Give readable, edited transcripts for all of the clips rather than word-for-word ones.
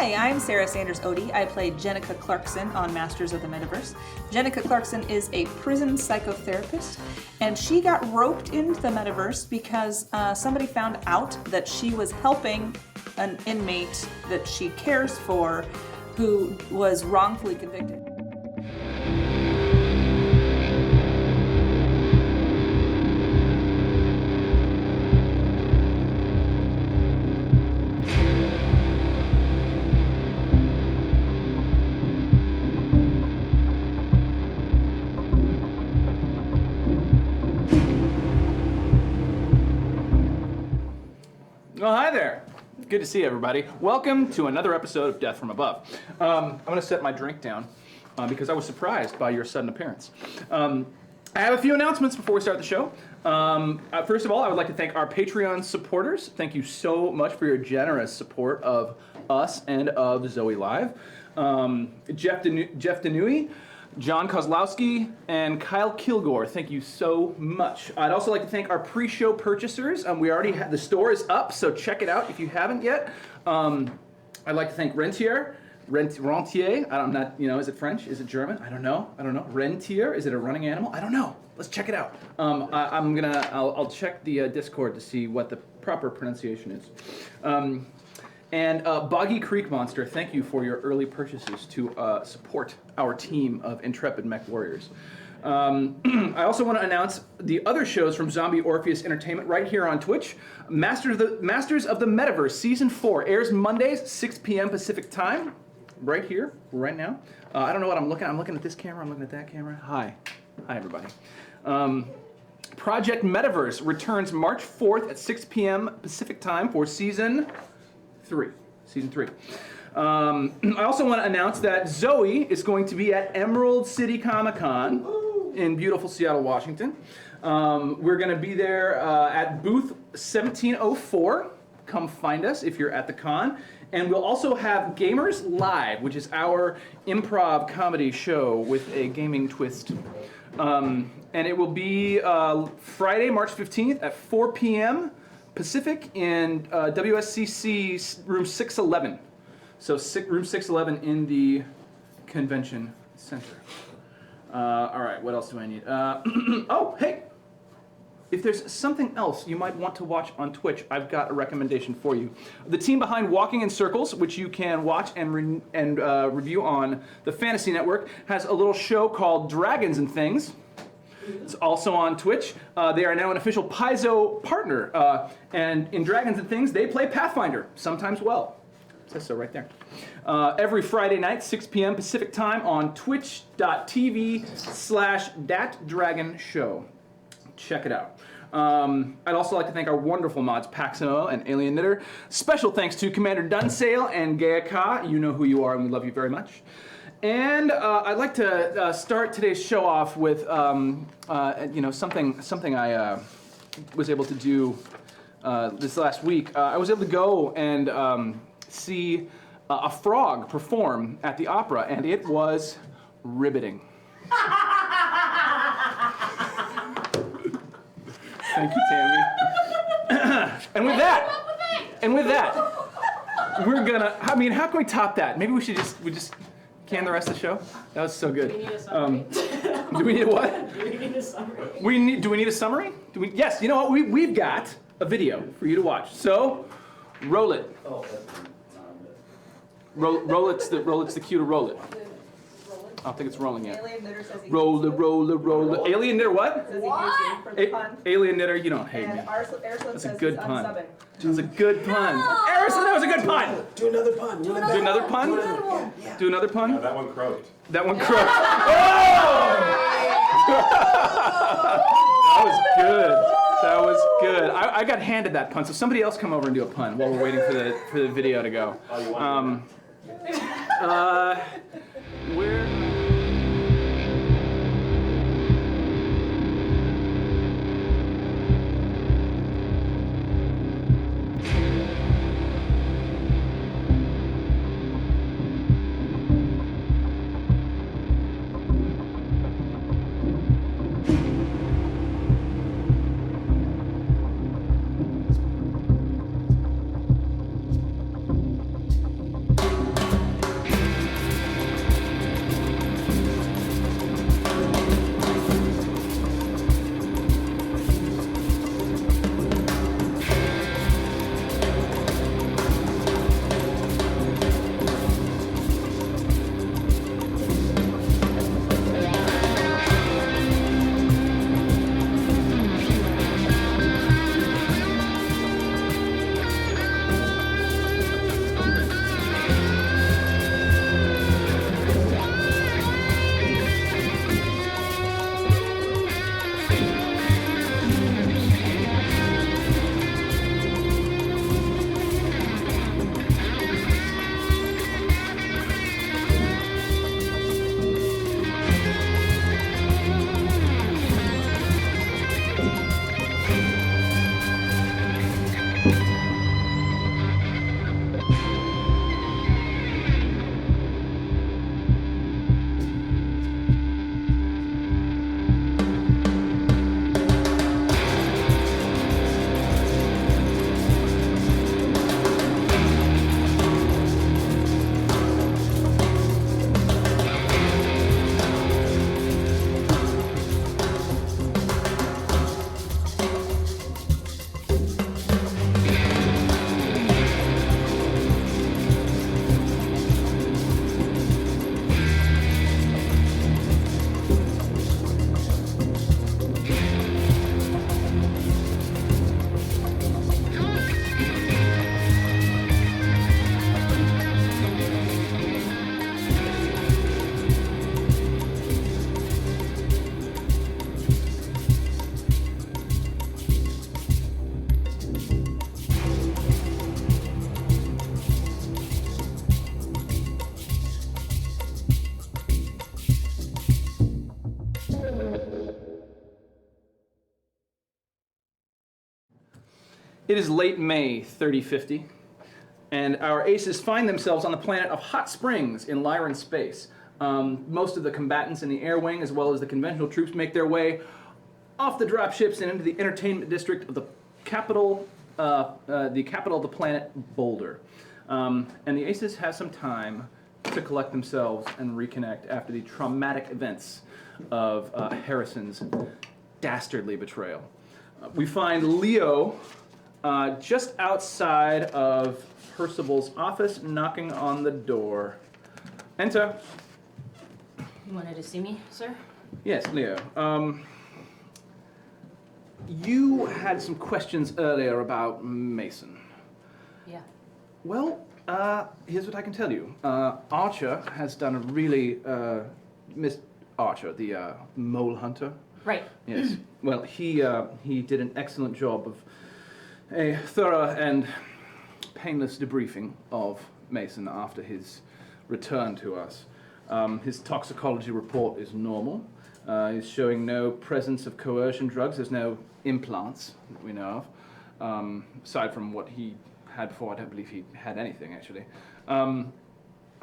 Hi, I'm Sarah Sanders Odie. I play Jenica Clarkson on Masters of the Metaverse. Jenica Clarkson is a prison psychotherapist, and she got roped into the Metaverse because somebody found out that she was helping an inmate that she cares for who was wrongfully convicted. Well, hi there. Good to see everybody. Welcome to another episode of Death from Above. I'm going to set my drink down because I was surprised by your sudden appearance. I have a few announcements before we start the show. First of all, I would like to thank our Patreon supporters. Thank you so much for your generous support of us and of Zoe Live. Jeff Denui, John Kozlowski, and Kyle Kilgore, thank you so much. I'd also like to thank our pre-show purchasers. We already have, the store is up, so check it out if you haven't yet. I'd like to thank Rentier, I'm not, is it French? Is it German? I don't know. Rentier, is it a running animal? I don't know. Let's check it out. I'll check the Discord to see what the proper pronunciation is. And Boggy Creek Monster, thank you for your early purchases to support our team of intrepid mech warriors. I also want to announce the other shows from Zombie Orpheus Entertainment right here on Twitch. Masters of the Metaverse Season 4 airs Mondays, 6 p.m. Pacific Time, right here, right now. I don't know what I'm looking at. I'm looking at this camera. I'm looking at that camera. Hi, everybody. Project Metaverse returns March 4th at 6 p.m. Pacific Time for Season 3. I also want to announce that Zoe is going to be at Emerald City Comic Con in beautiful Seattle, Washington. We're going to be there at booth 1704. Come find us if you're at the con. And we'll also have Gamers Live, which is our improv comedy show with a gaming twist. And it will be Friday, March 15th at 4 p.m. Pacific in WSCC room 611. So room 611 in the convention center. All right, what else do I need? Oh, hey! If there's something else you might want to watch on Twitch, I've got a recommendation for you. The team behind Walking in Circles, which you can watch and review on the Fantasy Network, has a little show called Dragons and Things. It's also on Twitch. They are now an official Paizo partner. And in Dragons and Things, they play Pathfinder, sometimes well. It says so right there. Every Friday night, 6 p.m. Pacific Time on twitch.tv/thatdragonshow. Check it out. I'd also like to thank our wonderful mods, Paximo and Alien Knitter. Special thanks to Commander Dunsale and Gaia Ka. You know who you are, and we love you very much. And I'd like to start today's show off with something I was able to do this last week. I was able to go and see a frog perform at the opera, and it was riveting. Thank you, Tammy. And with that, we're gonna. I mean, how can we top that? Maybe we just can the rest of the show? That was so good. Do we need a summary? Do we need a what? Do we need a summary? Do we need a summary? Yes, you know what? We've got a video for you to watch. So, roll it. Oh, Roll it's the cue to roll it. I don't think it's rolling yet. Alien Knitter says he Roll it. Alien Knitter what? says he hates you for the pun. Alien Knitter, you don't hate me. And Arslan That's a says good he's pun. unsubbing. That was a good pun. Arison, that was a good pun. do another pun. Do another pun? Yeah. Do another pun? That one croaked. That one croaked. Oh! That was good. I got handed that pun, so somebody else come over and do a pun while we're waiting for the video to go. Oh, you want Where? It is late May 3050, and our aces find themselves on the planet of Hot Springs in Lyran space. Most of the combatants in the air wing, as well as the conventional troops, make their way off the dropships and into the entertainment district of the capital of the planet, Boulder. And the aces have some time to collect themselves and reconnect after the traumatic events of Harrison's dastardly betrayal. We find Leo just outside of Percival's office, knocking on the door. Enter. You wanted to see me, sir? Yes, Leo. You had some questions earlier about Mason. Yeah. Well, here's what I can tell you. Archer has done a really, Miss Archer, the mole hunter. Right. Yes. Well, he did an excellent job of a thorough and painless debriefing of Mason after his return to us. His toxicology report is normal. He's showing no presence of coercion drugs. There's no implants that we know of. Aside from what he had before, I don't believe he had anything, actually.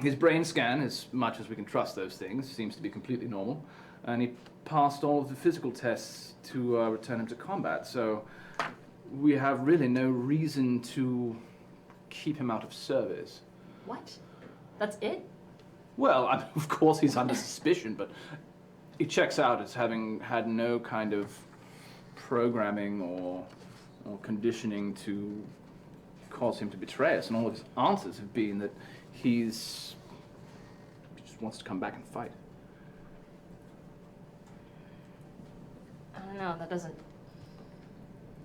His brain scan, as much as we can trust those things, seems to be completely normal. And he passed all of the physical tests to return him to combat. So we have really no reason to keep him out of service. What? That's it? Well, I mean, of course he's under suspicion, but he checks out as having had no kind of programming or conditioning to cause him to betray us, and all of his answers have been that he just wants to come back and fight. I don't know, that doesn't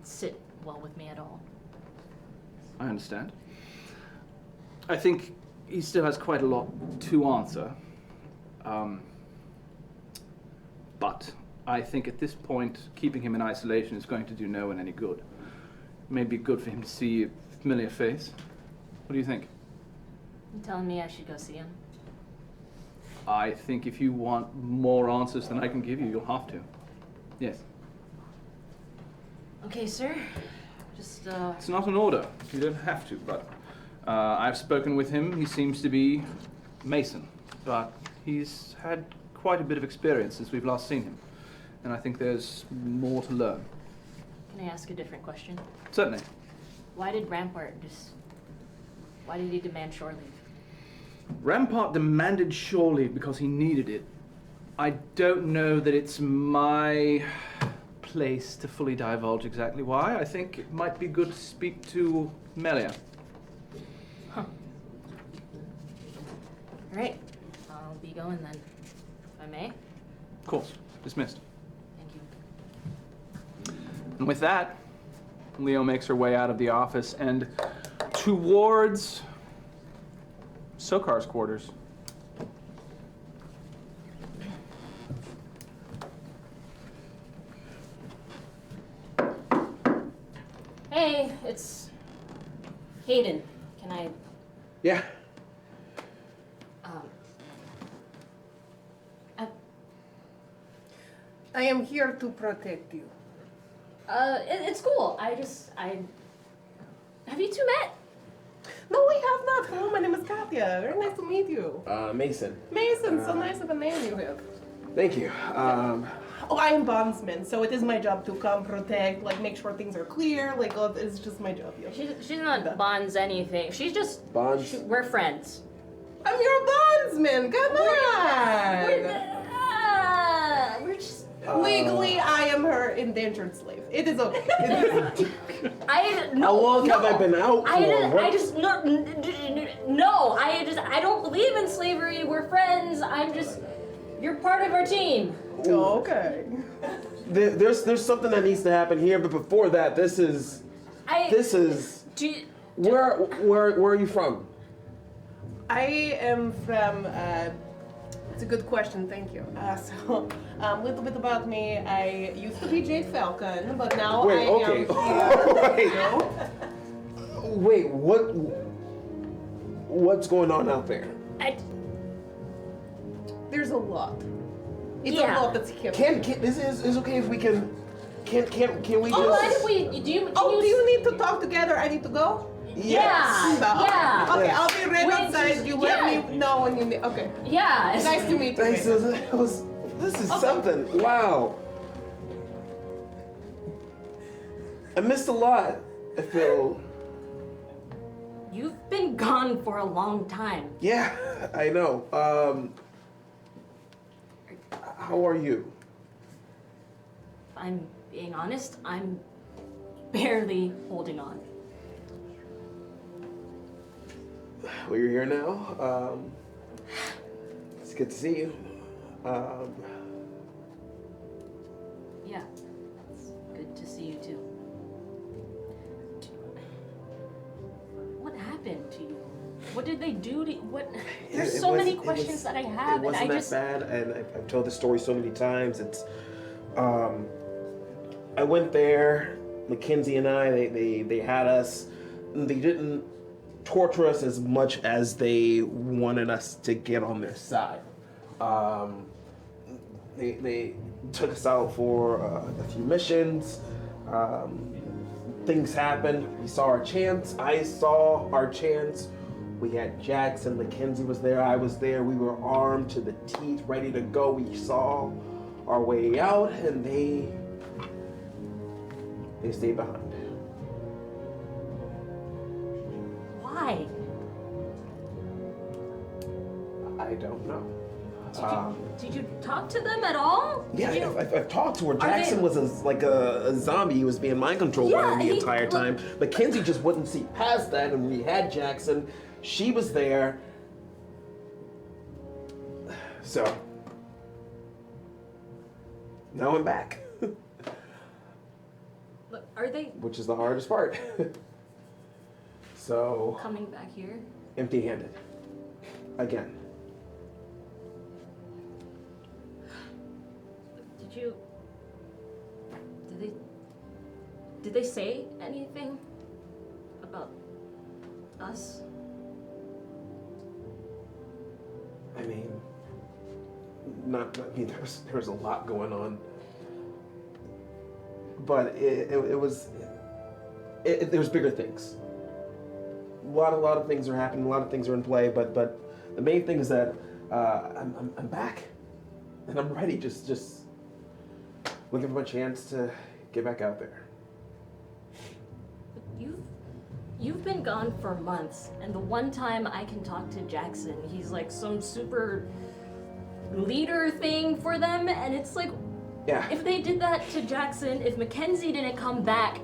sit well with me at all. I understand. I think he still has quite a lot to answer. But I think at this point, keeping him in isolation is going to do no one any good. It may be good for him to see a familiar face. What do you think? You telling me I should go see him? I think if you want more answers than I can give you, you'll have to. Yes. Okay, sir. Just, It's not an order. You don't have to, but I've spoken with him. He seems to be Mason, but he's had quite a bit of experience since we've last seen him, and I think there's more to learn. Can I ask a different question? Certainly. Why did he demand shore leave? Rampart demanded shore leave because he needed it. I don't know that it's my place to fully divulge exactly why. I think it might be good to speak to Melia. Huh. All right. I'll be going then. If I may. Of course. Dismissed. Thank you. And with that, Leo makes her way out of the office and towards Sokar's quarters. Hey, it's Hayden. Can I, Yeah. I am here to protect you. it's cool. Have you two met? No, we have not. Hello, my name is Katya. Very nice to meet you. Mason. Mason, so nice of a name you have. Thank you. Oh, I am bondsman, so it is my job to come protect, like make sure things are clear. Like, oh, it's just my job. Yeah. She's not bonds anything. She's just Bonds? we're friends. I'm your bondsman. Come on. We're just. Legally, I am her indentured slave. It is okay. How long have I been out for? I don't believe in slavery. We're friends. You're part of our team. Okay. There's something that needs to happen here, but before that, this is. Where are you from? I am from. It's a good question, thank you. So, a little bit about me. I used to be Jade Falcon, but now Wait, I okay. am Wait, what's going on out there? There's a lot. It's Yeah. a lot that's happening. This is okay if we can Can we just? Oh, mind if we? Do you need to talk together? I need to go. Yeah. Yeah. Okay, I'll be right Wait, outside. You let me know when you need. Okay. Yeah. Nice to meet you. Thanks. This is something. Wow. I missed a lot. I feel. You've been gone for a long time. Yeah, I know. How are you? If I'm being honest, I'm barely holding on. Well, you're here now. It's good to see you. Yeah, it's good to see you too. What happened to you? What did they do to you? What? There's so many questions that I have, and I just. It wasn't that bad, and I've told this story so many times. It's, I went there. Mackenzie and I, they had us. They didn't torture us as much as they wanted us to get on their side. They took us out for a few missions. Things happened. We saw our chance. I saw our chance. We had Jackson. Mackenzie was there. I was there. We were armed to the teeth, ready to go. We saw our way out, and they stayed behind. Why? I don't know. Did you talk to them at all? Yeah, I've talked to her. Are Jackson they- was like a zombie. He was being mind controlled by Yeah, him the he- entire time. Mackenzie just wouldn't see past that, and we had Jackson. She was there. So, now I'm back, Look, are they which is the hardest part. So, coming back here? empty-handed. Again. Did they say anything about us? I mean, there was a lot going on, but there was bigger things. A lot of things are happening. A lot of things are in play, but the main thing is that I'm back, and I'm ready. Just looking for my chance to get back out there. You've been gone for months, and the one time I can talk to Jackson, he's like some super leader thing for them, and it's like, Yeah. if they did that to Jackson, if Mackenzie didn't come back,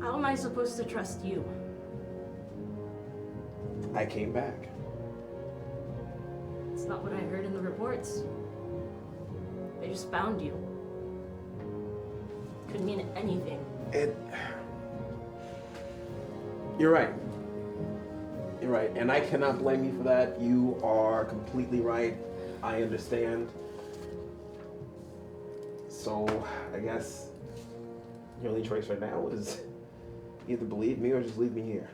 how am I supposed to trust you? I came back. It's not what I heard in the reports. They just found you. Could mean anything. You're right. You're right, and I cannot blame you for that. You are completely right. I understand. So, I guess your only choice right now is either believe me or just leave me here.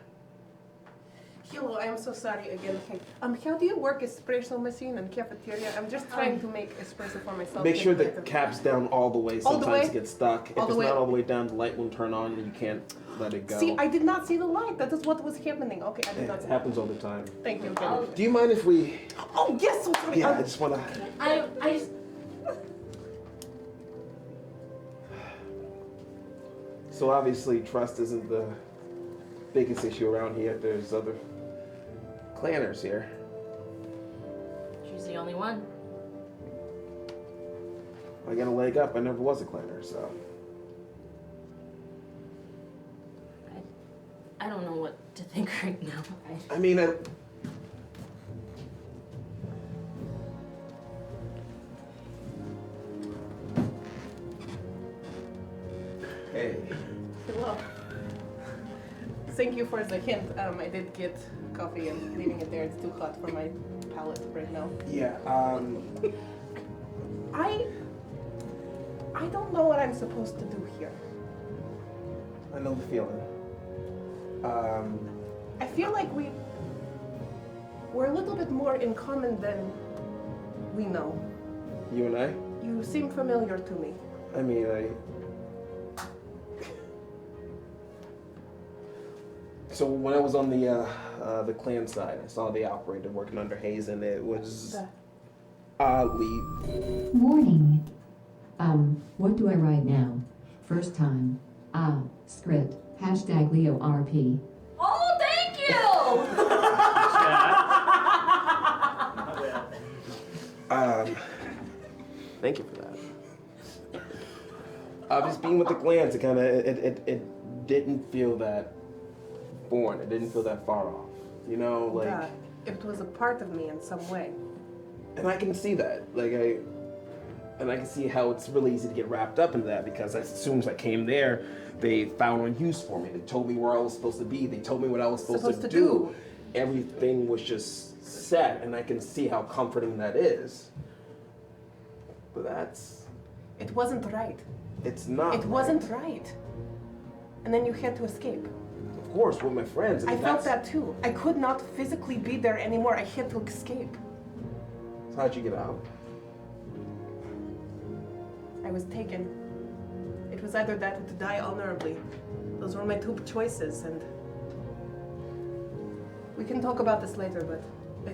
Hello, I'm so sorry again. How do you work espresso machine and cafeteria? I'm just trying to make espresso for myself. Make sure the better. cap's down all the way. All the Sometimes way? it gets stuck. If All the it's way? not all the way down, the light won't turn on and you can't let it go. See, I did not see the light. That is what was happening. Okay, I did not It see happens all the time. Thank you. Do you mind if we... Oh, yes, so sorry. Yeah, I just want to... I just... So obviously trust isn't the biggest issue around here. There's other clanners here. She's the only one. I got a leg up. I never was a clanner, so... I don't know what to think right now. I mean, Hey. Hello. Thank you for the hint. I did get coffee and leaving it there. It's too hot for my palate right now. Yeah, I don't know what I'm supposed to do here. I know the feeling. I feel like we're a little bit more in common than we know. You and I? You seem familiar to me. I mean, So when I was on the clan side, I saw the operator working under Hazen. It was oddly. Warning. What do I write now? First time. Script. #Leo RP. Oh, thank you! Thank you for that. Just being with the clans, it kind of it didn't feel that foreign. It didn't feel that far off. You know, like. Yeah, it was a part of me in some way. And I can see that. I can see how it's really easy to get wrapped up into that because as soon as I came there, they found a use for me. They told me where I was supposed to be. They told me what I was supposed to do. Everything was just set, and I can see how comforting that is. But It wasn't right. it's not. It wasn't right. And then you had to escape. Of course, with my friends. I felt that too. I could not physically be there anymore. I had to escape. So how'd you get out? I was taken. It was either that or to die honorably. Those were my two choices, and we can talk about this later, but I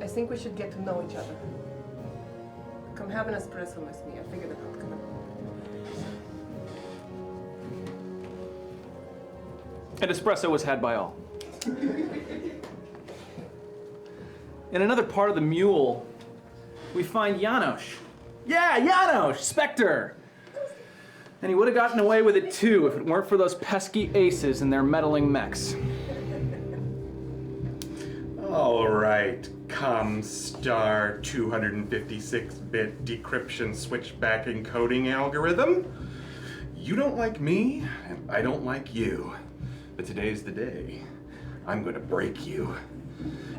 think we should get to know each other. Come have an espresso with me. I figured it out. Come on. An espresso was had by all. In another part of the mule, we find Janosch. Yeah, Janosch, Spectre. And he would have gotten away with it too if it weren't for those pesky aces and their meddling mechs. All right, Comstar 256-bit decryption switchback encoding algorithm. You don't like me, and I don't like you. But today's the day. I'm gonna break you.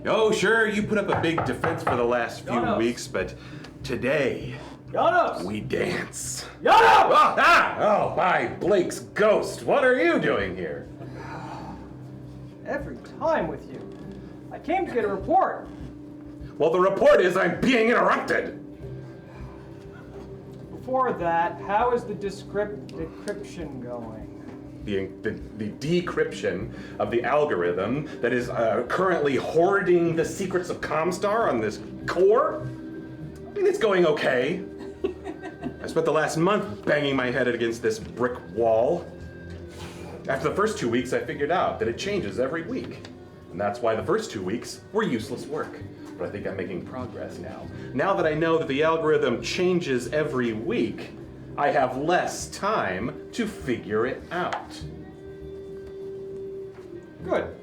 Oh, sure, you put up a big defense for the last few weeks, but today, Janosch! we dance. Janosch! Oh, by Blake's ghost, what are you doing here? Every time with you. I came to get a report. Well, the report is I'm being interrupted. Before that, how is the decryption going? The decryption of the algorithm that is currently hoarding the secrets of Comstar on this core? I mean, it's going okay. I spent the last month banging my head against this brick wall. After the first 2 weeks, I figured out that it changes every week. And that's why the first 2 weeks were useless work. But I think I'm making progress now. Now that I know that the algorithm changes every week, I have less time to figure it out. Good.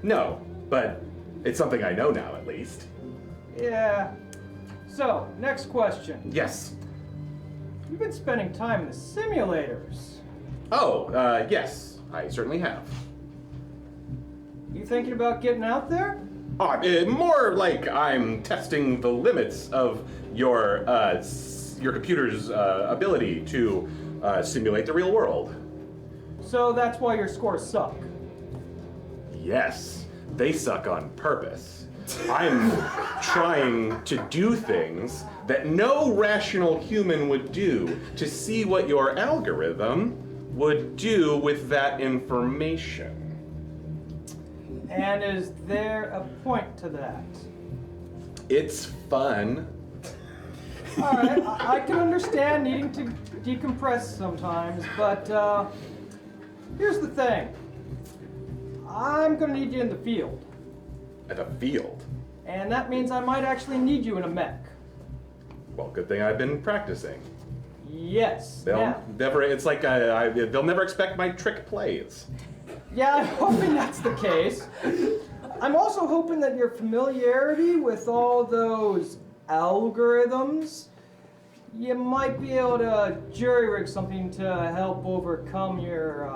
No, but it's something I know now at least. Yeah. So, next question. Yes. You've been spending time in the simulators. Oh, yes, I certainly have. You thinking about getting out there? More like I'm testing the limits of your computer's ability to simulate the real world. So that's why your scores suck. Yes, they suck on purpose. I'm trying to do things that no rational human would do to see what your algorithm would do with that information. And is there a point to that? It's fun. All right, I can understand needing to decompress sometimes, but here's the thing. I'm gonna need you in the field. At a field? And that means I might actually need you in a mech. Well, good thing I've been practicing. Yes. They'll now. never, it's like they'll never expect my trick plays. Yeah, I'm hoping that's the case. I'm also hoping that your familiarity with all those algorithms, you might be able to jury-rig something to help overcome your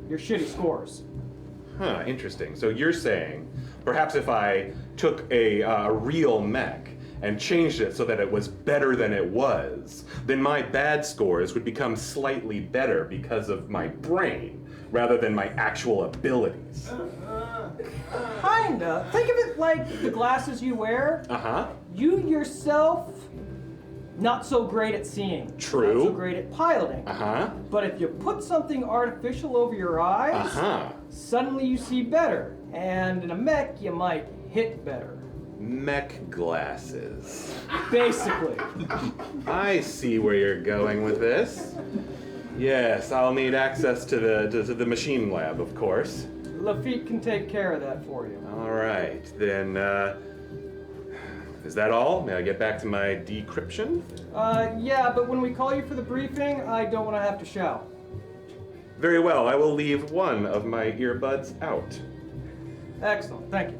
shitty scores. Huh, interesting. So you're saying, perhaps if I took a real mech and changed it so that it was better than it was, then my bad scores would become slightly better because of my brain, rather than my actual abilities. Kinda. Think of it like the glasses you wear. Uh-huh. You yourself not so great at seeing. True. Not so great at piloting. Uh-huh. But if you put something artificial over your eyes, Uh-huh. suddenly you see better. And in a mech, you might hit better. Mech glasses. Basically. I see where you're going with this. Yes, I'll need access to the machine lab, of course. Lafitte can take care of that for you. All right, then, is that all? May I get back to my decryption? Yeah, but when we call you for the briefing, I don't want to have to shout. Very well, I will leave one of my earbuds out. Excellent, thank you.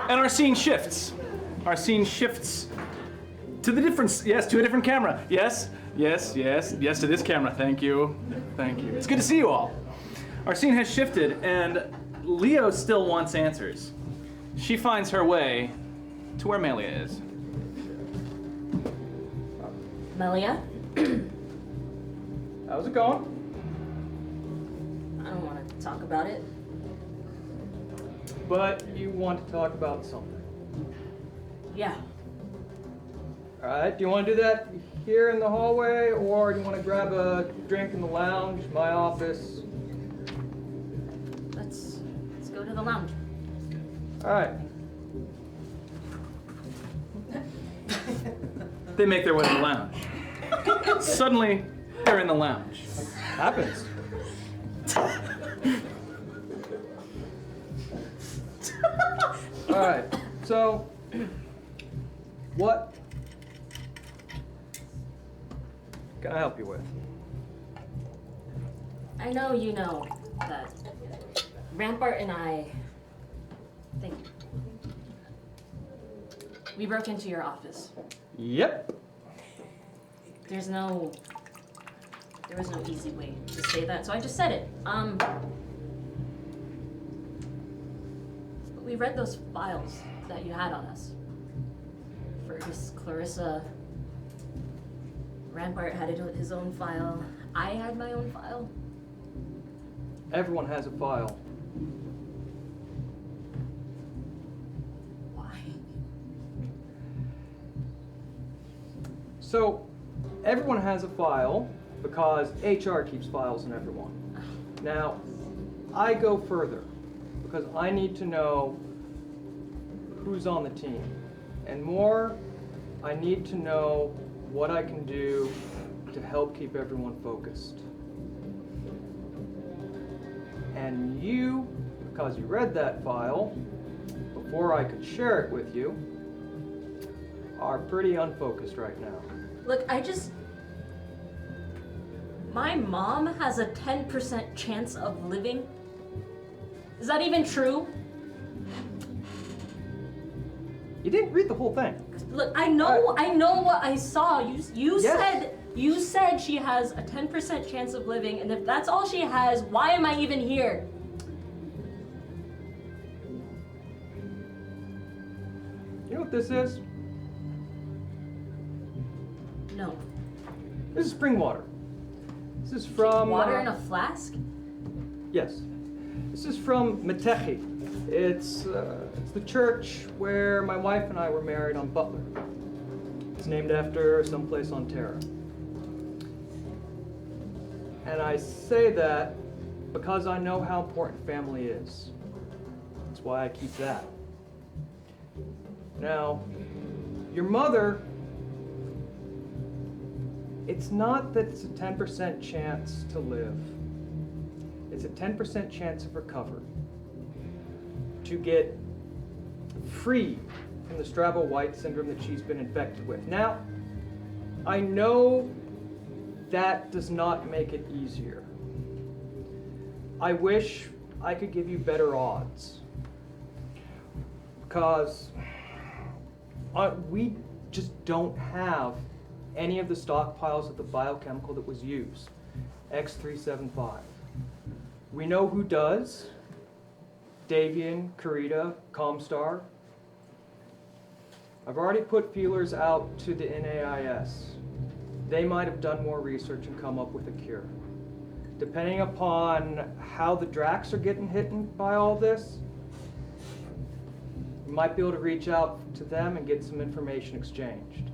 And our scene shifts. Our scene shifts to the different, yes, to a different camera. Yes, yes, yes, yes, to this camera. Thank you. Thank you. It's good to see you all. Our scene has shifted, and Leo still wants answers. She finds her way to where Melia is. Melia, How's it going? I don't want to talk about it. But you want to talk about something. Yeah. Alright, do you want to do that here in the hallway, or do you want to grab a drink in the lounge, my office? Let's go to the lounge. Alright. They make their way to the lounge. Suddenly, they're in the lounge. Happens. Alright, so what can I help you with? I know you know that Rampart and I think we broke into your office. Yep. There was no easy way to say that, so I just said it. But we read those files that you had on us. Fergus, Clarissa, Rampart had his own file. I had my own file. Everyone has a file. Why? So, everyone has a file because HR keeps files on everyone. Now, I go further because I need to know who's on the team. And more, I need to know what I can do to help keep everyone focused. And you, because you read that file before I could share it with you, are pretty unfocused right now. Look, my mom has a 10% chance of living. Is that even true? You didn't read the whole thing. Look, I know what I saw. You Yes. said she has a 10% chance of living, and if that's all she has, why am I even here? You know what this is? No. This is spring water. This is from... Water in a flask? Yes. This is from Metechi. It's the church where my wife and I were married on Butler. It's named after someplace on Terra. And I say that because I know how important family is. That's why I keep that. Now, your mother, it's not that it's a 10% chance to live. It's a 10% chance of recovery. To get free from the Strabo-White syndrome that she's been infected with. Now, I know that does not make it easier. I wish I could give you better odds. Because we just don't have any of the stockpiles of the biochemical that was used, X375. We know who does. Davian, Karita, Comstar. I've already put feelers out to the NAIS. They might have done more research and come up with a cure. depending upon how the Dracs are getting hit by all this, you might be able to reach out to them and get some information exchanged.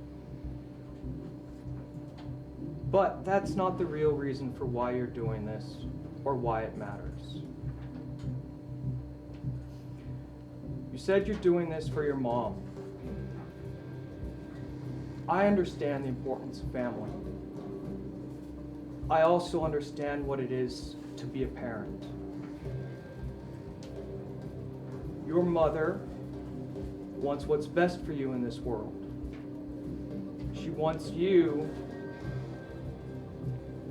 But that's not the real reason for why you're doing this or why it matters. You said you're doing this for your mom. I understand the importance of family. I also understand what it is to be a parent. Your mother wants what's best for you in this world. She wants you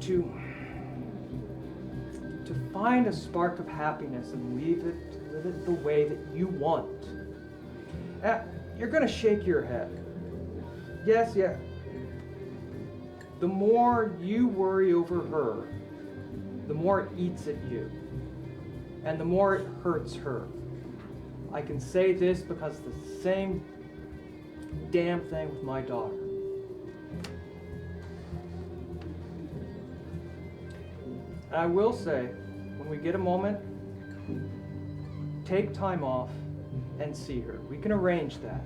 to find a spark of happiness and live it the way that you want. You're gonna shake your head. Yes, yeah. The more you worry over her, the more it eats at you, and the more it hurts her. I can say this because the same damn thing with my daughter. And I will say, when we get a moment, take time off and see her. We can arrange that.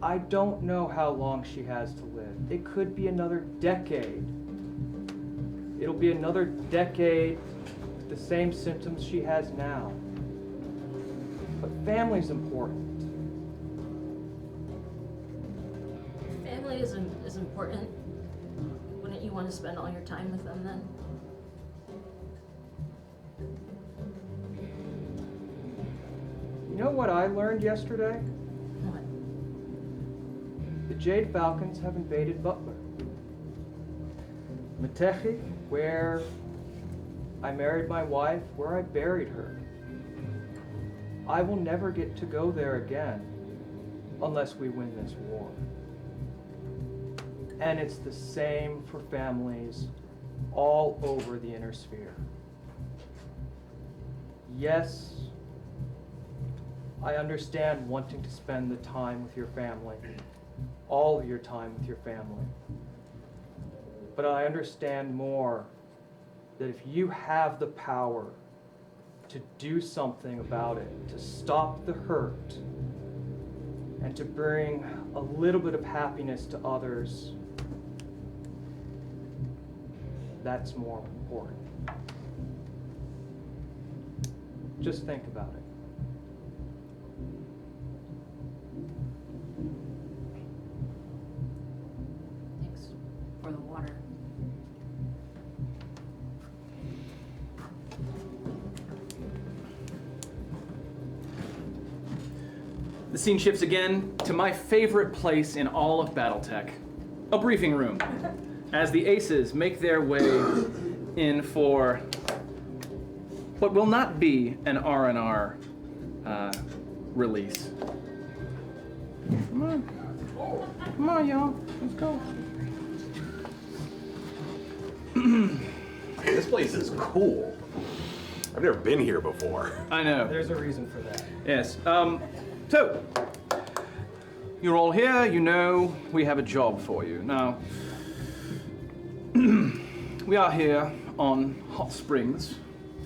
I don't know how long she has to live. It could be another decade. It'll be another decade with the same symptoms she has now. But family's important. Family is important. Wouldn't you want to spend all your time with them then? You know what I learned yesterday? What? The Jade Falcons have invaded Butler. Metechi, where I married my wife, where I buried her. I will never get to go there again unless we win this war. And it's the same for families all over the inner sphere. Yes, I understand wanting to spend the time with your family, all of your time with your family. But I understand more that if you have the power to do something about it, to stop the hurt, and to bring a little bit of happiness to others, that's more important. Just think about it. Thanks for the water. The scene shifts again to my favorite place in all of Battletech, a briefing room, as the aces make their way in for what will not be an R&R release. Come on, y'all, let's go. This place is cool. I've never been here before. I know. There's a reason for that. Yes. So, you're all here, you know we have a job for you. Now, we are here on Hot Springs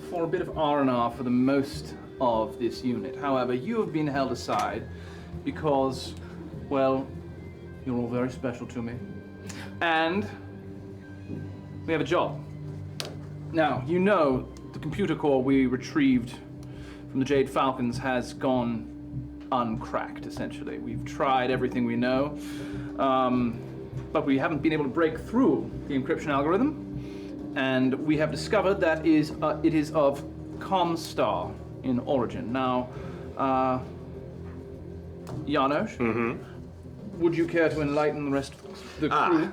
for a bit of R&R for the most of this unit. However, you have been held aside because, well, you're all very special to me. And we have a job. Now, you know the computer core we retrieved from the Jade Falcons has gone uncracked, essentially. We've tried everything we know, but we haven't been able to break through the encryption algorithm, and we have discovered that it is of Comstar in origin. Now, Janosch, would you care to enlighten the rest of the crew?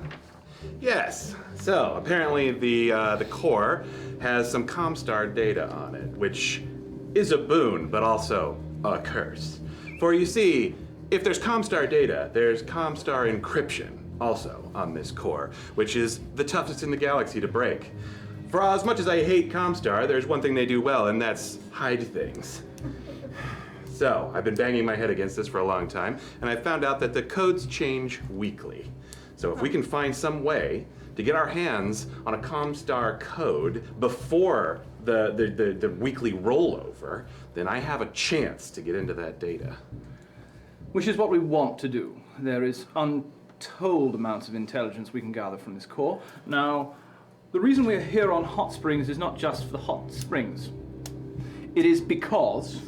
Yes. So apparently the core has some Comstar data on it, which is a boon, but also a curse. For you see, if there's Comstar data, there's Comstar encryption also on this core, which is the toughest in the galaxy to break. For as much as I hate Comstar, there's one thing they do well, and that's hide things. So, I've been banging my head against this for a long time, and I found out that the codes change weekly. So if we can find some way to get our hands on a Comstar code before the weekly rollover, then I have a chance to get into that data. Which is what we want to do. There is untold amounts of intelligence we can gather from this core. Now, the reason we're here on Hot Springs is not just for the hot springs. It is because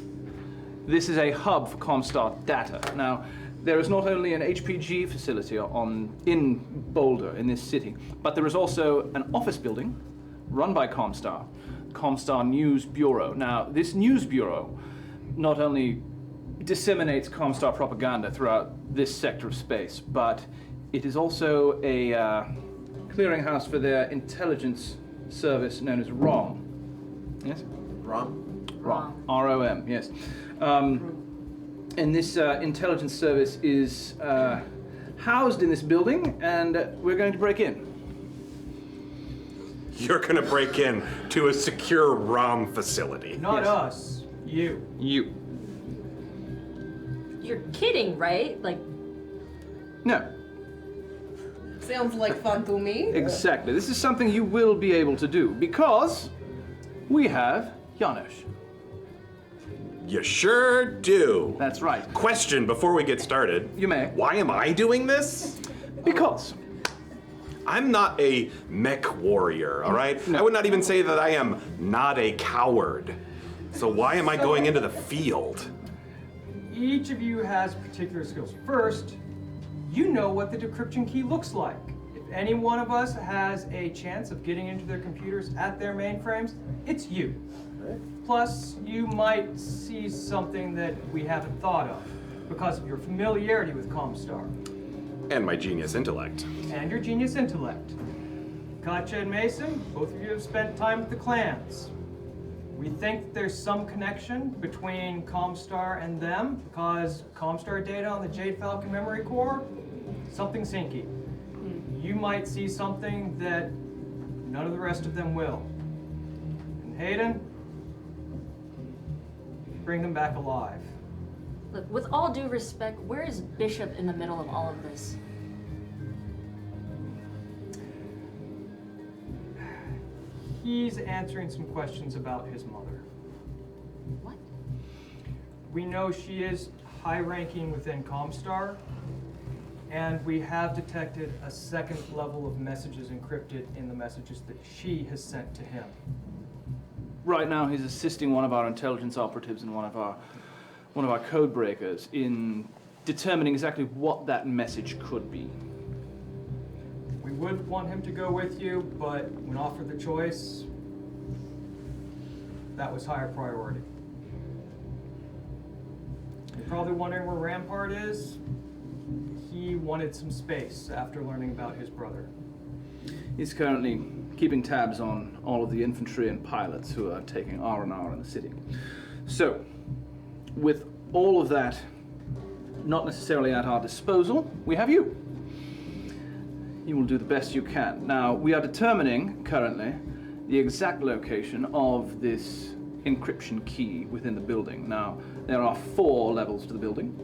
this is a hub for Comstar data. Now, there is not only an HPG facility in Boulder, in this city, but there is also an office building run by Comstar News Bureau. Now, this news bureau not only disseminates Comstar propaganda throughout this sector of space, but it is also a clearinghouse for their intelligence service known as ROM. Yes? Rom? ROM. R-O-M, yes. And this intelligence service is housed in this building, and we're going to break in. You're gonna break in to a secure ROM facility. Not us. You. You. You're kidding, right? Like, No, Sounds like fun to me. exactly. This is something you will be able to do, because we have Janusz. You sure do. That's right. Question before we get started. You may. Why am I doing this? Because I'm not a mech warrior, all right? No. I would not even say that I am not a coward. So why am I going into the field? Each of you has particular skills. First, you know what the decryption key looks like. If any one of us has a chance of getting into their computers at their mainframes, it's you. Plus, you might see something that we haven't thought of because of your familiarity with Comstar And my genius intellect. and your genius intellect. Katja and Mason, both of you have spent time with the clans. We think there's some connection between Comstar and them because Comstar data on the Jade Falcon memory core, something sinky. You might see something that none of the rest of them will. And Hayden, bring them back alive. look, with all due respect, where is Bishop in the middle of all of this? He's answering some questions about his mother. What? We know she is high-ranking within Comstar, and we have detected a second level of messages encrypted in the messages that she has sent to him. right now he's assisting one of our intelligence operatives and one of our code breakers in determining exactly what that message could be. We would want him to go with you, but when offered the choice, that was higher priority. You're probably wondering where Rampart is. He wanted some space after learning about his brother. He's currently keeping tabs on all of the infantry and pilots who are taking R&R in the city. So, with all of that not necessarily at our disposal, we have you. You will do the best you can. Now, we are determining currently the exact location of this encryption key within the building. Now, there are 4 levels to the building.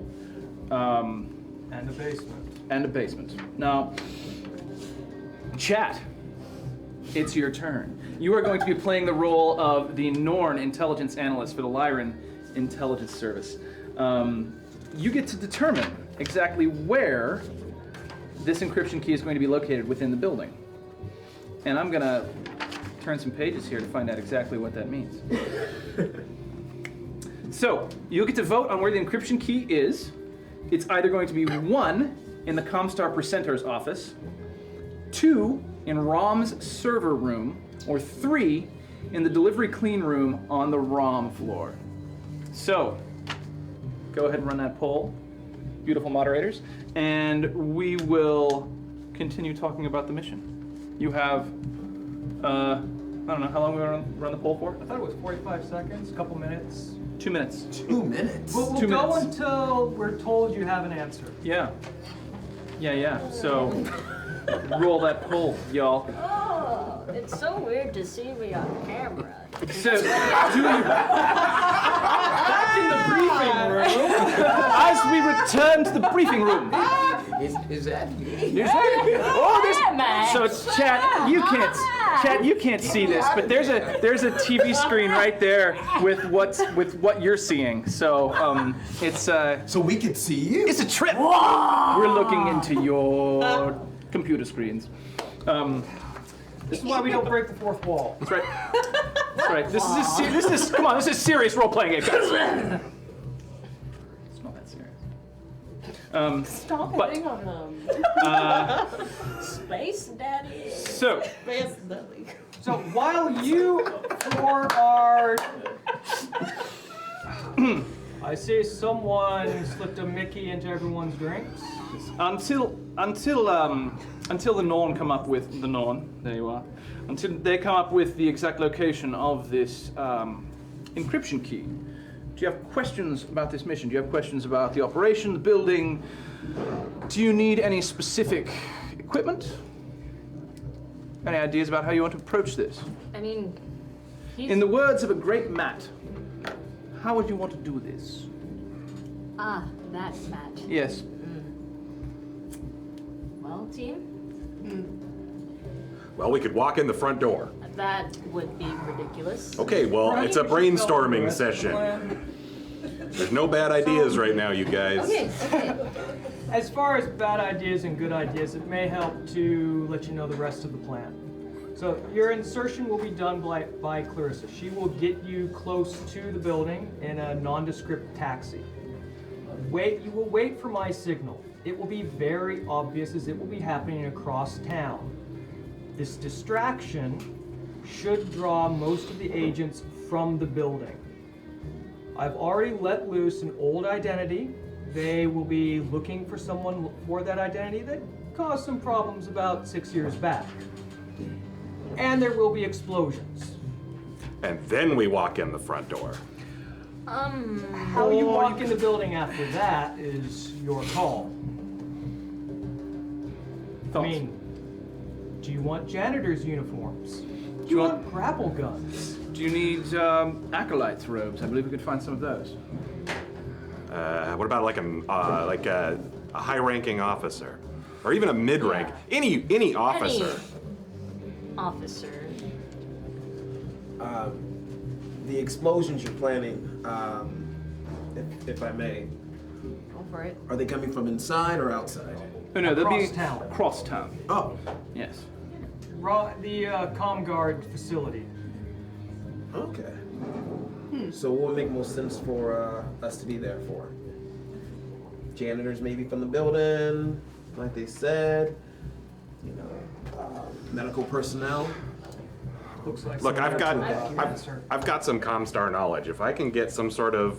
And a basement. And a basement. Now, chat, it's your turn. You are going to be playing the role of the Norn intelligence analyst for the Lyran Intelligence Service. You get to determine exactly where this encryption key is going to be located within the building. And I'm going to turn some pages here to find out exactly what that means. So, you'll get to vote on where the encryption key is. It's either going to be 1 in the Comstar Precentor's office, 2 in ROM's server room, or 3 in the delivery clean room on the ROM floor. So, go ahead and run that poll, beautiful moderators, and we will continue talking about the mission. You have, I don't know, how long we want to run the poll for? I thought it was 45 seconds, a couple minutes. 2 minutes. 2 minutes? We'll 2 go minutes. until we're told you have an answer. Yeah. Yeah. So, roll that poll, y'all. Oh, it's so weird to see me on camera. So, do you... Back in the briefing room. As we return to the briefing room, Is that you? So chat, you can't see this, but there's a TV screen right there with what you're seeing. So it's So we could see you? it's a trip. We're looking into your computer screens. This is why we don't break the fourth wall. That's right. That's right. This is come on. This is serious role playing game, guys. It's not that serious. Stop But- hitting on them. Space Daddy. So. Best Dudley. So while you four are, I see someone slipped a Mickey into everyone's drinks. Until the Norn come up with the Norn, there you are. Until they come up with the exact location of this encryption key. Do you have questions about this mission? Do you have questions about the operation, the building? Do you need any specific equipment? Any ideas about how you want to approach this? I mean, he's... In the words of a great Matt, how would you want to do this? Ah, that Matt. Yes. Well, team, Well, we could walk in the front door. that would be ridiculous. Okay, well, Right. it's a brainstorming session. Plan. There's no bad ideas right now, you guys. Okay, okay. As far as bad ideas and good ideas, it may help to let you know the rest of the plan. So your insertion will be done by Clarissa. She will get you close to the building in a nondescript taxi. You will wait for my signal. It will be very obvious as it will be happening across town. This distraction should draw most of the agents from the building. I've already let loose an old identity. They will be looking for someone for that identity that caused some problems about 6 years back. And there will be explosions. And then we walk in the front door. How you walk in the building after that is your call. I mean, do you want janitor's uniforms? Do you want grapple guns? Do you need acolytes robes? I believe we could find some of those. What about like a high-ranking officer, or even a mid-rank? Any officer. Officer. The explosions you're planning, if I may, Go for it. are they coming from inside or outside? Oh no, they'll be Across town. cross town. Oh, Yes. The ComGuard facility. okay. So what would make most sense for us to be there for? Janitors maybe from the building, like they said. You know, medical personnel. Looks like Look, someone I've had got cancer. I've got some Comstar knowledge. If I can get some sort of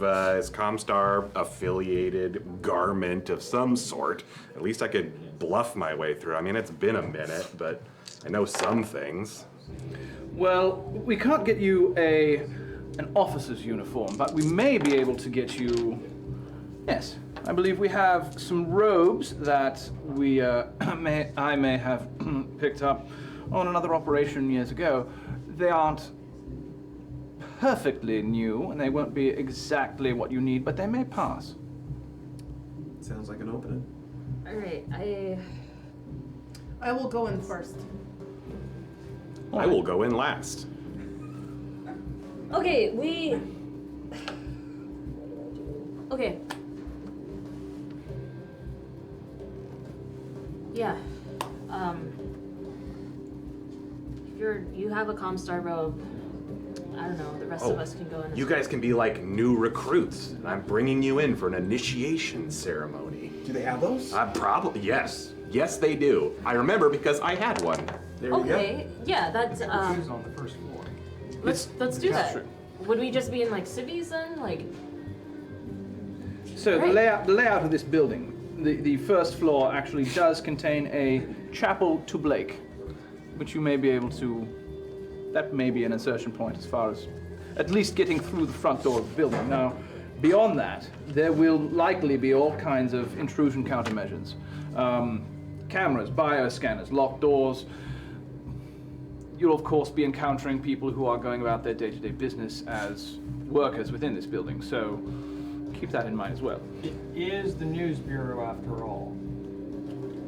Comstar affiliated garment of some sort, at least I could bluff my way through. I mean, it's been a minute, but I know some things. Well, we can't get you an officer's uniform, but we may be able to get you. Yes, I believe we have some robes that we I may have picked up on another operation years ago. They aren't perfectly new, and they won't be exactly what you need, but they may pass. Sounds like an opening. All right, I will go in first. I will go in last. Okay, Okay. Yeah. If you have a Comstar robe, I don't know, the rest of us can go in as You guys can be like new recruits, and I'm bringing you in for an initiation ceremony. Do they have those? Probably, yes. Yes, they do. I remember because I had one. There we Okay, yeah, that's Who's on the first floor? let's do That's that. true. Would we just be in like civvies then? Like So Right. the layout of this building, the first floor actually does contain a chapel to Blake, which you may be able to. That may be an insertion point as far as at least getting through the front door of the building. Now, beyond that, there will likely be all kinds of intrusion countermeasures. Cameras, bioscanners, locked doors. You'll of course be encountering people who are going about their day-to-day business as workers within this building, so keep that in mind as well. It is the news bureau after all.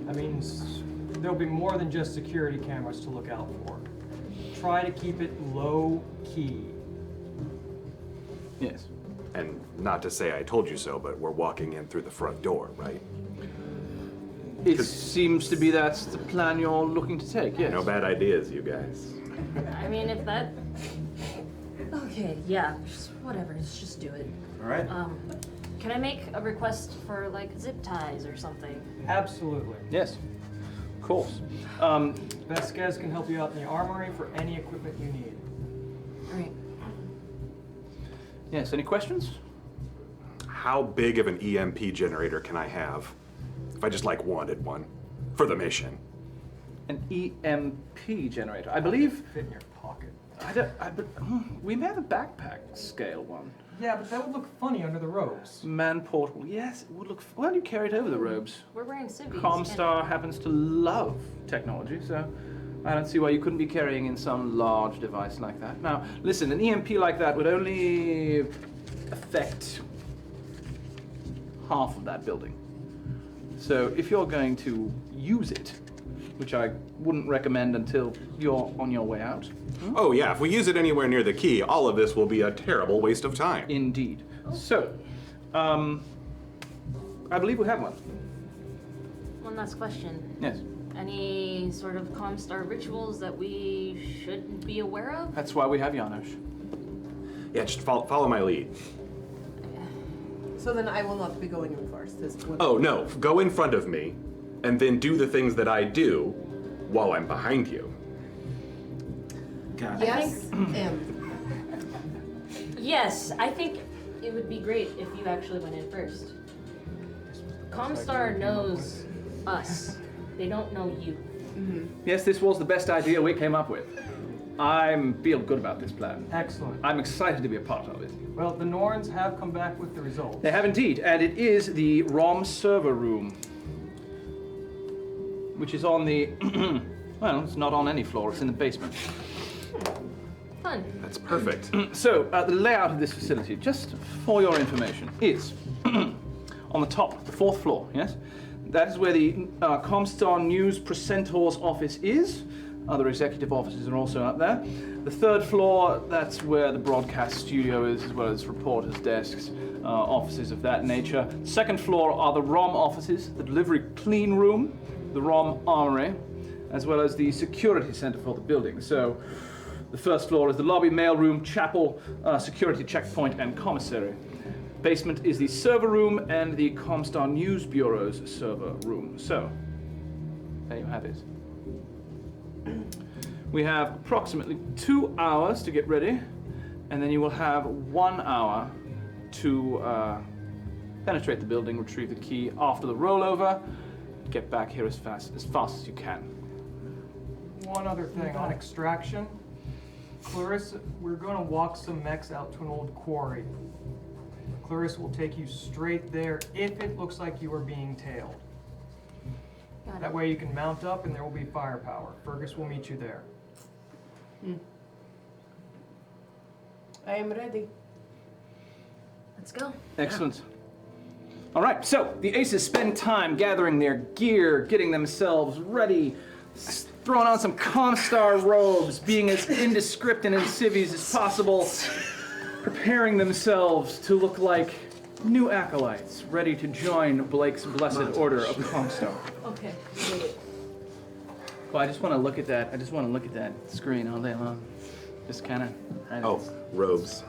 That means there'll be more than just security cameras to look out for. Try to keep it low key. Yes. And not to say I told you so, but we're walking in through the front door, right? It seems to be that's the plan you're looking to take, yes. No bad ideas, you guys. I mean, if that. Okay, yeah, just whatever. Let's just do it. All right. Can I make a request for like zip ties or something? Absolutely. Yes, of course. Vasquez can help you out in the armory for any equipment you need. Right. Yes, any questions? How big of an EMP generator can I have? If I just like wanted one for the mission. An EMP generator. I believe Fit in your pocket. we may have a backpack scale one. Yeah, but that would look funny under the robes. Man portable. Yes, it would look. Well, you carry it over the robes. We're wearing civvies. Comstar happens to love technology, so I don't see why you couldn't be carrying in some large device like that. Now, listen, an EMP like that would only affect half of that building. So if you're going to use it, which I wouldn't recommend until you're on your way out. Oh yeah, if we use it anywhere near the key, all of this will be a terrible waste of time. Indeed. So, I believe we have one. One last question. Yes. Any sort of Comstar rituals that we should be aware of? That's why we have Janos. Yeah, just follow my lead. So then I will not be going in first. Oh no, go in front of me, and then do the things that I do while I'm behind you. God. Yes, Yes, I think it would be great if you actually went in first. Comstar knows us. They don't know you. Yes, this was the best idea we came up with. I feel good about this plan. Excellent. I'm excited to be a part of it. Well, the Norns have come back with the results. They have indeed, and it is the ROM server room, which is on the, well, it's not on any floor, it's in the basement. Fun. That's perfect. So, the layout of this facility, just for your information, is on the top, the 4th floor, yes? That is where the Comstar News Precentor's office is. Other executive offices are also up there. The 3rd floor, that's where the broadcast studio is, as well as reporters' desks, offices of that nature. 2nd floor are the ROM offices, the delivery clean room, the ROM armory, as well as the security center for the building. So, the 1st floor is the lobby, mailroom, chapel, security checkpoint, and commissary. Basement is the server room and the Comstar News Bureau's server room. So, there you have it. We have approximately 2 hours to get ready, and then you will have 1 hour to penetrate the building, retrieve the key after the rollover, get back here as fast as you can. One other thing on extraction. Clarissa, we're going to walk some mechs out to an old quarry. Clarissa will take you straight there if it looks like you are being tailed. Got That it. way you can mount up and there will be firepower. Fergus will meet you there. I am ready. Let's go. Excellent. All right, so the Aces spend time gathering their gear, getting themselves ready, throwing on some Comstar robes, being as indescript and in civvies as possible, preparing themselves to look like new acolytes, ready to join Blake's blessed order of Comstar. Okay. Well, I just want to look at that. I just want to look at that screen all day long. Just kind of. Oh, robes.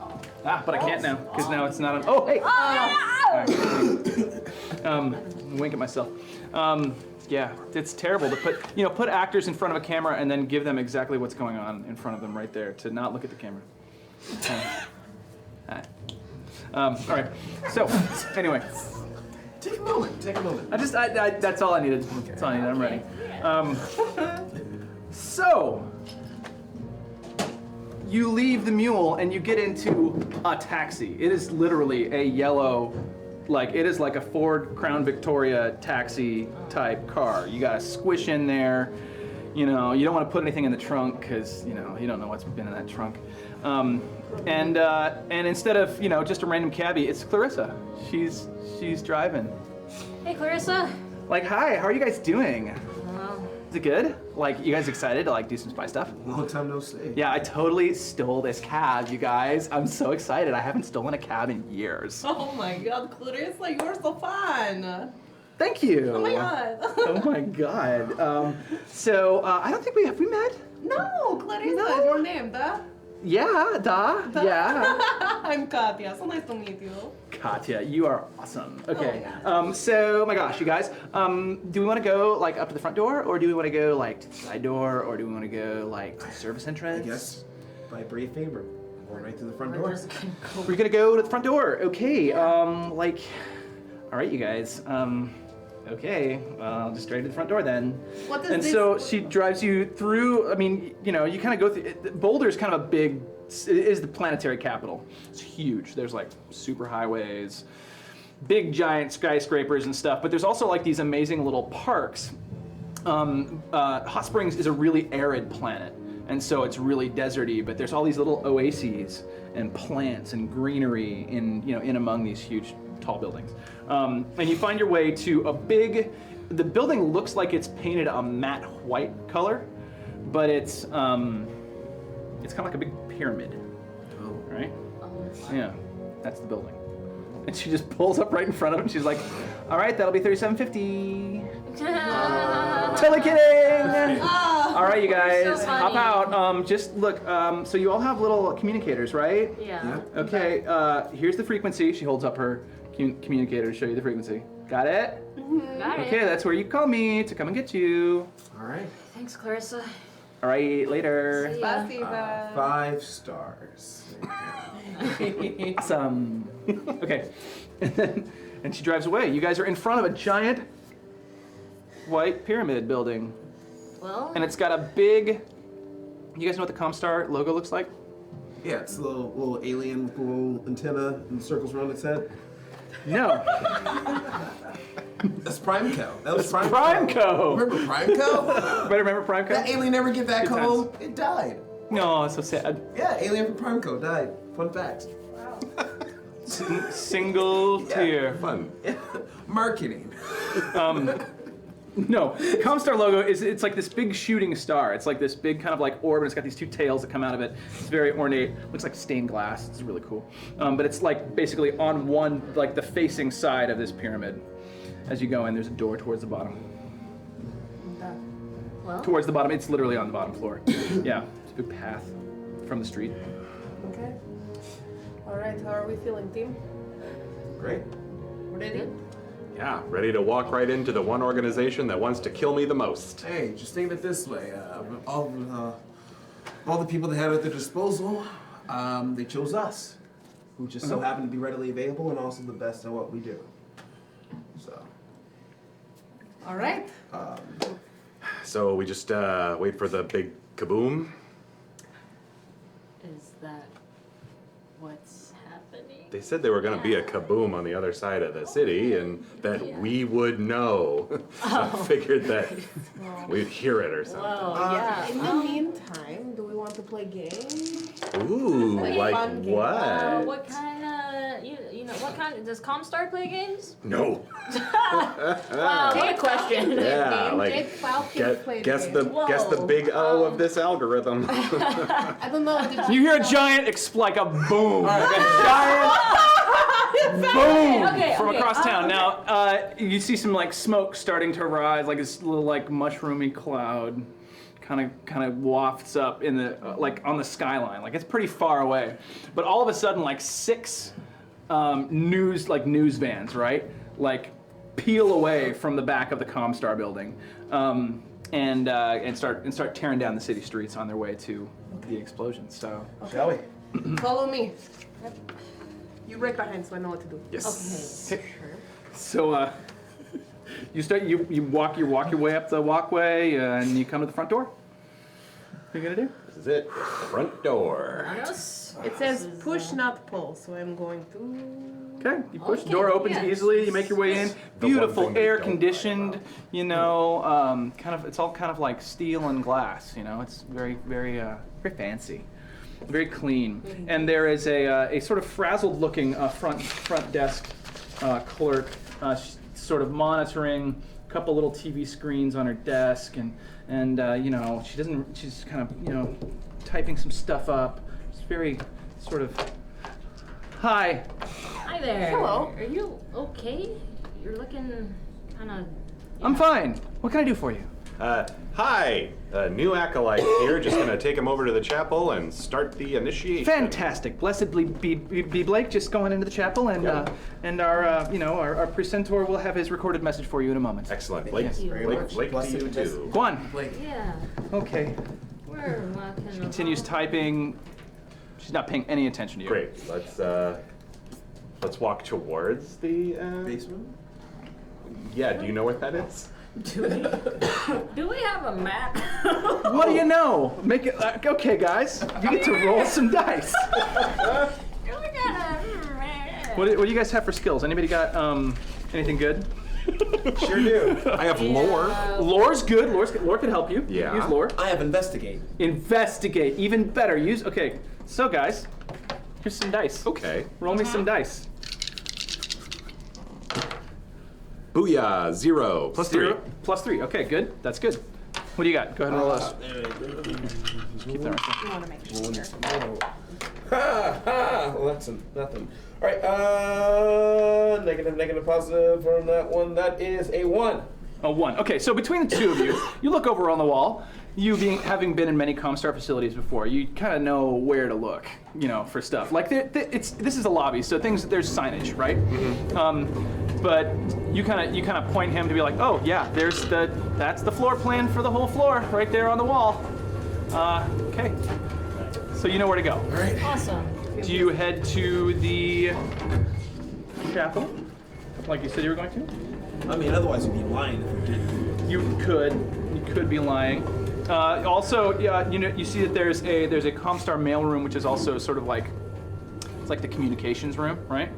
But I can't now because now it's not on. Oh, hey. All right. Wink at myself. Yeah, it's terrible to put actors in front of a camera and then give them exactly what's going on in front of them right there to not look at the camera. All right. So, anyway. Take a moment. That's all I needed. That's all I needed. I'm ready. So, you leave the mule and you get into a taxi. It is literally a yellow, it is like a Ford Crown Victoria taxi type car. You gotta squish in there. You don't want to put anything in the trunk because you don't know what's been in that trunk. And instead of just a random cabbie, it's Clarissa. She's driving. Hey, Clarissa. Like, hi, how are you guys doing? Is it good? Like, you guys excited to like do some spy stuff? Long time no see. Yeah, I totally stole this cab, you guys. I'm so excited. I haven't stolen a cab in years. Oh my god, Clarissa, you're so fun. Thank you. Oh my god. Oh my god. I don't think we met. No, Clarissa No. is your name, da? Yeah, yeah. I'm Katya, so nice to meet you. Katya, you are awesome. Okay. Oh, So, my gosh, you guys, do we want to go like up to the front door, or do we want to go like to the side door, or do we want to go like to the service entrance? I guess by brave favor, going right through the front door. We're gonna go to the front door. Okay. All right, you guys. Okay. I'll just straight to the front door then. What is And this? so she drives you through. I mean, you know, you kind of go through. Boulder's kind of a big. It is the planetary capital. It's huge. There's like super highways, big giant skyscrapers and stuff. But there's also like these amazing little parks. Hot Springs is a really arid planet, and so it's really deserty. But there's all these little oases and plants and greenery in among these huge tall buildings. And you find your way to a big. The building looks like it's painted a matte white color, but it's kind of like a big pyramid. Oh. Right? Yeah, that's the building. And she just pulls up right in front of him. She's like, "All right, that'll be $37.50." Totally kidding. All right, you guys, so hop funny. out. Just look. So you all have little communicators, right? Yeah. Okay. Here's the frequency. She holds up her communicator to show you the frequency. Got it? Got Okay, it. that's where you call me to come and get you. All right. Thanks, Clarissa. All right, later. See ya. Spasiba. 5 stars. Awesome. Okay. And she drives away. You guys are in front of a giant white pyramid building. Well, And it's got a big. You guys know what the Comstar logo looks like? Yeah, it's a little alien with a little antenna and circles around its head. No. That's Primeco. That was Primeco. Remember Primeco? Everybody remember Primeco? That alien never get back Good home. It died. No, it's so sad. Yeah, alien from Primeco died. Fun fact. Single tear. Fun. Marketing. No, the Comstar logo it's like this big shooting star. It's like this big kind of like orb, and it's got these two tails that come out of it. It's very ornate. Looks like stained glass. It's really cool. But it's like basically on one, like the facing side of this pyramid. As you go in, there's a door towards the bottom. well. Towards the bottom. It's literally on the bottom floor. Yeah, it's a big path from the street. Okay. All right, how are we feeling, team? Great. Ready? Yeah, ready to walk right into the one organization that wants to kill me the most. Hey, just think of it this way. All the people they had at their disposal, they chose us. Who just so happen to be readily available and also the best at what we do. So. All right. So we just wait for the big kaboom. Is that what's happening? They said there were going to be a kaboom on the other side of the city and that we would know. I figured that we'd hear it or something. Whoa, yeah. In the meantime, do we want to play games? Ooh, Like like fun game. what? What kind of, you know, what kind, does Comstar play games? No. What a question. Yeah, Game. like Jake Falcon played guess games. the big O of this algorithm. I don't know. Did You hear a giant like a boom, like a giant boom Okay, from okay, across town. okay. Now you see some like smoke starting to rise, like this little like mushroomy cloud, kind of wafts up in the like on the skyline. Like it's pretty far away, but all of a sudden like 6 news vans, right? Like peel away from the back of the Comstar building, and start tearing down the city streets on their way to the explosion. So. Shall we? Follow me. You right behind, so I know what to do. Yes. Okay, sure. So you walk your way up the walkway and you come to the front door. What are you gonna do? This is it. Front door. Yes. It says push, not pull, so I'm going to. Okay, you push. Okay, The door opens yes. easily. You make your way in. The one Beautiful, thing they air don't lie conditioned. about. You know, it's all kind of like steel and glass. You know, it's very very fancy, very clean. And there is a sort of frazzled looking front desk clerk, sort of monitoring couple little TV screens on her desk, and you know, she's kind of, you know, typing some stuff up. It's very sort of, hi. Hi there. Hello. Are you okay? You're looking kind of. I'm fine. What can I do for you? Hi, new acolyte here. Just gonna take him over to the chapel and start the initiation. Fantastic. Blessed be Blake. Just going into the chapel, and our you know, our precentor will have his recorded message for you in a moment. Excellent. Blake, Thank you very Blake, much. Blake to Blessed you be this. too. Go on. Blake. Yeah. Okay. We're walking. Continues typing. She's not paying any attention to you. Great. Let's walk towards the Basement? Yeah. Do you know what that is? Do we have a map? What do you know? Make it. Okay, guys. You get to roll some dice. We got a map. What do you guys have for skills? Anybody got anything good? Sure do. I have lore. Lore's good. Lore can help you. Yeah. Use lore. I have investigate. Investigate. Even better. Use. Okay. So guys, here's some dice. Okay. Roll me some dice. Booyah. 0 plus 3. 0 plus 3. Okay, good. That's good. What do you got? Go ahead and roll those. Keep that right there. You want to make sure. Ha ha! Well, that's nothing. All right. Negative, positive from that one. That is a 1. A 1. Okay, so between the two of you, you look over on the wall. You having been in many Comstar facilities before, you kind of know where to look, you know, for stuff. Like this is a lobby, so there's signage, right? But you kind of point him to be like, oh yeah, that's the floor plan for the whole floor right there on the wall. Okay, so you know where to go. All right. Awesome. Do you head to the chapel, like you said you were going to? I mean, otherwise we'd be lying if we didn't. You could be lying. Also, yeah, you know, you see that there's a Comstar mailroom, which is also sort of like, it's like the communications room, right?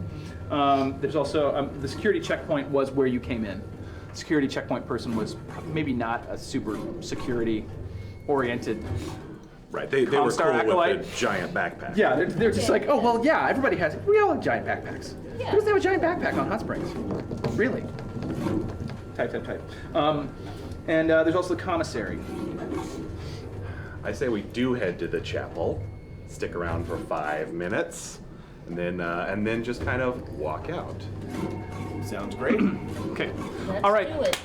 There's also the security checkpoint was where you came in. Security checkpoint person was maybe not a super security oriented. Right. They were Comstar cool acolyte. with the giant backpack. Yeah, they're just like, oh well, yeah, everybody has. We all have giant backpacks. Yeah. Who doesn't have a giant backpack on Hot Springs? Really? Type. And there's also the commissary. I say we do head to the chapel, stick around for 5 minutes, and then just kind of walk out. Sounds great. Okay. Let's All right. do it.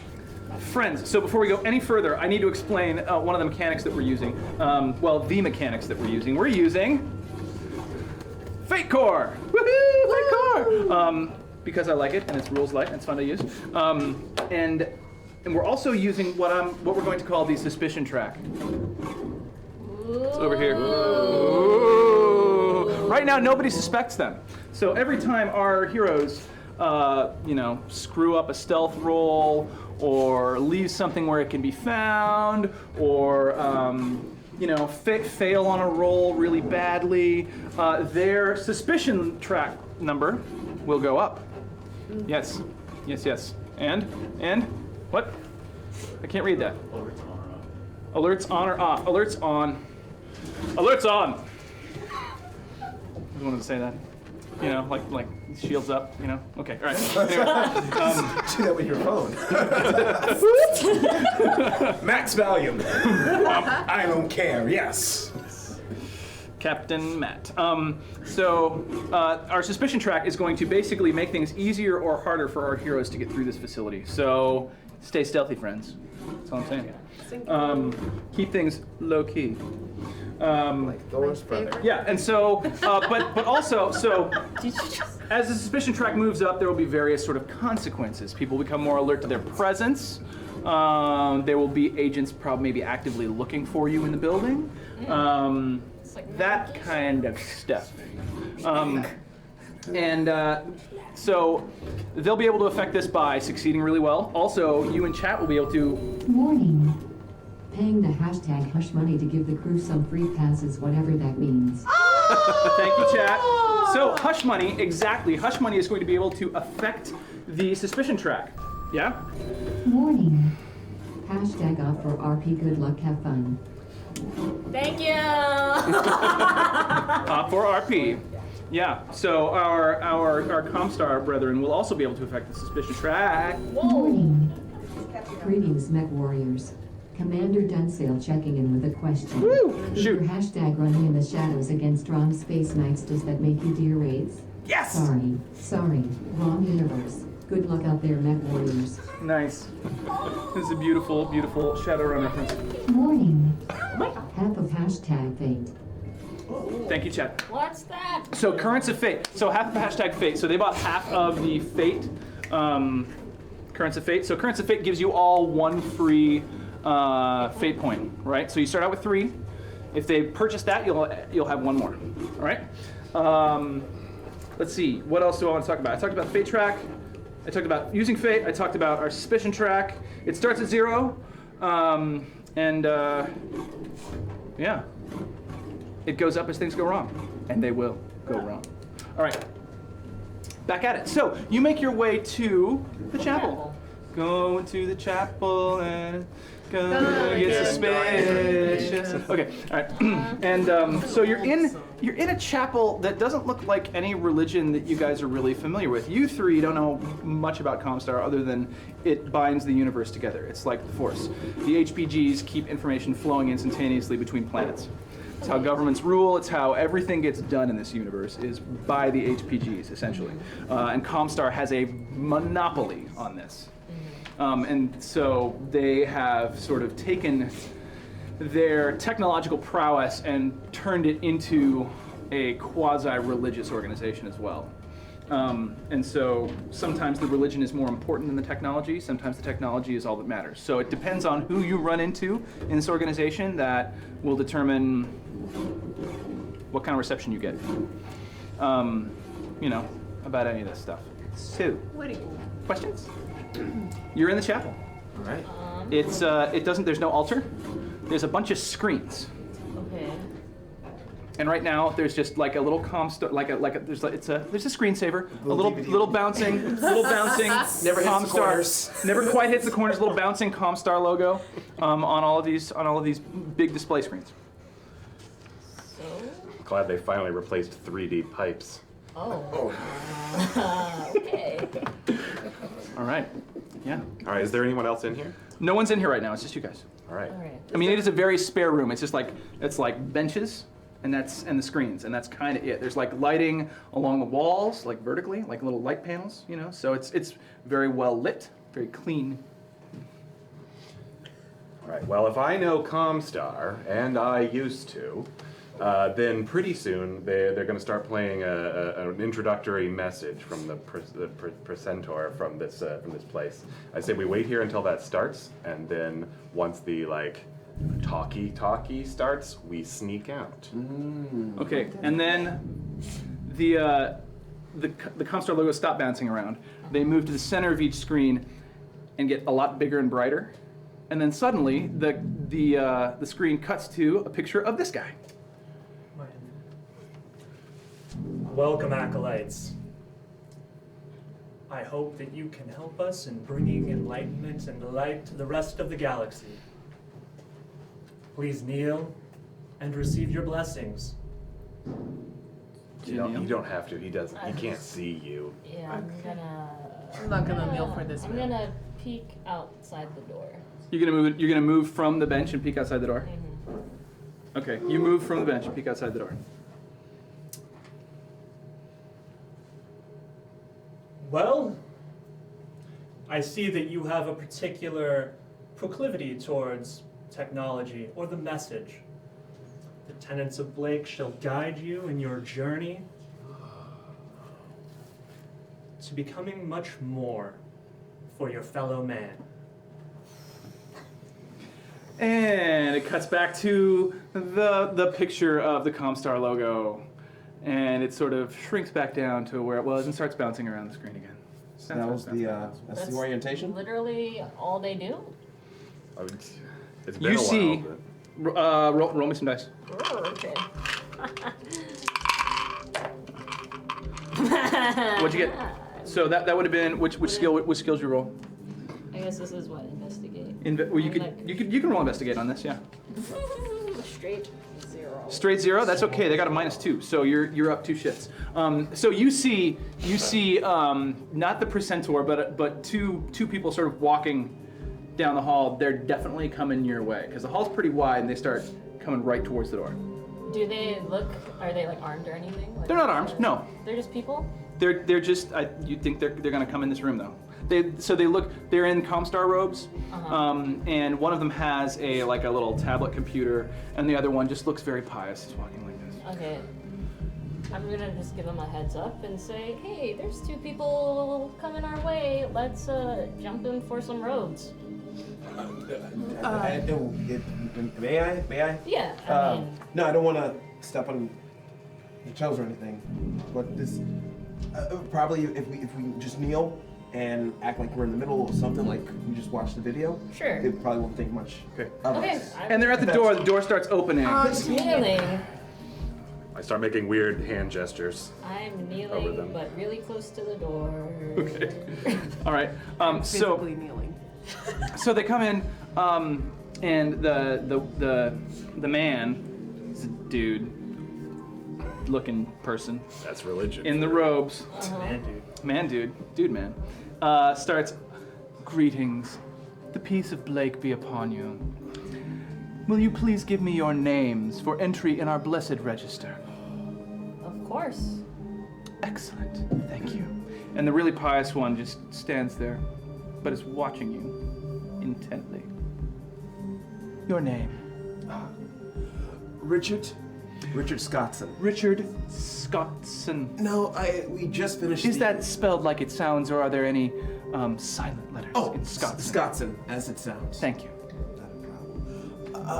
Friends, so before we go any further, I need to explain one of the mechanics that we're using. The mechanics that we're using. We're using Fate Core! Woohoo! Fate Core! Because I like it and it's rules light and it's fun to use. And we're also using what we're going to call the suspicion track. It's over here. Ooh. Right now, nobody suspects them. So every time our heroes, screw up a stealth roll, or leave something where it can be found, or fail on a roll really badly, their suspicion track number will go up. Yes. And what? I can't read that. Alerts on or off? Alerts on. Alerts on. I wanted to say that. You know, like shields up, you know? Okay, all right. Anyway, Do that with your phone. Max volume. I don't care. Yes. Captain Matt. Our suspicion track is going to basically make things easier or harder for our heroes to get through this facility. So stay stealthy, friends. That's all I'm saying. Keep things low key. Like Thor's brother. Yeah, and so, but also, so as the suspicion track moves up, there will be various sort of consequences. People become more alert to their presence. There will be agents probably maybe actively looking for you in the building. That kind of stuff. So they'll be able to affect this by succeeding really well. Also, you in chat will be able to. Warning. Paying the hashtag hush money to give the crew some free passes, whatever that means. Thank you, chat. So hush money, exactly. Hush money is going to be able to affect the suspicion track. Yeah? Warning. Hashtag off for RP, good luck, have fun. Thank you. For RP. Yeah. So our Comstar brethren will also be able to affect the suspicion track. Warning. Greetings, Mech Warriors. Commander Dunsail checking in with a question. Is Shoot. your hashtag running in the shadows against wrong space knights, does that make you dear raids? Yes! Sorry, wrong universe. Good luck out there, Mech Warriors. Nice. This is a beautiful, beautiful Shadowrun reference. Morning. Half of hashtag fate. Thank you, chat. What's that? So Currents of Fate. So half of the hashtag Fate. So they bought half of the Fate, Currents of Fate. So Currents of Fate gives you all one free Fate point, right? So you start out with 3. If they purchase that, you'll have 1 more. All right. Let's see. What else do I want to talk about? I talked about the Fate track. I talked about using Fate. I talked about our Suspicion track. It starts at 0, yeah. It goes up as things go wrong, and they will go wrong. All right, back at it. So you make your way to the chapel. Going to the chapel and gonna get suspicious. Okay, all right. And so you're in a chapel that doesn't look like any religion that you guys are really familiar with. You 3 don't know much about Comstar other than it binds the universe together. It's like the Force. The HPGs keep information flowing instantaneously between planets. It's how governments rule. It's how everything gets done in this universe is by the HPGs, essentially. And Comstar has a monopoly on this. And so they have sort of taken their technological prowess and turned it into a quasi-religious organization as well. And so sometimes the religion is more important than the technology. Sometimes the technology is all that matters. So it depends on who you run into in this organization that will determine what kind of reception you get. About any of this stuff. So, questions? You're in the chapel. All right. There's no altar. There's a bunch of screens. Okay. And right now there's just like a little there's a screensaver, a little bouncing Never hits the corners. never quite hits the corners, little bouncing Comstar logo on all of these big display screens. So? Glad they finally replaced 3D pipes. Oh. Okay. All right. Yeah. All right, is there anyone else in here? No one's in here right now. It's just you guys. All right. All right. I mean, it is a very spare room. It's just like benches and the screens, and that's kind of it. There's like lighting along the walls, like vertically, like little light panels, So it's very well lit, very clean. All right, well, if I know Comstar, and I used to, then pretty soon they're going to start playing an introductory message from the precentor from this place. I say we wait here until that starts, and then once the talkie starts, we sneak out. Okay, and then the Comstar logos stop bouncing around. They move to the center of each screen and get a lot bigger and brighter. And then suddenly the screen cuts to a picture of this guy. Welcome, acolytes. I hope that you can help us in bringing enlightenment and light to the rest of the galaxy. Please kneel and receive your blessings. You don't have to. He doesn't. He can't see you. Yeah, I'm not gonna kneel for this. I'm gonna peek outside the door. You're gonna move from the bench and peek outside the door? Mm-hmm. Okay, you move from the bench and peek outside the door. Well, I see that you have a particular proclivity towards technology or the message. The tenets of Blake shall guide you in your journey to becoming much more for your fellow man. And it cuts back to the picture of the Comstar logo. And it sort of shrinks back down to where it was and starts bouncing around the screen again. So that was that's the orientation? Literally all they do. It's been You a while, see, but- roll me some dice. Oh, okay. What'd you get? So that would have been which skills you roll? I guess this is what, investigate. Well, you can roll investigate on this, yeah. Straight 0. Straight 0. That's okay. They got a -2, so you're up 2 shits. So you see not the precentor, but two people sort of walking down the hall, they're definitely coming your way because the hall's pretty wide and they start coming right towards the door. Do they look? Are they like armed or anything? Like, They're not armed. No. They're just people. They're just. You think they're gonna come in this room though? They're in Comstar robes, and one of them has a little tablet computer, and the other one just looks very pious. He's walking like this. Okay. I'm gonna just give them a heads up and say, hey, there's 2 people coming our way. Let's jump in for some robes. May I? Yeah. I mean, No, I don't want to step on your toes or anything. But this, probably if we just kneel and act like we're in the middle of something, like we just watched the video. Sure. It probably won't think much. Okay. Of okay. us. And they're at the door. The door starts opening. I'm kneeling. I start making weird hand gestures. I'm Over kneeling, them. but really close to the door. Okay. All right. Physically kneeling. So they come in, and the man, is a dude-looking person That's religion. in the robes, Man, dude. dude, starts, greetings. The peace of Blake be upon you. Will you please give me your names for entry in our blessed register? Of course. Excellent, thank you. And the really pious one just stands there, but is watching you intently. Your name? Richard Scottson. Richard Scottson. No, we just finished. Is that spelled like it sounds, or are there any silent letters in Scottson? Scottson, as it sounds. Thank you. Not a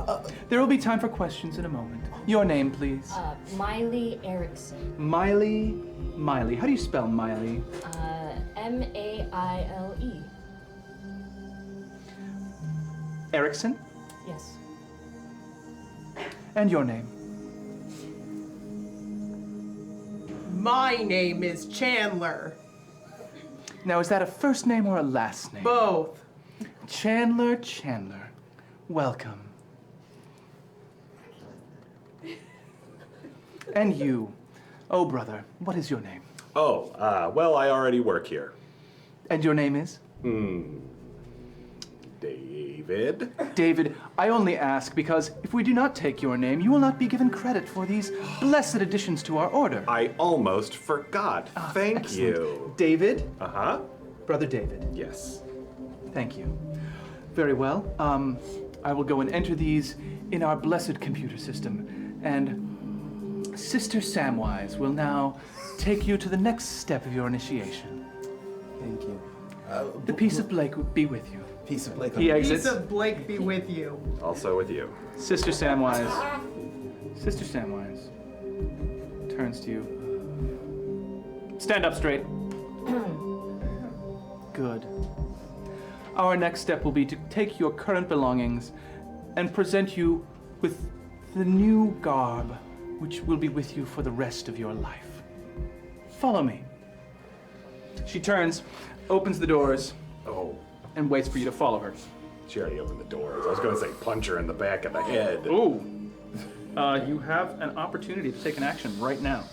problem. There will be time for questions in a moment. Your name, please. Miley Erickson. Miley. How do you spell Miley? M-A-I-L-E. Erickson. Yes. And your name? My name is Chandler. Now, is that a first name or a last name? Both. Chandler. Welcome. And you, oh brother, what is your name? Well, I already work here. And your name is? David. David, I only ask because if we do not take your name, you will not be given credit for these blessed additions to our order. I almost forgot. Thank Excellent. you. David? Uh-huh. Brother David. Yes. Thank you. Very well. I will go and enter these in our blessed computer system, and Sister Samwise will now take you to the next step of your initiation. Thank you. The peace of Blake be with you. Peace of Blake. He exits. Peace of Blake be with you. Also with you. Sister Samwise turns to you. Stand up straight. Good. Our next step will be to take your current belongings and present you with the new garb, which will be with you for the rest of your life. Follow me. She turns, opens the doors, and waits for you to follow her. She already opened the doors. I was going to say punch her in the back of the head. Ooh. You have an opportunity to take an action right now.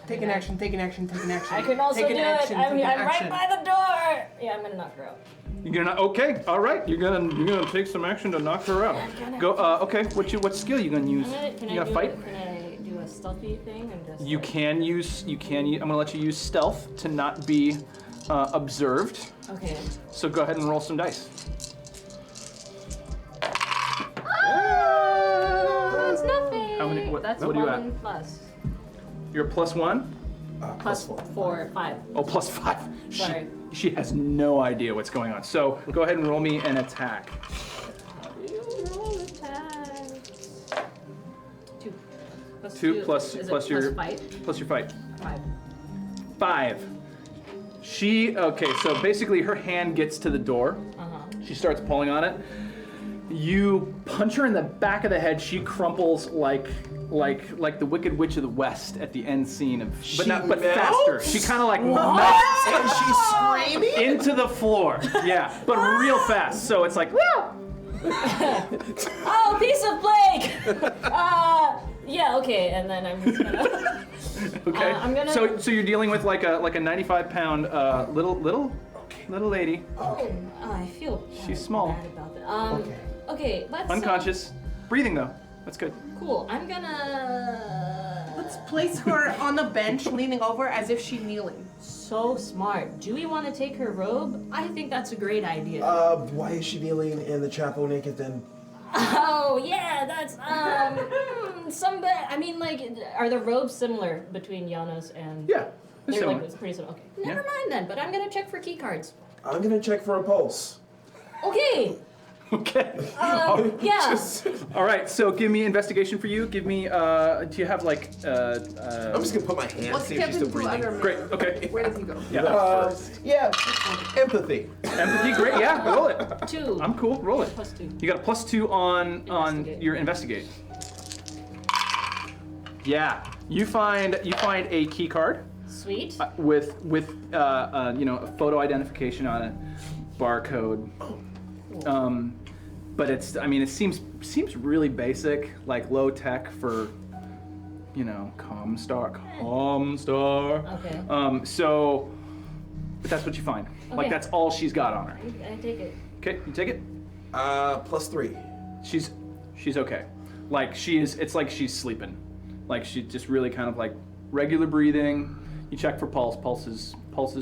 Take an action. I can also Take do an action, it. I'm take an right action. by the door. Yeah, I'm gonna knock her out. You're gonna okay, all right. You're gonna take some action to knock her out. Go. Okay. What skill you gonna use? Can You gonna fight? Can I do a stealthy thing and just? You can use. I'm gonna let you use stealth to not be observed. Okay. So go ahead and roll some dice. That's nothing. How many- what- That's what are you 1 plus. You're +1. Plus 4, 5. Oh, +5. Sorry. She has no idea what's going on. So go ahead and roll me an attack. You roll attacks. 2. Plus 2 plus Is plus it your plus fight? plus your fight. 5. 5. Okay, so basically her hand gets to the door. She starts pulling on it. You punch her in the back of the head. She crumples like the Wicked Witch of the West at the end scene of, but faster. She kind of like melts And she's screaming? into the floor. Yeah, but real fast. So it's like, Oh, piece of Blake! Yeah, okay, and then I'm just gonna... okay. I'm gonna- So you're dealing with like a 95-pound little little lady. Oh, I feel She's small. bad about that. Okay, let's. Unconscious. Breathing though. That's good. Cool. I'm gonna. Let's place her on a bench, leaning over as if she's kneeling. So smart. Do we want to take her robe? I think that's a great idea. Why is she kneeling in the chapel naked then? Oh yeah, that's I mean, like, are the robes similar between Janos and? Yeah. They're similar. like it's pretty similar. Okay, never mind then. But I'm gonna check for key cards. I'm gonna check for a pulse. Okay. Okay. Yeah. All right. So give me investigation for you. Give me. Do you have like? I'm just gonna put my hand, Let's see if she's still breathing. Great. Okay. Where does he go? Yeah. Empathy. Empathy. Great. Yeah. Roll it. 2. I'm cool. Roll it. +2. You got a +2 on Investigate. your investigate. Yeah. You find a key card Sweet. with a photo identification on it, barcode. But it's, I mean, it seems really basic, like low tech for, Comstar. Okay. But that's what you find. Okay. Like that's all she's got on her. I take it. Okay, you take it. +3. She's okay. Like it's like she's sleeping. Like she's just really kind of like regular breathing. You check for pulse. Pulse is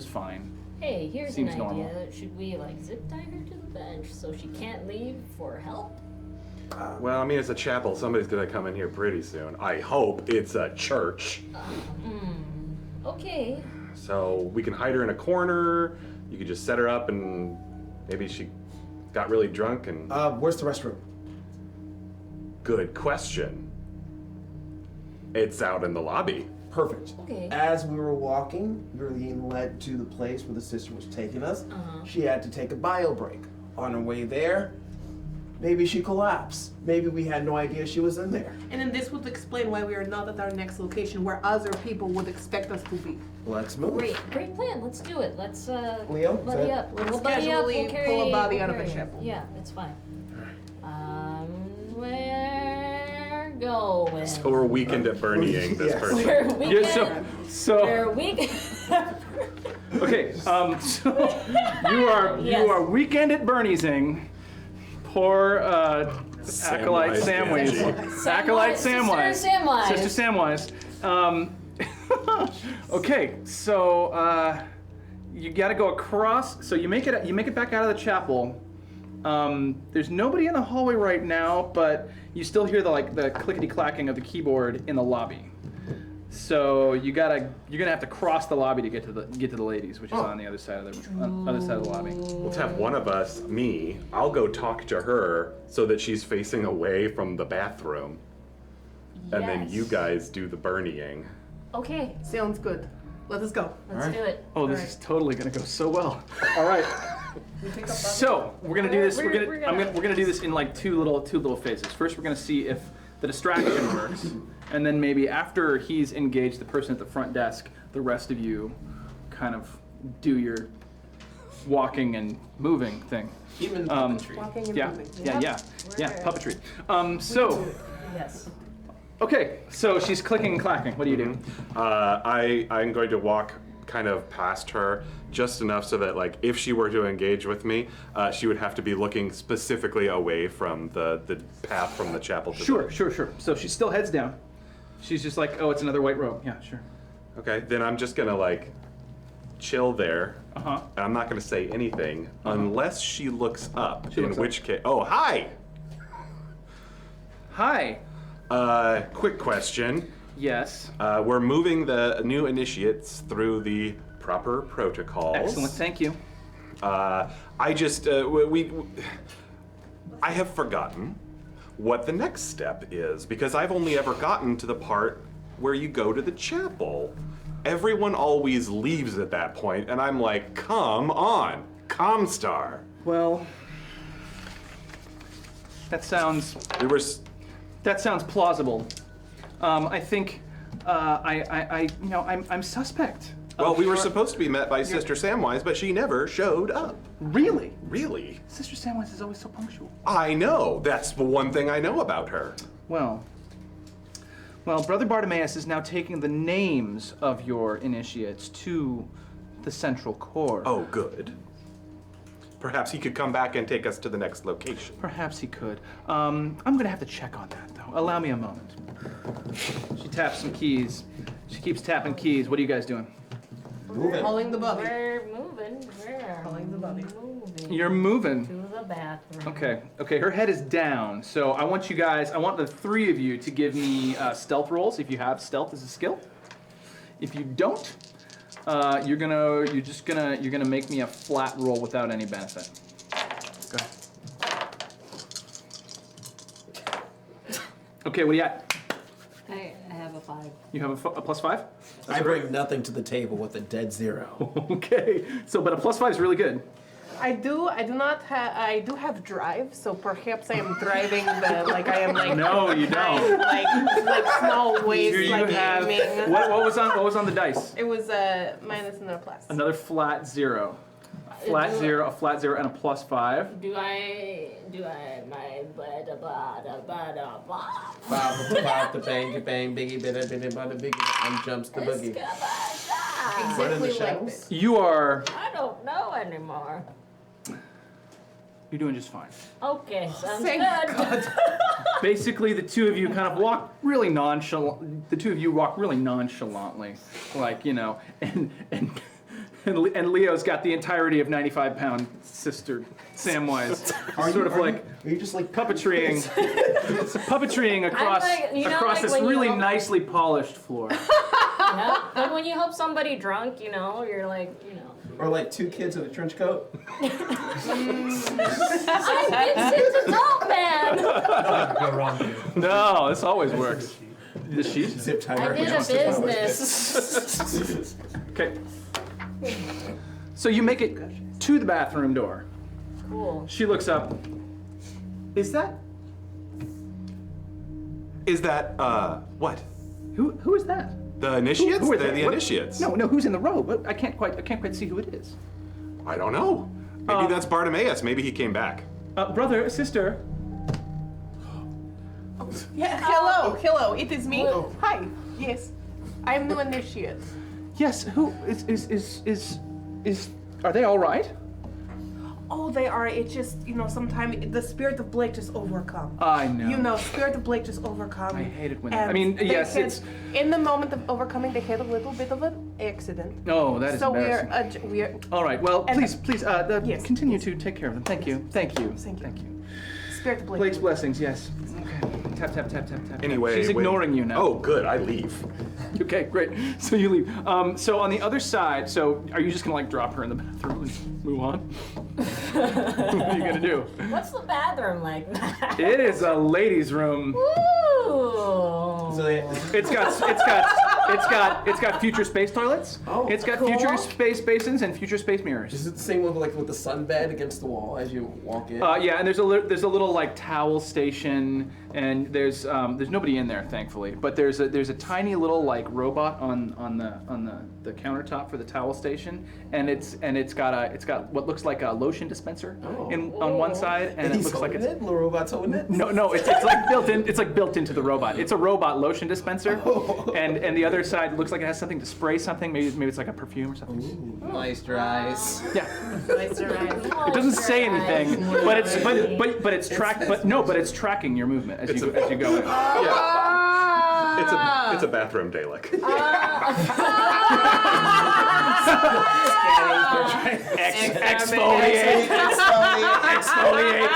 fine. Hey, here's Seems an idea. normal. Should we like zip tie her to the bench so she can't leave for help? Well, I mean, it's a chapel. Somebody's gonna come in here pretty soon. I hope it's a church. Okay. So we can hide her in a corner. You could just set her up, and maybe she got really drunk and. Where's the restroom? Good question. It's out in the lobby. Perfect. Okay. As we were walking, we were being led to the place where the sister was taking us. She had to take a bio break. On her way there, maybe she collapsed. Maybe we had no idea she was in there. And then this would explain why we are not at our next location where other people would expect us to be. Let's move. Great plan. Let's do it. Let's Leo, buddy is that- up. We'll Let's buddy up. We'll casually carry, pull a body we'll out of a carry ship. Yeah, it's fine. We're going. So we're weekend at Bernieing this Yes. person. We're weekend. Yeah, so We're weekend. okay. So you are Yes. weekend at Bernie'sing. Poor acolyte Samwise Samwise. Acolyte Samwise. Sister Samwise. Sister Samwise. Okay, so you got to go across. So you make it back out of the chapel. There's nobody in the hallway right now, but you still hear the clickety clacking of the keyboard in the lobby. So you're gonna have to cross the lobby to get to the ladies, which is on the other side of the lobby. Let's have one of us, me, I'll go talk to her so that she's facing away from the bathroom. And then Yes. you guys do the Bernieing. Okay, Sounds good. Let us go. let's do it. Oh, this is totally gonna go so well. All right. So we're gonna do this. We're gonna do this in like two little phases. First, we're gonna see if the distraction works, and then maybe after he's engaged the person at the front desk, the rest of you kind of do your walking and moving thing. Even Walking and Yeah, moving. yeah, puppetry. So. Yes. Okay, so she's clicking and clacking. What do you do? I'm going to walk kind of past her just enough so that, like, if she were to engage with me, she would have to be looking specifically away from the path from the chapel to Sure. So she still heads down. She's just like, oh, it's another white robe. Yeah, sure. Okay, then I'm just gonna, like, chill there. Uh-huh. And I'm not gonna say anything unless she looks up. She looks in which case, oh, hi! Hi. Quick question. Yes. We're moving the new initiates through the proper protocols. Excellent. Thank you. I just, I have forgotten what the next step is because I've only ever gotten to the part where you go to the chapel. Everyone always leaves at that point, and I'm like, come on, Comstar. Well, that sounds plausible. I think I'm suspect. Well, we were supposed to be met by Sister Samwise, but she never showed up. Really? Really? Sister Samwise is always so punctual. I know. That's the one thing I know about her. Well, Brother Bartimaeus is now taking the names of your initiates to the central core. Oh, good. Perhaps he could come back and take us to the next location. Perhaps he could. I'm gonna have to check on that though. Allow me a moment. She taps some keys. She keeps tapping keys. What are you guys doing? Moving. Pulling the body. We're moving. We're Pulling the body. moving You're moving. to the bathroom. Okay, her head is down. So I want the three of you to give me stealth rolls if you have stealth as a skill. If you don't, you're gonna make me a flat roll without any benefit. Go ahead. Okay, what do you got? I have a 5. You have a plus 5? I bring nothing to the table with a dead 0. Okay, but a plus 5 is really good. I do have drive, so perhaps I am driving I am like. No, you don't. Like small ways, You like have aiming. what was on the dice? It was a minus and a plus. Another flat 0. A flat 0, and a plus 5. Do I my Bop the bang bang biggie bada biggie and jumps the boogie. Exactly like this. You are. I don't know anymore. You're doing just fine. Okay, sounds Thank good. God. Basically, the two of you kind of walk really nonchalant. The two of you walk really nonchalantly, like and Leo's got the entirety of 95-pound sister Samwise, Are you just like puppetrying across this when you really help- nicely polished floor. Yeah, like when you help somebody drunk, you're like, or like 2 kids in a trench coat? I'm Vincent Adult Man! Go wrong here. No, this always works. The sheet? Zip tie. I did a business. Okay. So you make it to the bathroom door. Cool. She looks up. Is that What? who is that? The initiates? Who are They're they? the What- initiates. No, who's in the robe? I can't quite see who it is. I don't know. Maybe that's Bartimaeus. Maybe he came back. Brother, sister. Yeah. Hello. It is me. Hi. Yes, I'm new initiate. Yes, who is are they all right? Oh, they are. It's just sometimes the spirit of Blake just overcome. I know. Spirit of Blake just overcome. I hate it when and they yes, had- it's in the moment of overcoming, they had a little bit of an accident. Oh, that is So embarrassing. we're All right. Well, and- please Yes, continue to take care of them. Thank you. Thank you. spirit of Blake. Blake's blessings, yes. Okay. Tap tap tap tap tap. Anyway, She's ignoring you now. Oh, good. I leave. Okay, great. So you leave. So on the other side, so are you just gonna drop her in the bathroom and move on? What are you gonna do? What's the bathroom like? It is a ladies' room. Ooh. It's got future space toilets. Oh, it's got cool. future space basins and future space mirrors. Is it the same one with the sunbed against the wall as you walk in? Yeah, and there's a little towel station, and there's nobody in there thankfully, but there's a tiny little robot on the countertop for the towel station, and it's got what looks like a lotion dispenser on one side, and it looks like it's the robot's holding it. no, it's like built in. It's like built into the robot. It's a robot lotion dispenser, and the other side looks like it has something to spray something. Maybe it's like a perfume or something. Moisturize. Yeah. It doesn't say anything, but it's tracking your movement as you go in. Yeah. It's a bathroom Dalek. Exfoliate.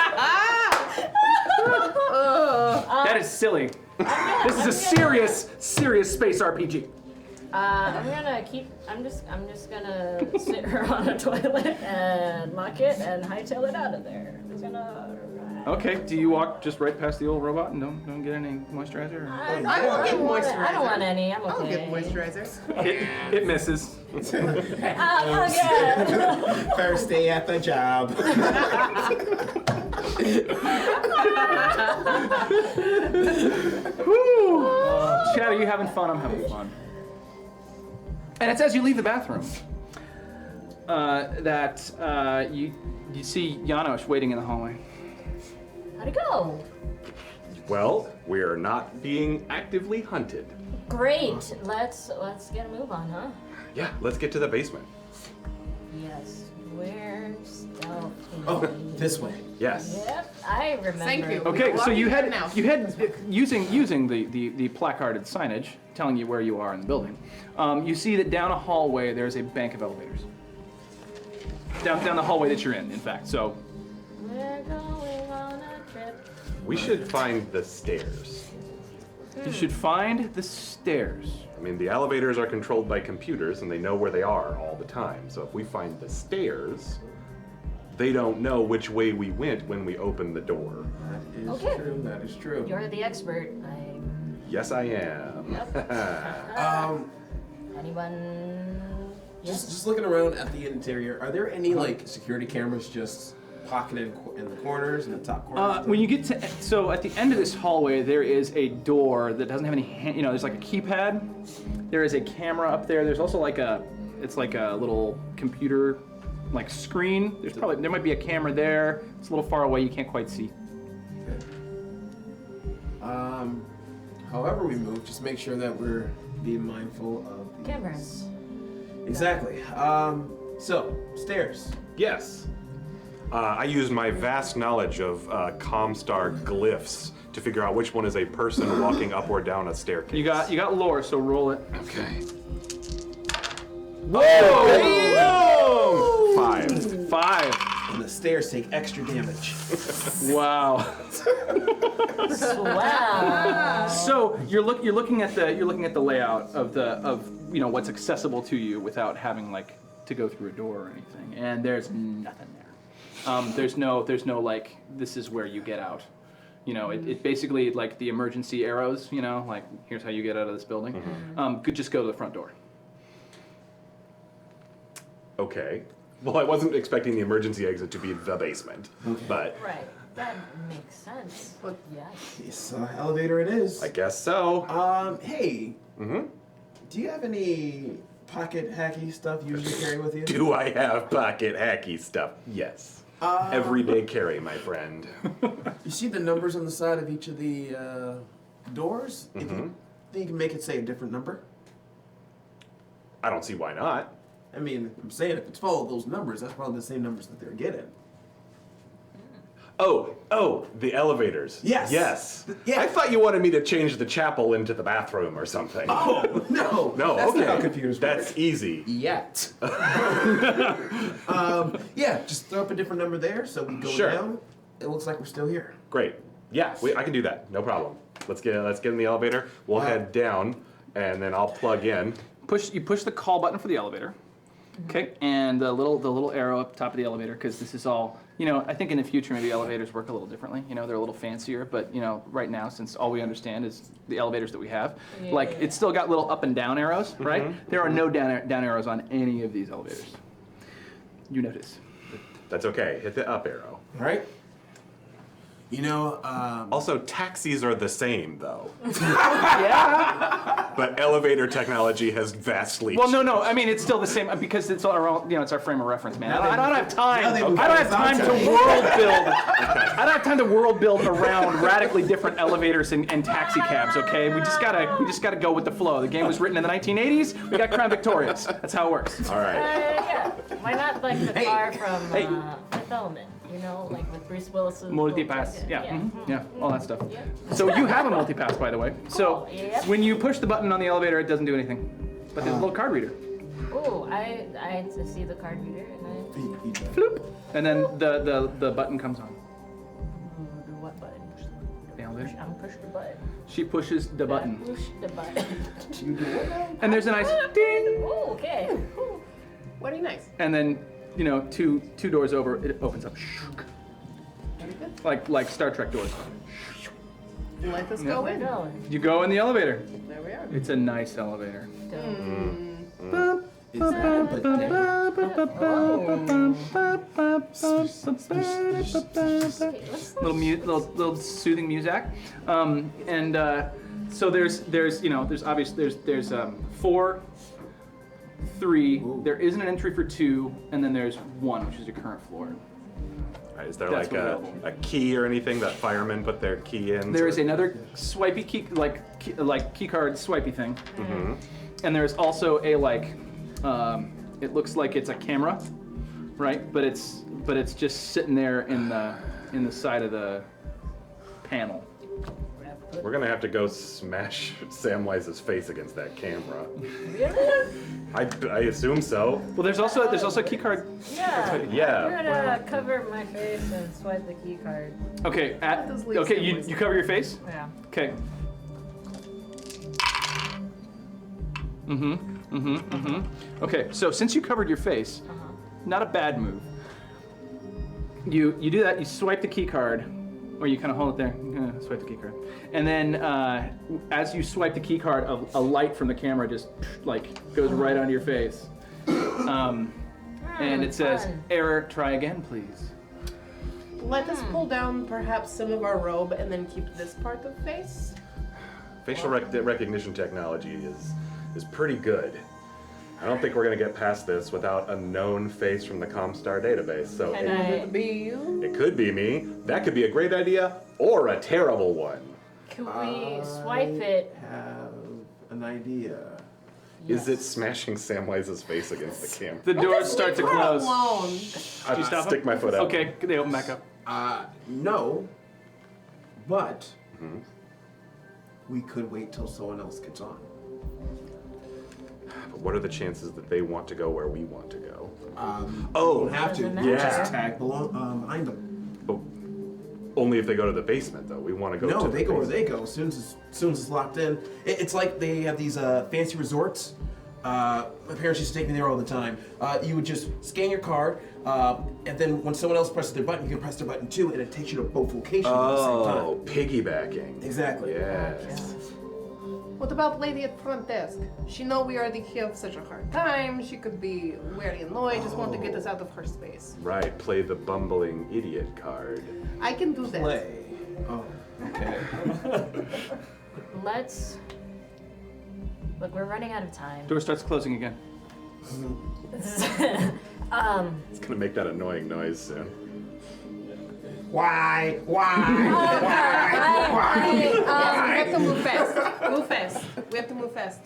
That is silly. This is a serious space RPG. I'm just gonna sit her on a toilet and lock it and hightail it out of there. I'm just gonna. Okay. Do you walk just right past the old robot and don't get any moisturizer? I will get moisturizer. I don't want any. I'm okay. I'll get moisturizer. It misses. Again. First day at the job. Woo! Chad, are you having fun? I'm having fun. And it's as you leave the bathroom that you see Janosch waiting in the hallway. How'd it go? Well, we're not being actively hunted. Great. Let's get a move on, huh? Yeah, let's get to the basement. Yes. Where stealth is. Oh, this way. Yes. Yep, I remember. Thank you. Okay, so you had now. using the placarded signage telling you where you are in the building. You see that down a hallway there's a bank of elevators. Down the hallway that you're in fact. So We're going on a trip. We should find the stairs. you should find the stairs. I mean, the elevators are controlled by computers and they know where they are all the time. So if we find the stairs, they don't know which way we went when we opened the door. That is Okay. true. That is true. You're the expert. Yes, I am. Anyone? Just looking around at the interior, are there any like security cameras just pocketed in the corners and the top corners? When you get to, so at the end of this hallway, there is a door that doesn't have any, there's like a keypad. There is a camera up there. There's also it's like a little computer, like screen. There might be a camera there. It's a little far away. You can't quite see. However we move, just make sure that we're being mindful of the Cameras. Exactly. So stairs. Yes. I use my vast knowledge of Comstar glyphs to figure out which one is a person walking up or down a staircase. You got lore, so roll it. Okay. Whoa! 5. And the stairs take extra damage. Wow. Wow. So you're looking at the layout of what's accessible to you without having to go through a door or anything, and there's nothing there. There's no like this is where you get out. It basically like the emergency arrows. Like here's how you get out of this building. Could just go to the front door. Okay. Well, I wasn't expecting the emergency exit to be the basement, but Right. That makes sense. But Yes. This elevator it is. I guess so. Hey. Mm-hmm. Do you have any pocket hacky stuff you usually carry with you? Do I have pocket hacky stuff? Yes. Everyday carry, my friend. You see the numbers on the side of each of the doors? If you think you can make it say a different number? I don't see why not. I mean, I'm saying if it's full of those numbers, that's probably the same numbers that they're getting. Oh, the elevators. Yes. Yes. Yeah. I thought you wanted me to change the chapel into the bathroom or something. Oh, no. No, That's okay. not how computers work. That's easy. Yet. Yeah, just throw up a different number there so we go Sure. down. It looks like we're still here. Great. Yeah, I can do that. No problem. Let's get in the elevator. We'll head down, and then I'll plug in. You push the call button for the elevator. Okay, and the little arrow up top of the elevator, because this is all, I think in the future maybe elevators work a little differently. They're a little fancier, but right now, since all we understand is the elevators that we have, it's still got little up and down arrows, right? There are no down arrows on any of these elevators. You notice. That's okay. Hit the up arrow. All right? Also, taxis are the same, though. Yeah. But elevator technology has vastly Well, no. I mean, it's still the same because it's our own, it's our frame of reference, man. I don't have time. now they move I don't have time to horizontal. world build. I don't have time to world build around radically different elevators and taxi cabs. Okay, we just gotta go with the flow. The game was written in the 1980s. We got Crown Victorious. That's how it works. All right. Yeah. Why not like the Hey. car from Hey. Fifth Element? Like with Bruce Willis's Multipass, little yeah, jacket. yeah, all that stuff. Yep. So you have a multipass, by the way. So Yep. when you push the button on the elevator, it doesn't do anything. But there's a little card reader. Oh, I see the card reader and Floop. And then the button comes on. I do what button? The elevator. I'm push the button. She pushes the button. Push the button. And there's a nice ding. Oh, okay. Ooh. very nice. And then, two doors over, it opens up. Very good. Like Star Trek doors. Let us Yeah. go We're in. going. You go in the elevator. There we are. It's a nice elevator. Little soothing music, so there's obviously there's 4, 3. There isn't an entry for 2, and then there's 1, which is your current floor. All right, is there That's like available. a key or anything that firemen put their key in? There is another swipey key, like key card swipey thing, and there's also a it looks like it's a camera right? But it's just sitting there in the side of the panel. We're gonna have to go smash Samwise's face against that camera. Really? I assume so. Well, there's also a key card. Yeah. Yeah. I'm gonna cover my face and swipe the key card. Okay. those leaves Okay. in You cover your face. Yeah. Okay. Okay. So since you covered your face, not a bad move. You do that. You swipe the key card, or you kind of hold it there. Swipe the key card, and then as you swipe the key card, a light from the camera just like goes right onto your face, and it says, fun. "Error. Try again, please." Let us pull down perhaps some of our robe and then keep this part of face. Facial recognition technology is pretty good. I don't think we're gonna get past this without a known face from the Comstar database. So And it be you. it could be me. That could be a great idea or a terrible one. Can we swipe it? Have an idea. Is it smashing Samwise's face against the camera? The doors start to Leave her close. alone. I you stop stick him? my foot out. Okay, they open back up. No. But we could wait till someone else gets on. But what are the chances that they want to go where we want to go? Don't have to. Doesn't You matter. just tag behind them. But only if they go to the basement, though. We want to go to No, the they go where basement. they go. As soon as it's locked in, it's like they have these fancy resorts. My parents used to take me there all the time. You would just scan your card, and then when someone else presses their button, you can press their button too, and it takes you to both locations at the same time. Oh, piggybacking. Exactly. Yes. What about lady at front desk? She know we already have such a hard time. She could be very annoyed, just want to get us out of her space. Right, play the bumbling idiot card. I can do that. Play. Oh, okay. Let's. Look, we're running out of time. Door starts closing again. It's gonna make that annoying noise soon. Why? We have to move fast. Move fast. We have to move fast.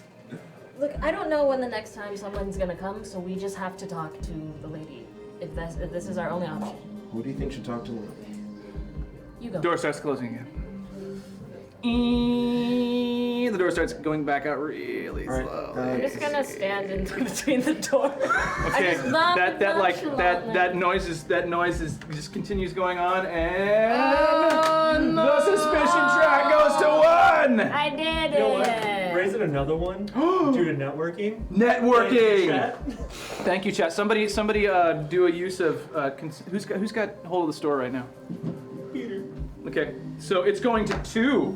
Look, I don't know when the next time someone's gonna come, so we just have to talk to the lady. If this is our only option. Who do you think should talk to Lily? You go. Door starts closing again. The door starts going back out really slowly. I'm just gonna stand in between the door. Okay, just love that noise is just continues going on, and the suspicion track goes to 1. I did You know what? it. Raise it another one due to networking. Networking. Chat. Thank you, chat. Somebody, do a use of who's got hold of the store right now? Peter. Okay, so it's going to 2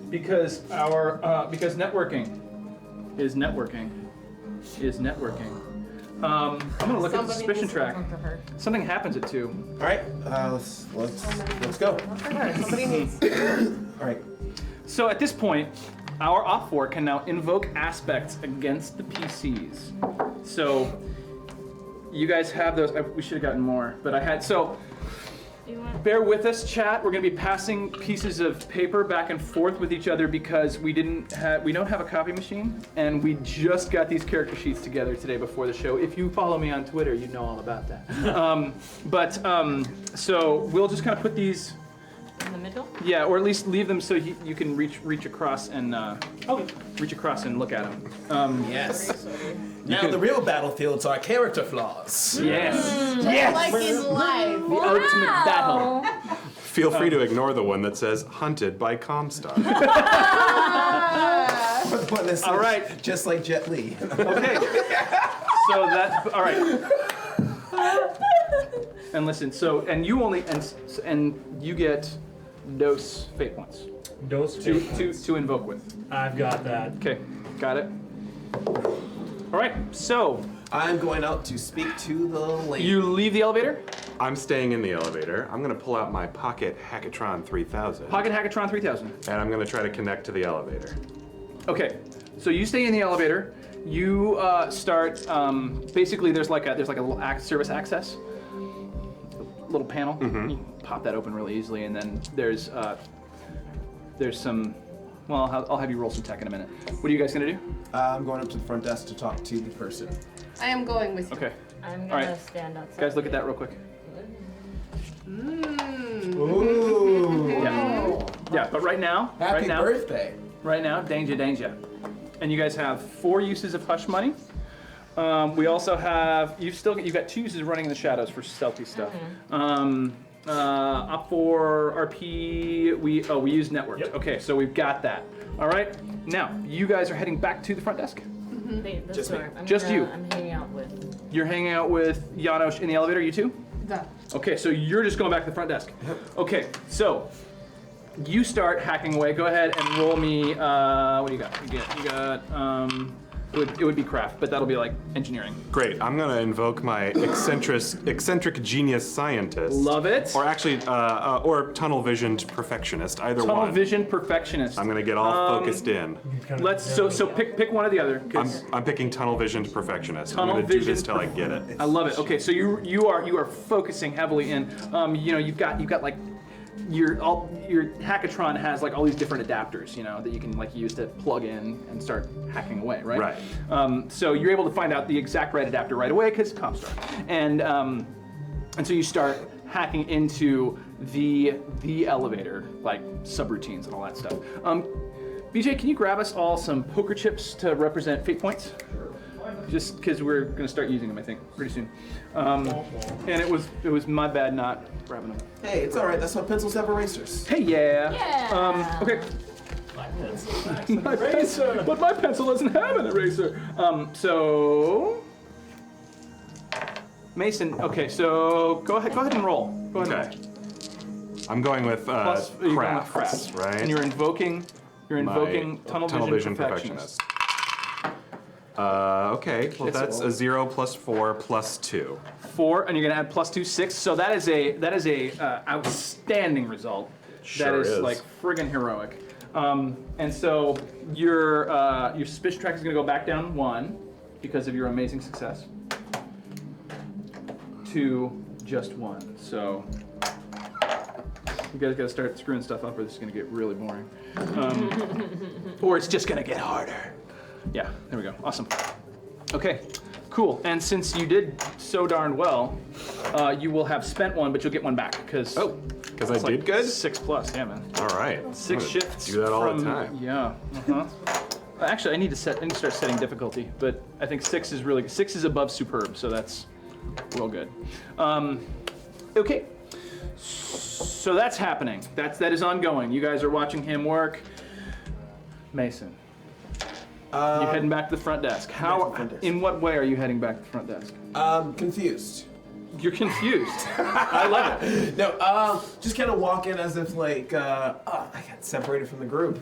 because because networking is networking. I'm gonna look at the suspicion track. Something happens at 2. All right, let's go. Somebody needs. All right. So at this point, our Op4 can now invoke aspects against the PCs. So you guys have those. We should have gotten more, but I had so. Bear with us, chat. We're going to be passing pieces of paper back and forth with each other because we don't have a copy machine, and we just got these character sheets together today before the show. If you follow me on Twitter, you know all about that. So we'll just kind of put these In the middle? yeah, or at least leave them so you can reach across and reach across and look at them. Yes. Now the real battlefields are character flaws. Yes. Like in life. The ultimate battle. Feel free to ignore the one that says "Hunted by Comstar." All right. Just like Jet Li. Okay. So that all right. And listen. So and you only and you get dose fate points Dose to invoke with. I've got that. Okay. Got it. All right. So I'm going out to speak to the lady. you leave the elevator. I'm staying in the elevator. I'm gonna pull out my Pocket Hackatron 3000, Pocket Hackatron 3000. and I'm gonna try to connect to the elevator. Okay, so you stay in the elevator. You start. Basically, there's like a little service access, little panel. You pop that open really easily, and then there's some. Well, I'll have you roll some tech in a minute. What are you guys gonna do? I'm going up to the front desk to talk to the person. I am going with you. Okay. I'm All gonna right. stand outside. Guys, look at that real quick. Ooh. Yeah. Yeah, but right now, Happy birthday. right now, danger, danger. And you guys have 4 uses of hush money. We also have you've got 2 uses running in the shadows for stealthy stuff. Up for RP, we use networked. Yep. Okay, so we've got that. All right. Now you guys are heading back to the front desk. The Just me. store. Just you. I'm hanging out with. You're hanging out with Janosch in the elevator. You two. Да. Okay, so you're just going back to the front desk. Okay, so you start hacking away. Go ahead and roll me. What do you got? You got. It would be craft, but that'll be like engineering. Great. I'm gonna invoke my eccentric genius scientist. Love it. Or actually, or tunnel visioned perfectionist. Either Tunnel one. vision perfectionist. I'm gonna get all focused in. Let's so pick one or the other. 'Cause I'm picking tunnel visioned perfectionist. Tunnel I'm gonna do this visioned till I get it. I love it. Okay, so you are focusing heavily in. You've got like your hackatron has like all these different adapters, that you can like use to plug in and start hacking away, right? Right. So you're able to find out the exact right adapter right away because Comstar, and so you start hacking into the elevator like subroutines and all that stuff. BJ, can you grab us all some poker chips to represent fate points? Just because we're gonna start using them, I think, pretty soon. And it was my bad not grabbing them. Hey, it's all right. That's why pencils have erasers. Hey, yeah. Yeah. Okay. My pencil. My pencil, but my pencil doesn't have an eraser. So Mason. Okay, so go ahead and roll. Go ahead. Okay. I'm going with Plus, you're going with crafts, right? And you're invoking My tunnel vision perfectionist. Okay, well It's- that's a 0 plus 4 plus 2. 4, and you're gonna add plus 2, 6. So that is a outstanding result. That Sure is is. like friggin' heroic. And so your suspicion track is gonna go back down 1 because of your amazing success. To just 1. So you guys gotta start screwing stuff up, or this is gonna get really boring. Or it's just gonna get harder. Yeah, there we go. Awesome. Okay, cool. And since you did so darn well, you will have spent 1, but you'll get 1 back because Because I did good? 6 plus. Yeah, man. All right. 6 I'm gonna shifts. Do that all from, the time. Yeah. Actually, I need to start setting difficulty, but I think 6 is really 6 is above superb, so that's real good. Okay. So that's happening. That is ongoing. You guys are watching him work. Mason. You're heading back to the front desk. In what way are you heading back to the front desk? Confused. You're confused. I love it. No, just kind of walk in as if like, I got separated from the group.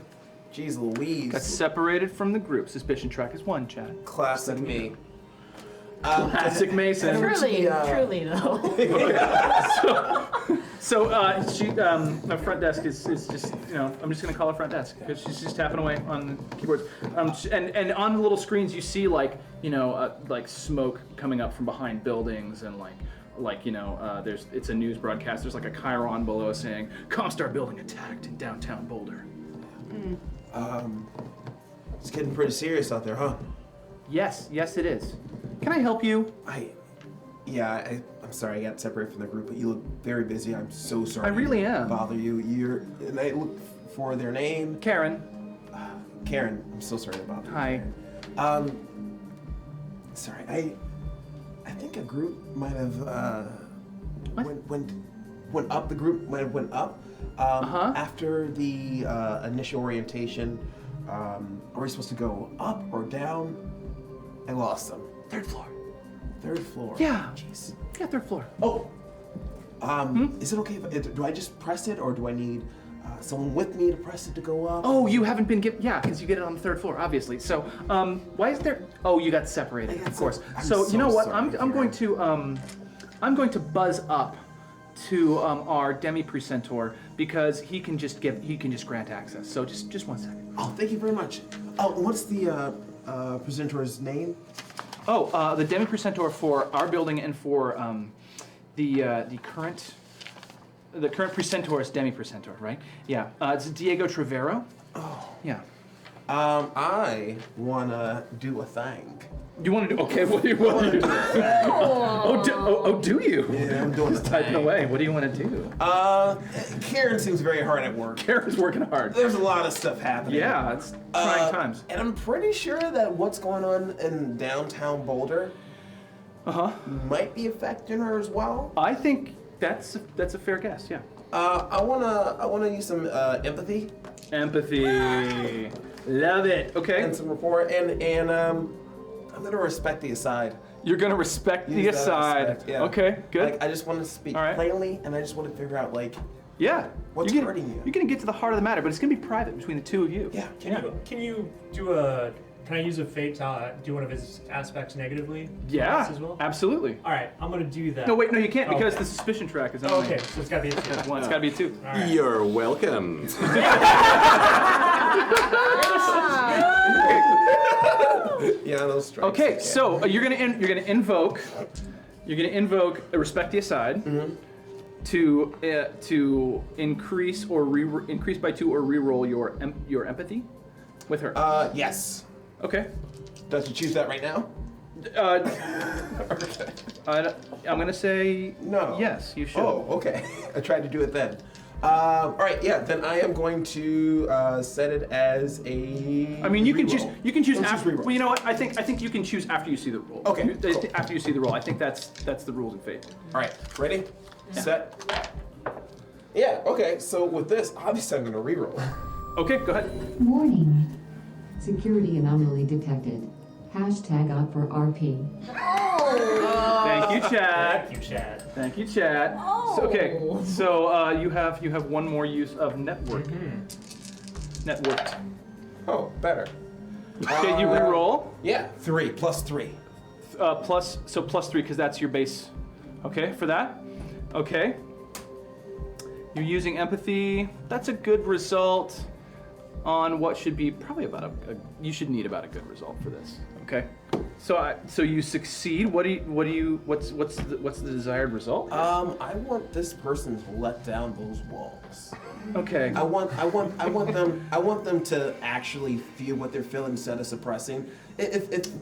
Jeez Louise. Got separated from the group. Suspicion track is 1, Chad. Classic me. Classic Mason. Truly though. So the front desk is just, I'm just gonna call her front desk because she's just tapping away on the keyboards. And on the little screens you see like smoke coming up from behind buildings and it's a news broadcast. There's like a chyron below saying Comstar building attacked in downtown Boulder. It's getting pretty serious out there, huh? Yes, it is. Can I help you? I'm sorry I got separated from the group, but you look very busy. I'm so sorry. I really am. To bother you. And I look for their name. Karen. Karen. I'm so sorry to bother you. Hi. Sorry. I think a group might have went up. The group might have went up after the initial orientation. Are we supposed to go up or down? I lost them. Third floor. Third floor. Yeah. Jeez. Yeah, third floor. Oh. Is it okay if do I just press it, or do I need someone with me to press it to go up? Oh, you haven't been given. Yeah, because you get it on the third floor, obviously. So, why is there? Oh, you got separated, of course. So you know what? I'm going to buzz up to our demi precentor because he can just grant access. So just 1 second. Oh, thank you very much. Oh, what's the presentor's name? Oh, the demi precentor for our building and for the current precentor is demi precentor, right? Yeah. It's Diego Trevero. Oh. Yeah. I wanna do a thing. You want to do? Okay, what do you want to do? Do you? Yeah, I'm doing Just typing away. What do you want to do? Karen seems very hard at work. Karen's working hard. There's a lot of stuff happening. Yeah, it's trying times. And I'm pretty sure that what's going on in downtown Boulder might be affecting her as well. I think that's a fair guess. Yeah. I wanna use some empathy. Empathy. Love it. Okay. And some rapport. And I'm gonna respect the aside. You're gonna respect the Use that aside. respect, yeah. Okay. Good. Like I just want to speak All right. plainly, and I just want to figure out like Yeah. what's You're hurting you. You're gonna get to the heart of the matter, but it's gonna be private between the two of you. Yeah. Can you do a? Can I use a fate to do one of his aspects negatively? Yeah. As well? Absolutely. All right, I'm gonna do that. No, wait, no, you can't because Okay. the suspicion track is on. Oh, okay, so it's gotta be a two. That's one. It's gotta be a 2. All right. You're welcome. Yeah, those strikes. Okay, so you're gonna invoke respect the aside to increase or increase by 2 or reroll your empathy with her. Yes. Okay. Does you choose that right now? Okay. I'm gonna say No. yes. You should. Oh, okay. I tried to do it then. All right, yeah. Then I am going to set it as a. I mean, you can choose. reroll. You can choose Let's after. just reroll. Well, you know what? I think you can choose after you see the roll. Okay, You- cool. After you see the roll, I think that's the rules of fate. All right, ready, set. Yeah. Okay. So with this, obviously I'm going to reroll. Okay, go ahead. Warning. Security anomaly detected. Hashtag up for RP. Thank you, Chad. Thank you, Chad. Thank you, Chad. So, okay, so you have one more use of network. Networked. Oh, better. Okay, you re-roll. Yeah, 3 plus 3. Plus 3 because that's your base. Okay, for that. Okay. You're using empathy. That's a good result on what should be probably about you should need about a good result for this. Okay. So you succeed. What's the desired result? I want this person to let down those walls. Okay. I want them to actually feel what they're feeling instead of suppressing.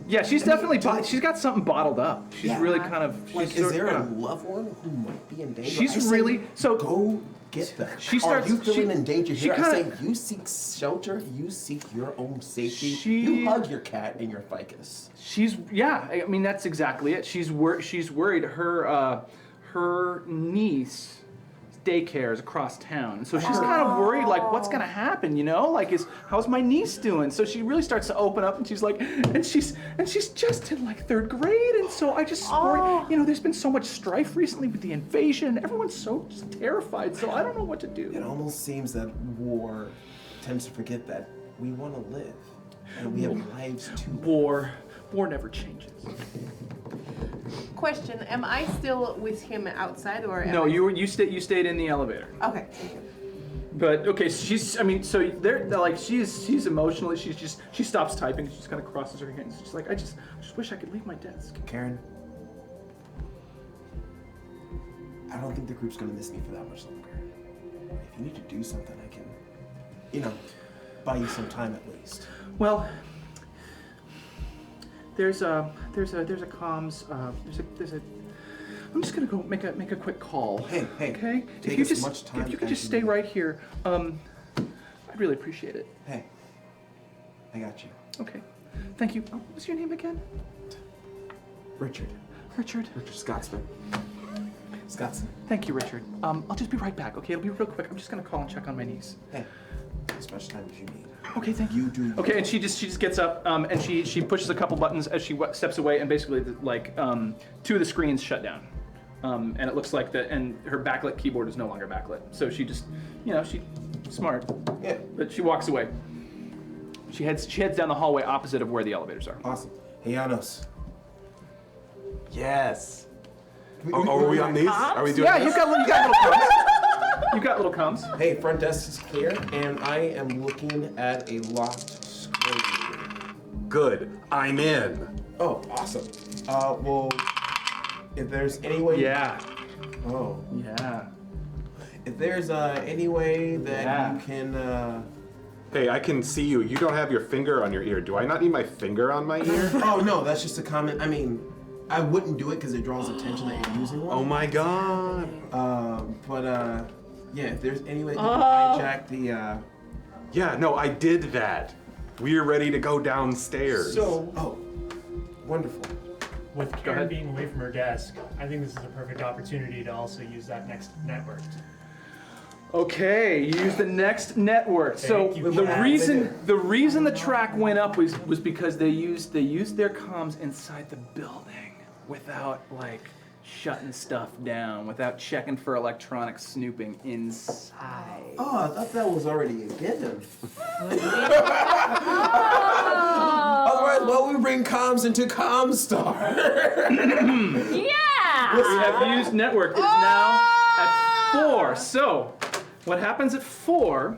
Yeah, she's definitely she's got something bottled up. She's Yeah. really kind of. She's Like, is there a loved one who might be in danger? She's I say, really so. go get them. She starts. Are you feeling she, in danger she here? kinda, I say you seek shelter. You seek your own safety. She- You hug your cat and your ficus. She's I mean that's exactly it. She's worried. Her niece daycare is across town, and so she's kind of worried like what's gonna happen, you know? Like how's my niece doing? So she really starts to open up, and she's like, and she's just in like 3rd grade, and so I just worry, you know, there's been so much strife recently with the invasion. Everyone's so just terrified, so I don't know what to do. It almost seems that war tends to forget that we want to live and we have lives too. War never changes. Question: am I still with him outside, or am No, I... you stayed in the elevator. Okay. Thank you. But okay, so they're like she's emotionally she stops typing, she just kind of crosses her hands. She's like, I just wish I could leave my desk. Karen, I don't think the group's gonna miss me for that much longer. If you need to do something, I can, buy you some time at least. Well, there's a comms there's a I'm just gonna go make a quick call. Hey, Okay. take If you as just much time if you could as just you stay need. right here, I'd really appreciate it. Hey, I got you. Okay. Thank you. What was your name again? Richard. Richard. Richard Scotsman. Scottson. Thank you, Richard. I'll just be right back. Okay, it'll be real quick. I'm just gonna call and check on my niece. Hey, as much time as you need. Okay, thank you. You do. Okay, and she just gets up, and she pushes a couple buttons as she steps away, and basically like 2 of the screens shut down, and it looks like and her backlit keyboard is no longer backlit. So she just, she's smart. Yeah. But she walks away. She heads down the hallway opposite of where the elevators are. Awesome. Hey, Janos. Yes. Are we on these? Are we doing Yeah, this? you got little comms. You got little comms. Hey, front desk is clear, and I am looking at a locked screen. Good. I'm in. Oh, awesome. Well, if there's any way. Yeah. Oh. Yeah. If there's any way that Yeah. you can Hey, I can see you. You don't have your finger on your ear. Do I not need my finger on my ear? Oh no, that's just a comment. I mean, I wouldn't do it because it draws attention that you're using one. Oh my god. Yeah, if there's any way you can hijack the. Yeah, no, I did that. We're ready to go downstairs. Oh, wonderful. With Karen being away from her desk, I think this is a perfect opportunity to also use that next network. Okay, use the next network. So Thank you. the Yeah, reason the track went up was because they used their comms inside the building without like shutting stuff down, without checking for electronic snooping inside. Oh, I thought that was already a given. Otherwise, why would we bring comms into Comstar? Yeah! We have used network. It is now at 4. So, what happens at 4?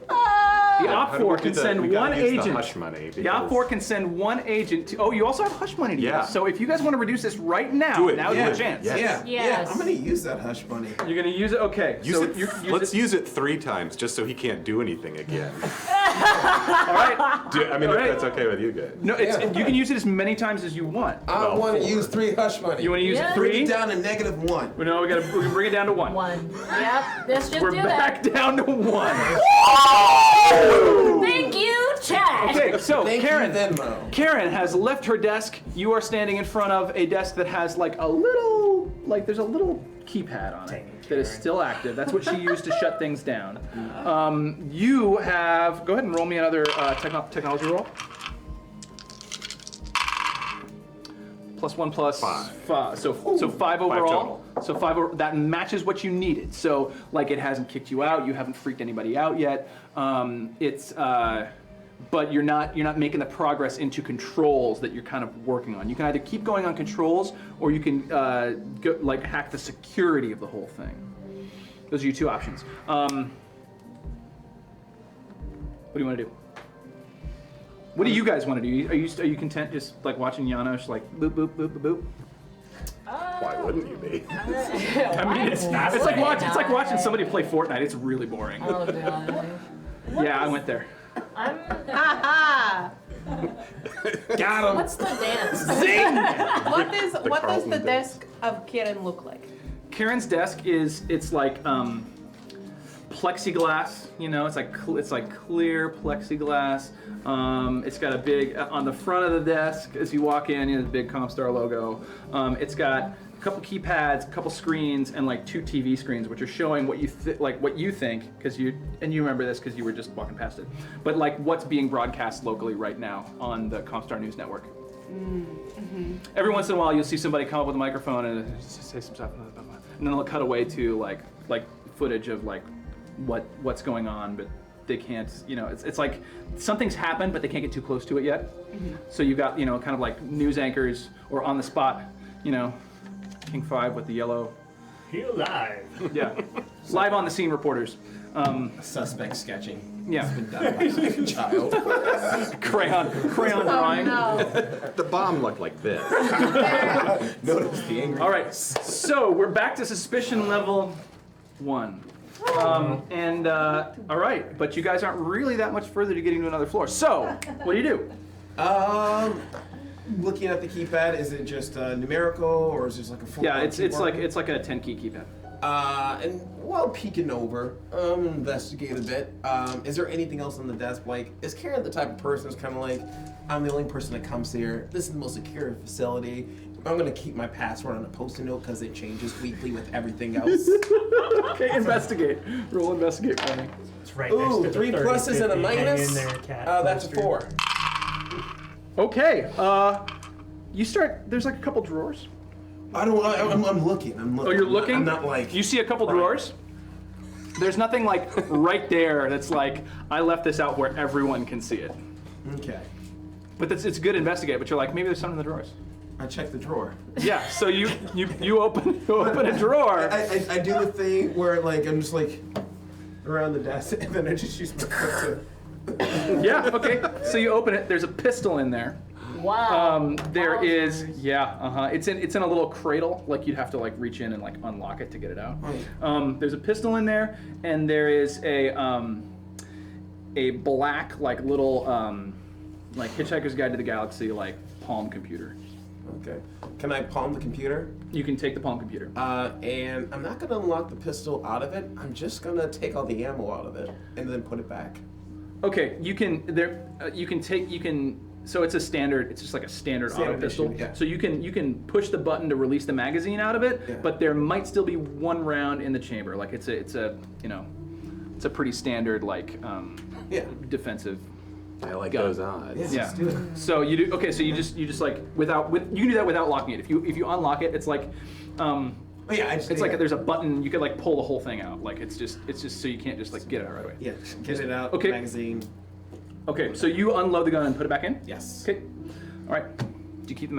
The How do we OP4 do can the- send we gotta one use the agent. hush money The because- OP4 can send one agent to. Oh, you also have hush money to Yeah. use. So if you guys want to reduce this right now, Do it. now's Yeah. your chance. Yes. Yeah, Yes. I'm gonna use that hush money. You're gonna use it. Okay. so Let's use it 3 times just so he can't do anything again. All right. I mean, All if right. that's okay with you guys. No, you can use it as many times as you want. I Well, want to 4. use 3 hush money. You want to use Yeah. Bring 3? it down to -1. No, we're gonna bring it down to 1. 1. Yep, let's just We're do back down to 1. that. Thank you, chat. Okay, so Thank Karen. you, Venmo. Karen has left her desk. You are standing in front of a desk that has like there's a little keypad on it that is still active. That's what she used to shut things down. You have, go ahead and roll me another technology roll. +1 plus 5. So 5 overall. total. So 5 that matches what you needed. So like it hasn't kicked you out. You haven't freaked anybody out yet. But you're not making the progress into controls that you're kind of working on. You can either keep going on controls or you can hack the security of the whole thing. Those are your 2 options. What do you want to do? What do you guys want to do? Are you content just like watching Janosch like boop boop boop boop boop? Why wouldn't you be? I mean, it's like watching somebody play Fortnite. It's really boring. Oh god. Yeah, I went there. Haha! Got him. What's the dance? Zing! What does the Carlton desk of Kieran look like? Karen's desk it's like plexiglass. You know, it's like clear plexiglass. It's got a big on the front of the desk as you walk in. You know, the big Comstar logo. It's got a couple keypads, a couple screens, and like 2 TV screens, which are showing what you think, because you remember this because you were just walking past it. But like what's being broadcast locally right now on the Comstar News Network. Mm-hmm. Every once in a while, you'll see somebody come up with a microphone and say some stuff, and then they'll cut away to like footage of like what's going on, but they can't, you know, it's like something's happened, but they can't get too close to it yet. Mm-hmm. So you've got, you know, kind of like news anchors or on the spot, you know, King 5 with the yellow. He alive. Yeah. Live on the scene reporters. Suspect sketching. Yeah. It's been done by a child. Crayon drawing. The bomb looked like this. Notice the angry. All right, so we're back to suspicion level 1. All right, but you guys aren't really that much further to getting to another floor. So, what do you do? Looking at the keypad, is it just numerical or is it just like a full? Yeah, it's keyboard? like a 10 key keypad. And while peeking over, investigate a bit. Is there anything else on the desk? Like, is Karen the type of person who's kind of like, I'm the only person that comes here. This is the most secure facility. I'm gonna keep my password on a post-it note because it changes weekly with everything else. Okay, investigate. Roll investigate for me. It's right next Ooh, to the 3 pluses and a 30, 50, hang minus. in there, cat That's a poster. 4. Okay, you start, there's like a couple drawers. I'm looking. Oh, you're looking? I'm not like. You see a couple drawers? There's nothing like right there that's like, I left this out where everyone can see it. Okay. But it's good to investigate, but you're like, maybe there's something in the drawers. I check the drawer. Yeah, so you open a drawer. I do the thing where like I'm just like around the desk and then I just use my foot to. Yeah, okay. So you open it, there's a pistol in there. Wow. There is, yeah, it's in a little cradle, like you'd have to like reach in and like unlock it to get it out. There's a pistol in there, and there is a black like little like Hitchhiker's Guide to the Galaxy like Palm computer. Okay. Can I palm the computer? You can take the Palm computer. And I'm not gonna unlock the pistol out of it. I'm just gonna take all the ammo out of it and then put it back. Okay, you can so it's a standard. It's just like a standard auto pistol. issue, yeah. So you can push the button to release the magazine out of it, Yeah. but there might still be one round in the chamber. Like it's a pretty standard like Yeah. defensive. I like Gun. those odds. Yeah. Let's do it. So you do okay. So you just like you can do that without locking it. If you unlock it, it's like Oh yeah, it's like there's a button. You could like pull the whole thing out. Like it's just so you can't just like get it out right away. Yeah, get it out. Okay. Magazine. Okay. So you unload the gun and put it back in. Yes. Okay. All right. Do you keep the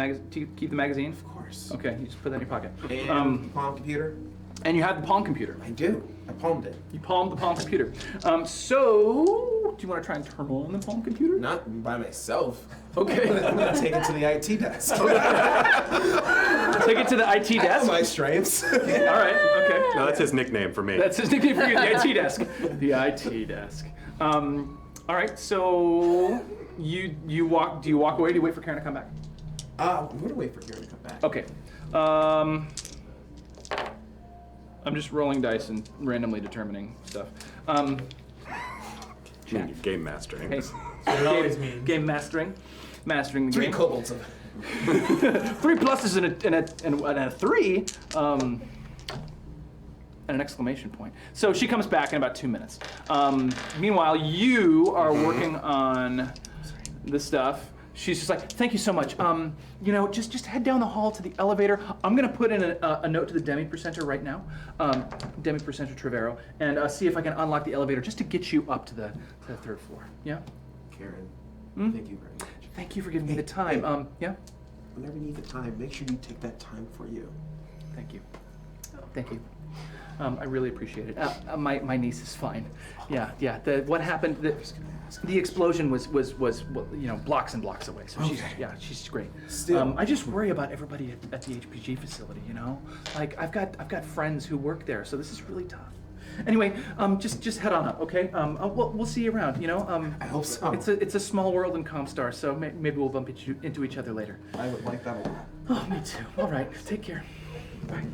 magazine? Of course. Okay. You just put that in your pocket. And palm computer. And you have the Palm computer. I do. I palmed it. You palmed the Palm computer. So do you want to try and turn on the Palm computer? Not by myself. Okay. I'm gonna take it to the IT desk. Take it to the IT I know desk. my strengths. All right. Okay. No, that's his nickname for me. That's his nickname for you, the IT desk. The IT desk. All right, so you walk. Do you walk away? Or do you wait for Karen to come back? I'm gonna wait for Karen to come back. Okay. I'm just rolling dice and randomly determining stuff. Game mastering. Hey, It always means. game mastering the 3 game. kobolds of it. 3 pluses and a 3. And an exclamation point. So she comes back in about 2 minutes. Meanwhile, you are working on the stuff. She's just like, thank you so much. Just head down the hall to the elevator. I'm gonna put in a note to the Demi Percenter right now, Demi Percenter Trevero, and see if I can unlock the elevator just to get you up to the 3rd floor. Yeah. Karen, thank you very much. Thank you for giving me the time. hey. Yeah. Whenever you need the time, make sure you take that time for you. Thank you. Thank you. I really appreciate it. My niece is fine. Yeah. What happened? The explosion was blocks and blocks away. So she's great. Still. I just worry about everybody at the HPG facility. Like I've got friends who work there, so this is really tough. Anyway, just head on up, okay? We'll see you around. I hope so. It's a small world in Comstar, so maybe we'll bump into each other later. I would like that a lot. Oh, me too. All right, take care. Bye.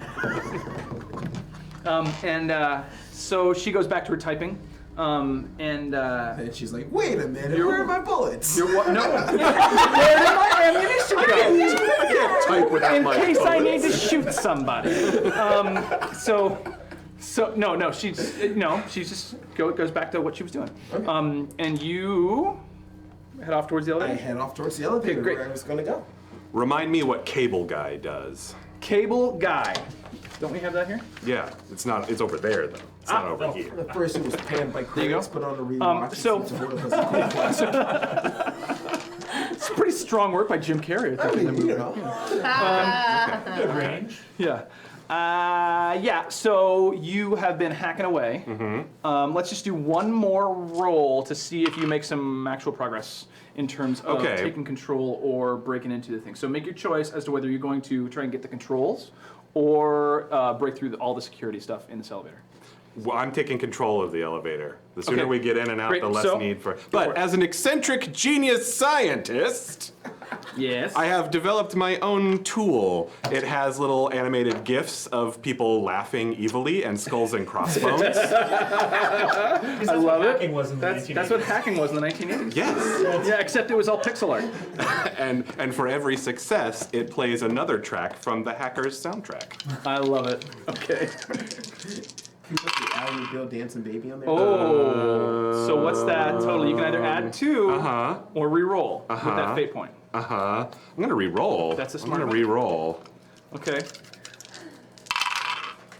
So she goes back to her typing, and And she's like, wait a minute, where are my bullets? you're what? No. Where did my ammunition go? Type without In my case I bullets. need to shoot somebody. No, she just goes back to what she was doing. Okay. And you head off towards the I elevator. head off towards the elevator great. where I was gonna go. Remind me what Cable Guy does. Cable guy. Don't we have that here? Yeah, it's not. It's over there though. It's not over here. At first it was panned by you go. critics, but on a rewatch, so- it seems to work as a cool classic. It's pretty strong work by Jim Carrey. I I think, in the mean, movie. you know. Good range. Yeah. So you have been hacking away. Let's just do one more roll to see if you make some actual progress in terms of Okay. taking control or breaking into the thing. So make your choice as to whether you're going to try and get the controls or break through all the security stuff in this elevator. Well, I'm taking control of the elevator. The sooner Okay. we get in and out, Great. the less So, need for. for it. But as an eccentric genius scientist, Yes. I have developed my own tool. It has little animated GIFs of people laughing evilly and skulls and crossbones. Because that's I love what it. hacking was in the That's what 1980s. hacking was in the 1980s. Yes. Yeah, except it was all pixel art. And for every success, it plays another track from the Hackers soundtrack. I love it. Okay. Can you put the Ally Bill Dancing Baby on there? Oh. So what's that total? You can either add 2 or re-roll with that fate point. I'm gonna re-roll. That's a I'm smart gonna one. re-roll. Okay.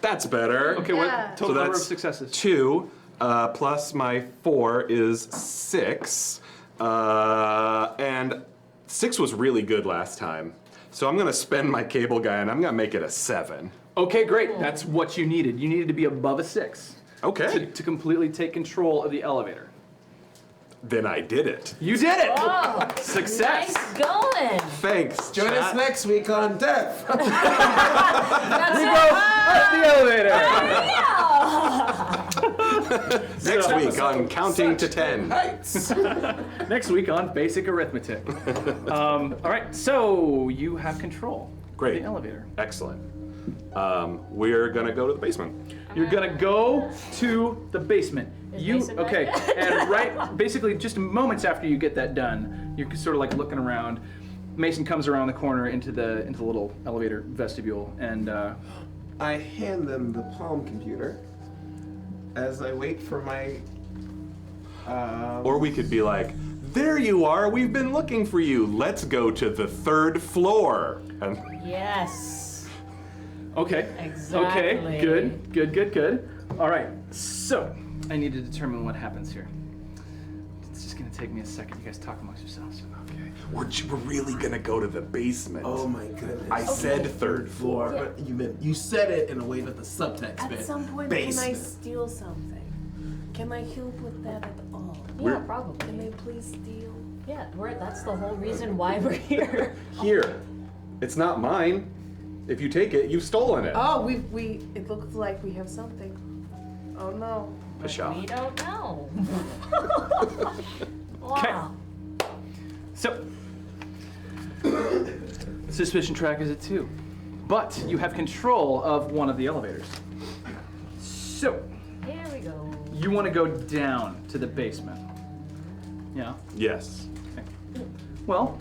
That's better. Okay, what total So number of that's successes? 2 plus my 4 is 6. And 6 was really good last time. So I'm gonna spend my Cable Guy and I'm gonna make it a 7. Okay, great. That's what you needed. You needed to be above a 6 Okay. to completely take control of the elevator. Then I did it. You did it! Oh, Success! nice going. Thanks. Join us chat. next week on Death. That's We go up the elevator! Yeah. Next week on Counting to 10. Heights. Next week on Basic Arithmetic. All right, so you have control Great. of the elevator. Excellent. We're gonna go to the basement. You're gonna go to the basement. Is Mason right? Okay, and basically just moments after you get that done, you're sort of like looking around. Mason comes around the corner into the little elevator vestibule, and I hand them the Palm computer as I wait for my. Or we could be like, there you are, we've been looking for you. Let's go to the 3rd floor. And Yes. okay, Exactly. okay, good. All right, so I need to determine what happens here. It's just gonna take me a second. You guys talk amongst yourselves. okay, we're really gonna go to the basement. Oh my goodness. I said 3rd floor. But you said it in a way that the subtext At meant some point, basement. can I steal something? Can I help with that at all? Yeah, probably. Can I please steal? Yeah, that's the whole reason why we're here. Here. It's not mine. If you take it, you've stolen it. Oh, it looks like we have something. Oh no. Pshaw. We don't know. Wow. So, suspicion track is at 2, but you have control of one of the elevators. So, Here we go. you want to go down to the basement. Yeah. Yes. Okay. Well,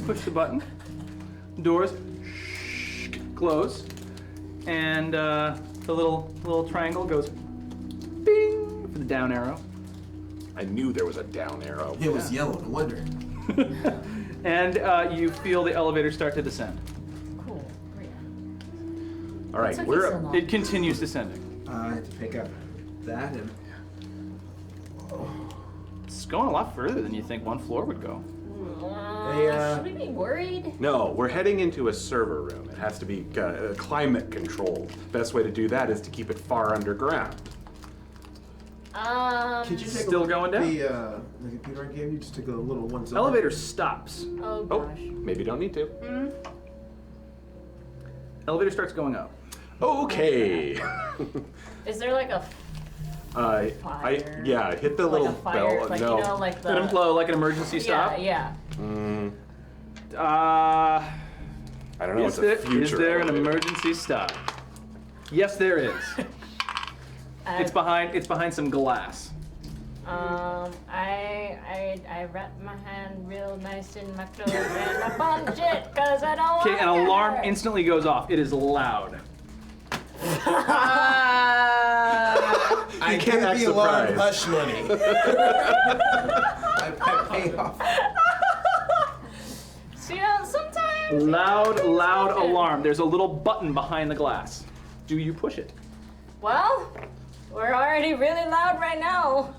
push the button. Doors close, and the little triangle goes bing for the down arrow. I knew there was a down arrow. It was yellow, no wonder. And you feel the elevator start to descend. Cool. Great. All right, Took you we're so up. long. It continues descending. I had to pick up that and. It's going a lot further than you think one floor would go. Should we be worried? No, we're heading into a server room. It has to be climate controlled. Best way to do that is to keep it far underground. Could you take Still a look going at down? the computer I gave you? Just take a little one. Elevator stops. Oh Oh, gosh. maybe don't need to. Elevator starts going up. Okay. Is there like a fire? Yeah, hit the like little a fire? bell. Like no. you know, like the Let him blow like an emergency stop. Yeah, Uh, I don't know. is It's a future. is there an elevator. emergency stop? Yes, there is. yeah. It's behind some glass. I wrap my hand real nice in my clothes and I punch it because I don't want Okay, an alarm instantly goes off. It is loud. I can't give act the alarm surprised. hush money. I pay off. So, you know, sometimes. Loud Okay. alarm. There's a little button behind the glass. Do you push it? Well, we're already really loud right now.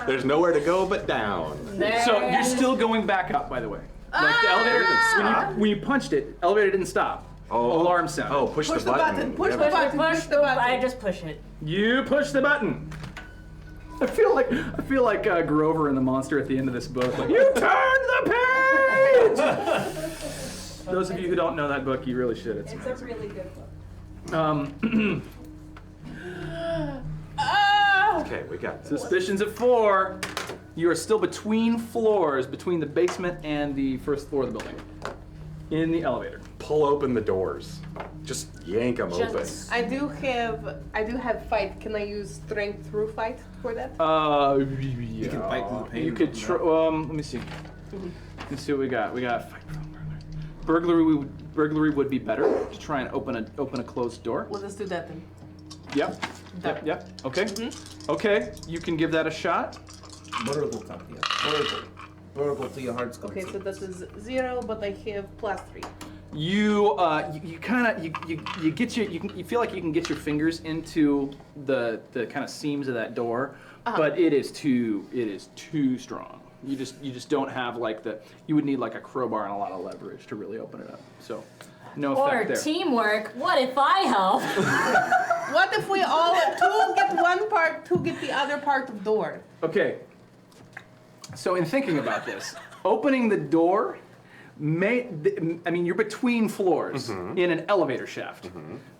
There's nowhere to go but down. So you're still going back up, by the way. Like the elevator, when you punched it, elevator didn't stop. Alarm sound. Oh, push the button. Push Yeah. the button. Push the button. I just push it. You push the button. I feel like Grover and the monster at the end of this book. Like, you turned the page. Those of you who don't know that book, you really should. It's It's a really good book. Okay, we got this. Suspicions at 4. You are still between floors, between the basement and the first floor of the building. In the elevator. Pull open the doors. Just yank them open. Just- I do have fight. Can I use strength through fight for that? Yeah. You can fight through the pain. You could let me see. Let's see what we got. We got fight from burglary. Burglary would be better to try and open a closed door. Let us do that then. Yep. Okay. Okay. You can give that a shot. Burgle, burgle to your heart's Okay, so this is 0, but I have +3. You feel like you can get your fingers into the kind of seams of that door, but it is too strong. You just don't have you would need like a crowbar and a lot of leverage to really open it up. So no Or effect there. teamwork. What if I help? What if we all two get one part, two get the other part of door? Okay. So in thinking about this, opening the door you're between floors in an elevator shaft.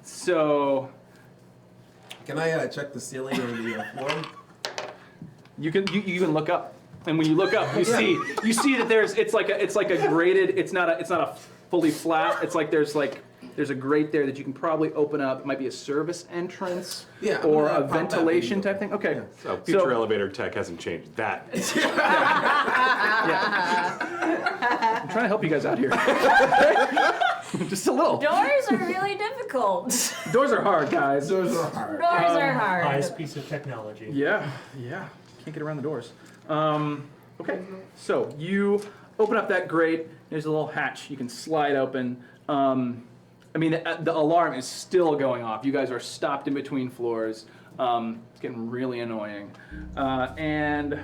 So Can I check the ceiling or the floor? You can look up, and when you look up, you see that it's like a graded. It's not a fully flat. It's like there's a grate there that you can probably open up. It might be a service entrance, Yeah, or I'm a gonna pop that ventilation window. type thing. Okay. Yeah. So future elevator tech hasn't changed that. I'm trying to help you guys out here. Just a little. Doors are really difficult. Doors are hard, guys. Those are hard. Doors are hard. Highest piece of technology. Yeah. Can't get around the doors. Okay, so you open up that grate. There's a little hatch you can slide open. I mean, the alarm is still going off. You guys are stopped in between floors. It's getting really annoying. And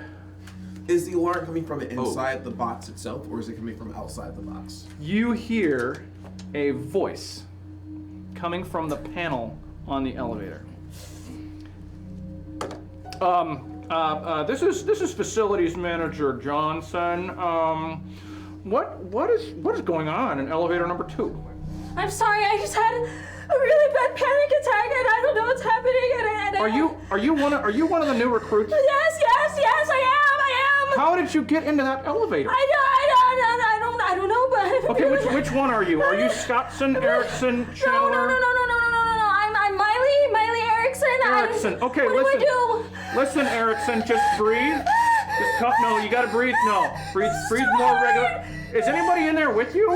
Is the alarm coming from inside the box itself, or is it coming from outside the box? you hear a voice coming from the panel on the elevator. This is facilities manager Johnson. What is going on in elevator number 2? I'm sorry, I just had a really bad panic attack and I don't know what's happening and Are you one of the new recruits? Yes, I am. How did you get into that elevator? I don't know, but Okay, which one are you? Are you Scottson, Erickson, Chandler? No. I'm Miley Erickson. Erickson. Okay, what listen. do I do? Listen, Erickson, just breathe. No, you gotta breathe. No, breathe more regular. Is anybody in there with you?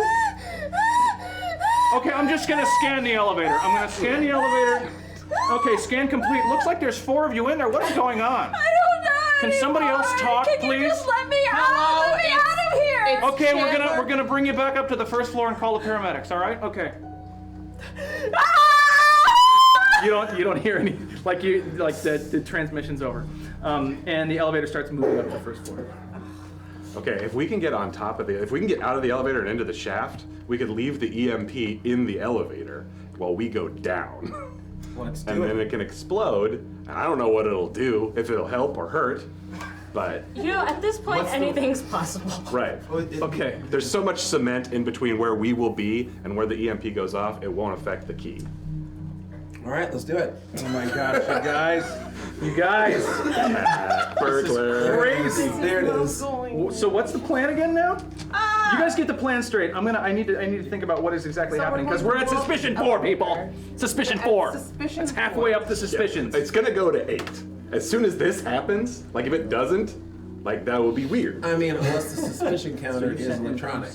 Okay, I'm just gonna scan the elevator. I'm gonna scan the elevator. Okay, scan complete. Looks like there's 4 of you in there. What is going on? I don't know. Can somebody else talk, Can please? you just let me out? Let me out of here. Okay, we're gonna bring you back up to the first floor and call the paramedics. All right? Okay. You don't hear any the transmission's over, and the elevator starts moving up to the first floor. Okay, if we can get on top of if we can get out of the elevator and into the shaft, we could leave the EMP in the elevator while we go down. Let's do And then it. it can explode, and I don't know what it'll do, if it'll help or hurt, but, At this point, anything's possible. right. Okay. There's so much cement in between where we will be and where the EMP goes off, it won't affect the key. All right, let's do it. Oh my gosh, you guys. Burglar. Crazy. There it is. So what's the plan again now? You guys get the plan straight. I need to think about what is exactly happening because we're at suspicion 4, people. Suspicion 4. Suspicion It's halfway up the suspicions. It's gonna go to 8. As soon as this happens, like if it doesn't, like that would be weird. I mean, unless the suspicion counter is electronic.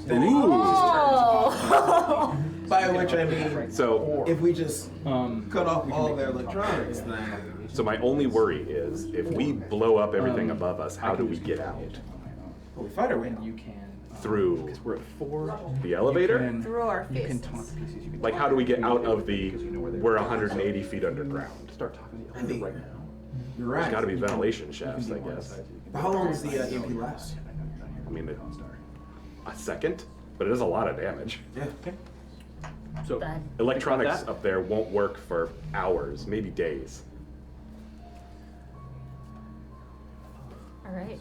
Then Oh. by which I mean, So, if we just cut off all their electronics, then so my only worry is if we blow up everything above us, how do we get out? we fight our way out. Through We're at 4. the elevator? Through our You can faces. talk to PCs. You can Like how do we get out of the, we're 180 feet underground? start talking to the I mean, elevator right now. you're There's right. gotta be ventilation shafts, I guess. But how long does the EMP last? I mean, a second, but it does a lot of damage. Yeah. So Bad. Electronics Think about up there won't work for hours, maybe days. All right.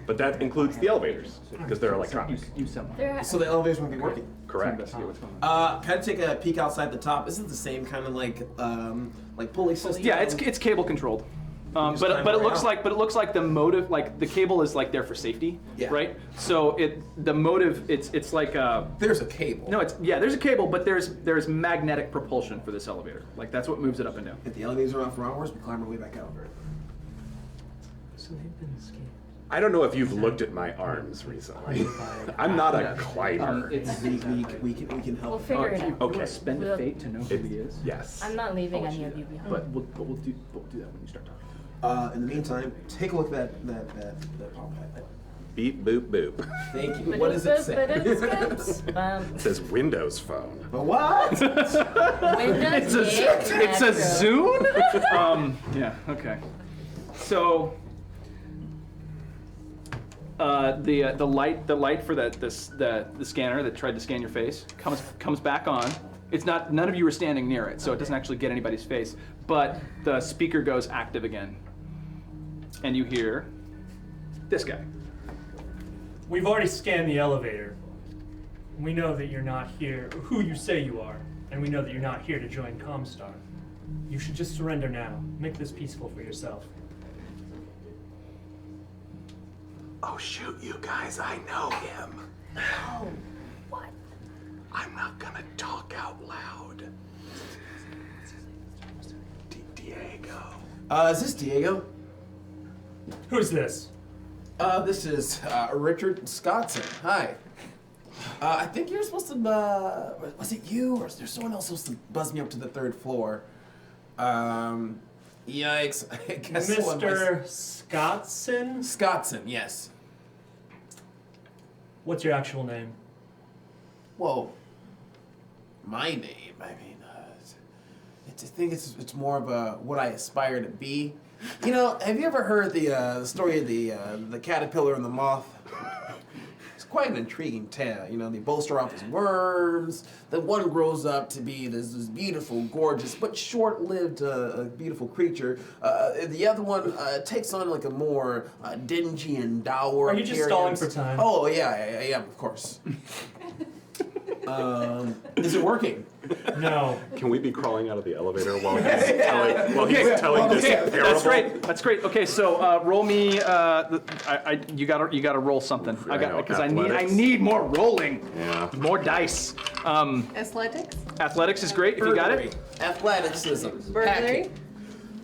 But that includes the elevators, because they're electronic. you send one. There. So the elevators won't be working. Correct. Investigate what's going on. Can I take a peek outside the top? Isn't it the same kind of like pulley system? Yeah, it's cable controlled. just But climb it looks right like the motive, like the cable is like there for safety, Yeah. right? So the motive it's like There's a cable. no, there's a cable, but there's magnetic propulsion for this elevator. Like that's what moves it up and down. If the elevators are on for hours, we climb our way back out. So they've been escaped. I don't know if you've looked at my arms recently. I'm not a climber. It's We can help. We'll figure it out. Okay. spend We'll- a fate to know who he is. Yes. I'm not leaving any of you behind. But we'll do that when you start talking. In the meantime, take a look at that pop pad. Beep boop boop. Thank you. What does it say? It says Windows Phone. But what? Windows It's a Zune? Yeah, okay. So the light for the scanner that tried to scan your face comes back on. It's not, none of you are standing near it, so it doesn't actually get anybody's face. But the speaker goes active again, and you hear this guy. We've already scanned the elevator. We know that you're not here, who you say you are, and we know that you're not here to join Comstar. You should just surrender now. Make this peaceful for yourself. Oh shoot, you guys, I know him. Oh, what? I'm not gonna talk out loud. Diego. Is this Diego? Who's this? This is Richard Scottson. Hi. I think you're supposed to, was it you or is there someone else supposed to buzz me up to the 3rd floor? Yikes. I guess Mr. Scottson? Scottson, yes. What's your actual name? Whoa. My name, I mean, I think it's more of a what I aspire to be. You know, have you ever heard the story of the caterpillar and the moth? It's quite an intriguing tale. You know, they both start off as worms. Then one grows up to be this beautiful, gorgeous, but short-lived, beautiful creature. The other one takes on like a more dingy and dour. Are you just stalling for time? Oh yeah, of course. Is it working? No. Can we be crawling out of the elevator while he's telling this parable? That's great. Okay, so roll me. You gotta roll something. Oof, I know, Because I athletics. need more rolling. Yeah. More dice. Athletics? Athletics is great if you got it. Athleticism. Burglary?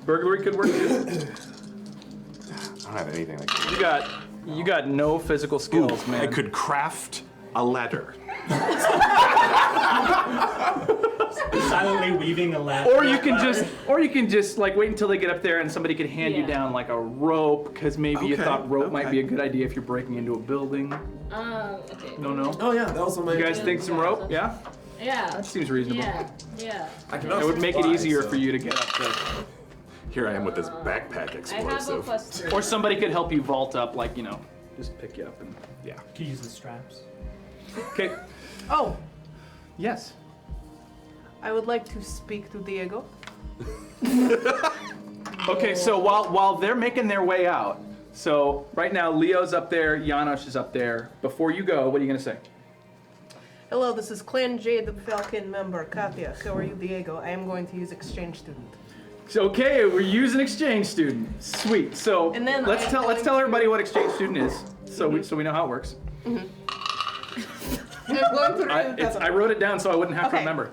Burglary could work too. I don't have anything that can. You got no physical skills, man. I could craft a ladder. Silently weaving a ladder. Or you can just like wait until they get up there and somebody could hand you Yeah. down like a rope because maybe you Okay, thought rope might okay. be a good idea if you're breaking into a building. Okay. No. Oh yeah, that was on my. You guys think some rope? Yeah, Yeah. that seems reasonable. Yeah. I can It also would make it fly, easier so- for you to get up there. Here I am with this backpack I have a explosive. +3. Or somebody could help you vault up, like just pick you up and. Yeah. Could use the straps. Okay. Oh, Yes. I would like to speak to Diego. Okay, so while they're making their way out, so right now Leo's up there, Janosch is up there. Before you go, what are you gonna say? Hello, this is Clan Jade Falcon member Katya. How are you, Diego? I am going to use exchange student. So, okay, we're using exchange student. Sweet. So And then let's I'm tell going everybody what exchange student is, so we know how it works. I'm going to read it. I wrote it down so I wouldn't have to Okay. remember.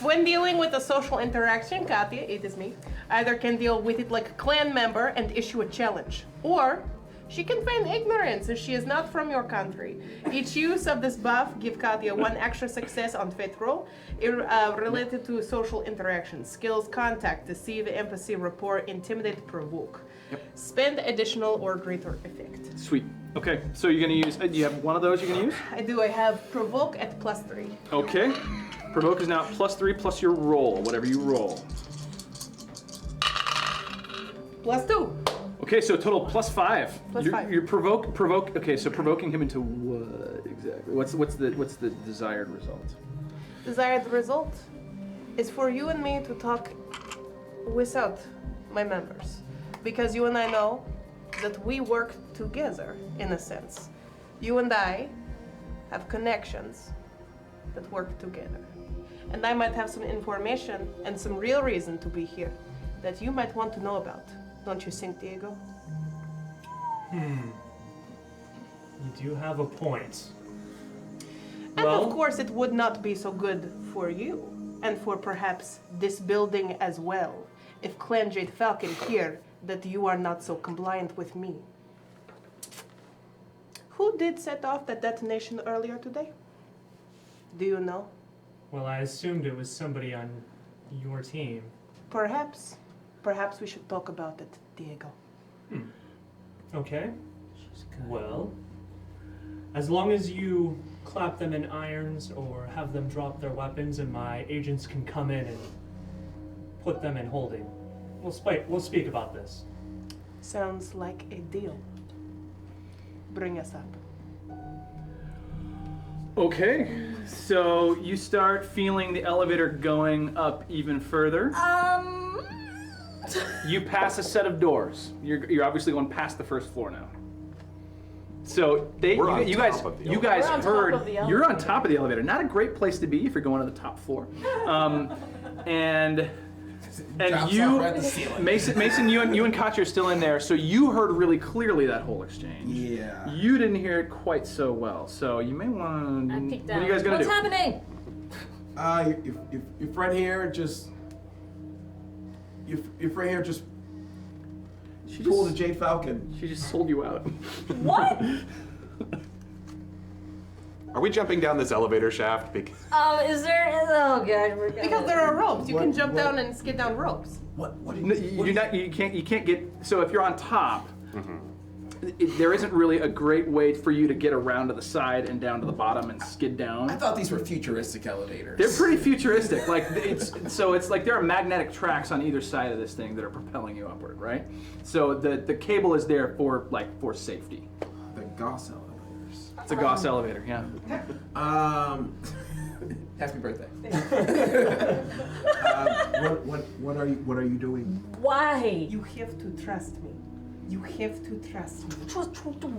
When dealing with a social interaction, Katya, it is me, either can deal with it like a clan member and issue a challenge, or she can feign ignorance if she is not from your country. Each use of this buff give Katya 1 extra success on fate roll related to social interactions, skills, contact, deceive, empathy, rapport, intimidate, provoke. Spend additional or greater effect. Sweet. Okay, so you're gonna use. You have one of those you're gonna use. I do. I have provoke at +3. Okay. Provoke is now +3 plus your roll, whatever you roll. +2. Okay, so total +5. Plus you're, 5. You're provoke. Okay, so provoking him into what exactly? What's the desired result? Desired result is for you and me to talk without my members. Because you and I know that we work together, in a sense. You and I have connections that work together. And I might have some information and some real reason to be here that you might want to know about. Don't you think, Diego? You do have a point. And Well- of course, it would not be so good for you, and for perhaps this building as well, if Clan Jade Falcon hear that you are not so compliant with me. Who did set off that detonation earlier today? Do you know? Well, I assumed it was somebody on your team. Perhaps. Perhaps we should talk about it, Diego. Okay. Well, as long as you clap them in irons or have them drop their weapons and my agents can come in and put them in holding, we'll speak about this. Sounds like a deal. Bring us up. Okay, so you start feeling the elevator going up even further. You pass a set of doors. You're obviously going past the first floor now. So We're on you guys top of the you guys elevator. We're on top heard of the you're on elevator. top of the elevator. Not a great place to be if you're going to the top floor. And And Drops you, off right at the ceiling. Mason, you and Katya are still in there, so you heard really clearly that whole exchange. Yeah. You didn't hear it quite so well, so you may want to. I peeked What out. are you guys gonna What's do? happening? Your friend here just. Your friend here just pulled a Jade Falcon. She just sold you out. What? Are we jumping down this elevator shaft? Is there? Oh god, we're gonna. Because there are ropes. You What- can jump what- down and skid down ropes. What? No, you can't get. So if you're on top, there isn't really a great way for you to get around to the side and down to the bottom and skid down. I thought these were futuristic elevators. They're pretty futuristic. Like it's like there are magnetic tracks on either side of this thing that are propelling you upward, right? So the cable is there for safety. The Gauss elevators. It's a Gauss elevator, yeah. Happy birthday. What are you doing? Why? You have to trust me. You have to trust me.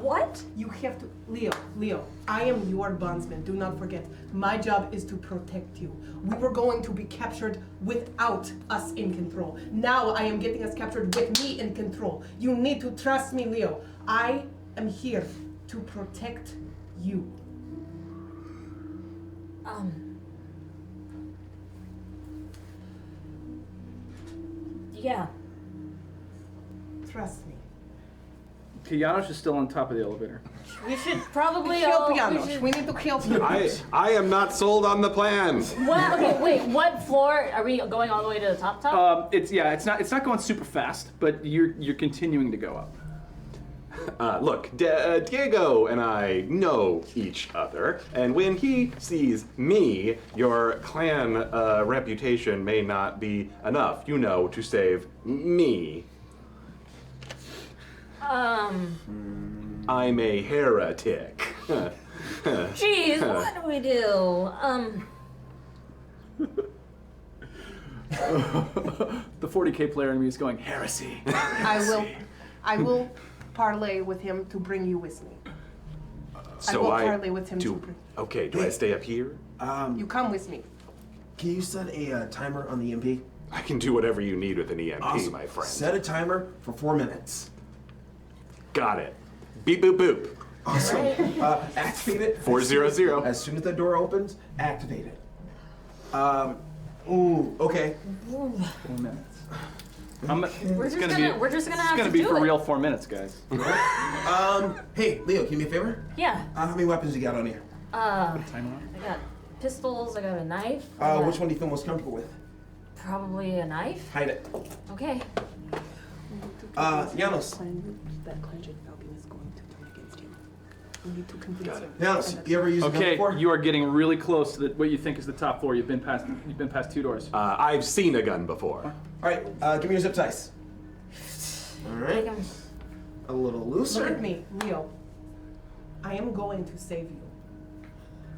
What? You have to. Leo, I am your bondsman. Do not forget. My job is to protect you. We were going to be captured without us in control. Now I am getting us captured with me in control. You need to trust me, Leo. I am here to protect you. Yeah. Trust me. Janos is still on top of the elevator. We should probably Help we Janos. should- We need to help Janos. I am not sold on the plan. What? Okay, wait. What floor are we going all the way to the top? It's not going super fast, but you're continuing to go up. Look, Diego and I know each other, and when he sees me, your clan reputation may not be enough, to save me. I'm a heretic. Jeez, what do we do? The 40K player in me is going, heresy. I will parlay with him to bring you with me. So will parlay with him do. too. Okay, do I stay up here? You come with me. Can you set a timer on the EMP? I can do whatever you need with an EMP, Awesome. my friend. Set a timer for 4 minutes. Got it. Beep boop boop. Awesome. Activate it. 400. As soon as the door opens, activate it. Okay. 4 minutes. We're just gonna have to be do for it. real 4 minutes, guys. Hey, Leo, can you me a favor? Yeah. How many weapons you got on here? I got pistols. I got a knife. I got Which one do you feel most comfortable with? Probably a knife. Hide it. Okay. Janos. That Cleansed Falcon is going to turn against you. We need to convince him. Janos, you ever used a gun Okay, before? you are getting really close to what you think is the top floor. You've been past 2 doors. I've seen a gun before. All right, give me your zip ties. All right. A little Look looser. at me, Leo. I am going to save you.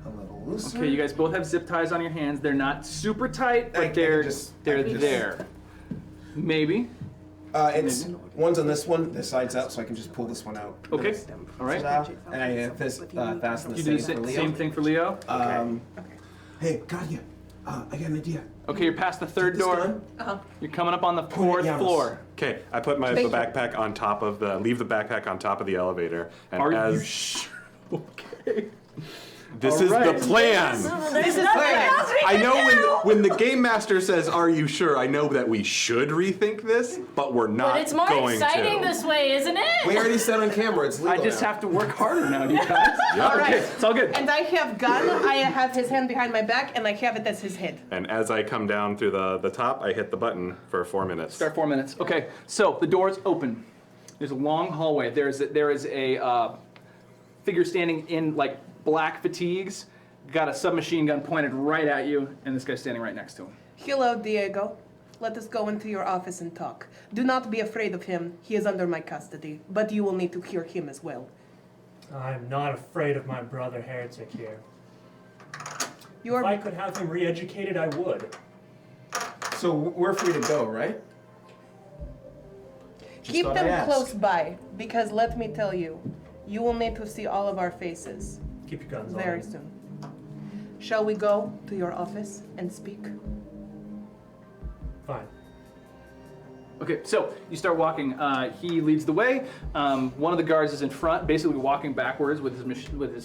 A little looser. Okay, you guys both have zip ties on your hands. They're not super tight, but I can they're just- they're I can just- there. Maybe. It's one's on this one. This side's out, so I can just pull this one out. Okay. All right. And I have this fasten the You do the same for Leo. same thing for Leo. Hey, Katya, I got an idea. Okay, you're past the third This door. gun, You're coming up on the Point at 4th Janos. floor. Okay, I put the Thank you. backpack on top of leave the backpack on top of the elevator. And Are you as sure? Okay. this All is right. the plan. This is planned. I know when the game master says, "Are you sure?" I know that we should rethink this, but we're not But it's more going exciting to. this way, isn't it? we already said on camera it's legal I just now. have to work harder now, you guys. All right. Okay, it's all good. And I have gun. I have his hand behind my back, and I have it as his head. And as I come down through the top, I hit the button for 4 minutes. Start 4 minutes. Okay, so the doors open. There's a long hallway. There is a figure standing in like black fatigues, got a submachine gun pointed right at you, and this guy's standing right next to him. Hello, Diego. Let us go into your office and talk. Do not be afraid of him. He is under my custody, but you will need to cure him as well. I'm not afraid of my brother heretic here. You If I are. could have him re-educated, I would. So we're free to go, right? Just Keep thought I'd them ask. close by, because let me tell you, you will need to see all of our faces Keep your guns on. very soon. Shall we go to your office and speak? Fine. Okay, so you start walking. He leads the way. One of the guards is in front, basically walking backwards with his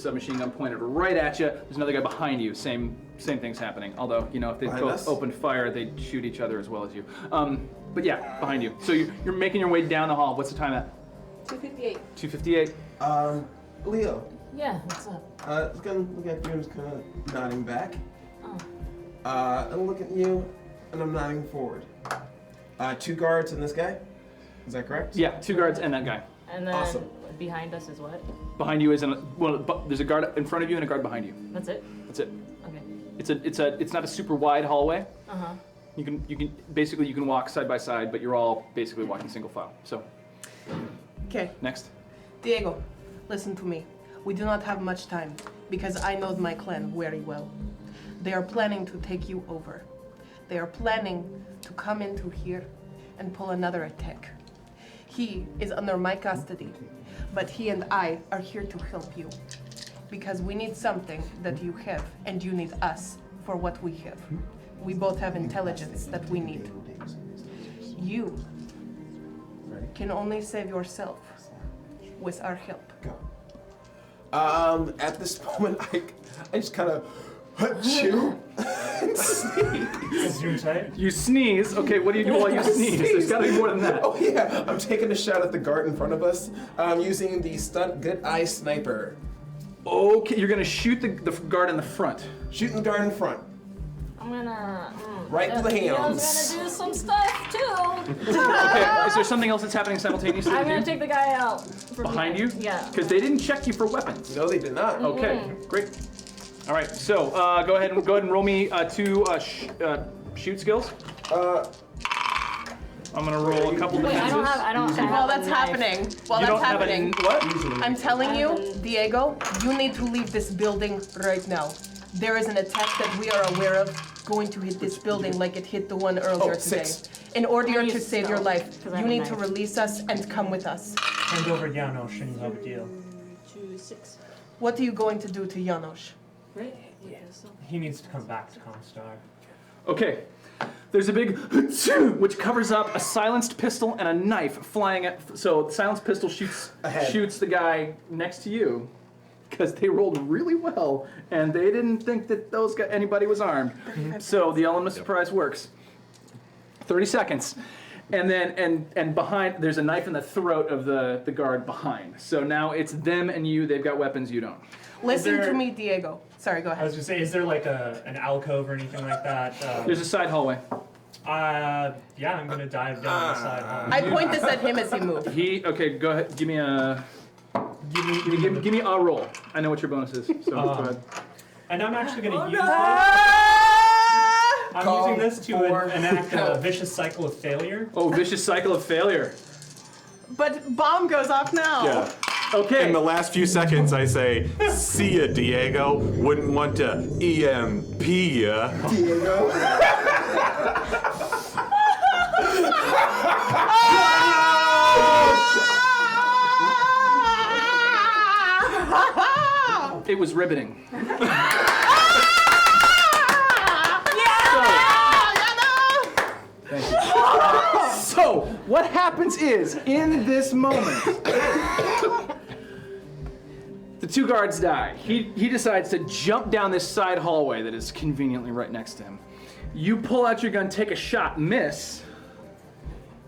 machine gun pointed right at you. There's another guy behind you. Same thing's happening. Although, you know, if they Behind both us? opened fire, they'd shoot each other as well as you. But yeah, behind you. So you're making your way down the hall. What's the time at? 258. 2:58. Leo, Yeah, what's up? just gonna look at you and just kind of nodding back. Oh. I'm looking at you, and I'm nodding forward. 2 guards and this guy? Is that correct? Yeah, 2 guards and that guy. And then Awesome. behind us is what? Behind you is there's a guard in front of you and a guard behind you. That's it? That's it. Okay. It's not a super wide hallway. Uh-huh. You can walk side by side, but you're all basically walking single file. So Okay, next. Diego, listen to me. We do not have much time because I know my clan very well. They are planning to take you over. They are planning to come into here and pull another attack. He is under my custody, but he and I are here to help you because we need something that you have and you need us for what we have. We both have intelligence that we need. You can only save yourself with our help. At this moment, I just kind of chew and sneeze. Zoom tight. You sneeze. Okay, what do you do while you sneeze? There's got to be more than that. Oh yeah, I'm taking a shot at the guard in front of us. I'm using the stunt good eye sniper. Okay, you're gonna shoot the guard in the front. Shooting the guard in front. I'm gonna... Right to the hands. Leo's gonna do some stuff, too. Okay, is there something else that's happening simultaneously? I'm with gonna you? take the guy out. From Behind you? Yeah. Because they didn't check you for weapons. No, they did not. Okay, great. All right, so go ahead and roll me 2 shoot skills. I'm gonna roll a couple of Wait, I don't defenses. have While a that's knife. happening, while You that's don't have happening, a what? I'm telling you, Diego, you need to leave this building right now. There is an attack that we are aware of going to hit this building like it hit the one earlier today. 6. In order I'm gonna to use save your stealth, life, 'cause I you have a need to knife. release us and come with us. Hand over Janosch and you have a deal. 2, 6. What are you going to do to Janosch? Right? Yes. He needs to come back to Comstar. Okay. There's a big which covers up a silenced pistol and a knife flying at. So the silenced pistol Ahead. shoots the guy next to you because they rolled really well and they didn't think that anybody was armed. So the element of surprise works. 30 seconds. And then and behind there's a knife in the throat of the guard behind. So now it's them and you, they've got weapons, you don't. Listen there- to me, Diego. Sorry, go I was ahead. gonna say, is there like an alcove or anything like that? There's a side hallway. Yeah, I'm gonna dive down the side hall. I point this at him as he moves. Okay, go ahead, give me a give me a roll. I know what your bonus is. So go ahead. And I'm actually gonna use I'm Call using this to for enact a help. vicious cycle of failure. Oh, vicious cycle of failure. But bomb goes off now. Yeah. Okay. In the last few seconds, I say, "See ya, Diego. Wouldn't want to EMP ya." Diego. It was riveting. Thank you. So, what happens is, in this moment, the 2 guards die. He decides to jump down this side hallway that is conveniently right next to him. You pull out your gun, take a shot, miss,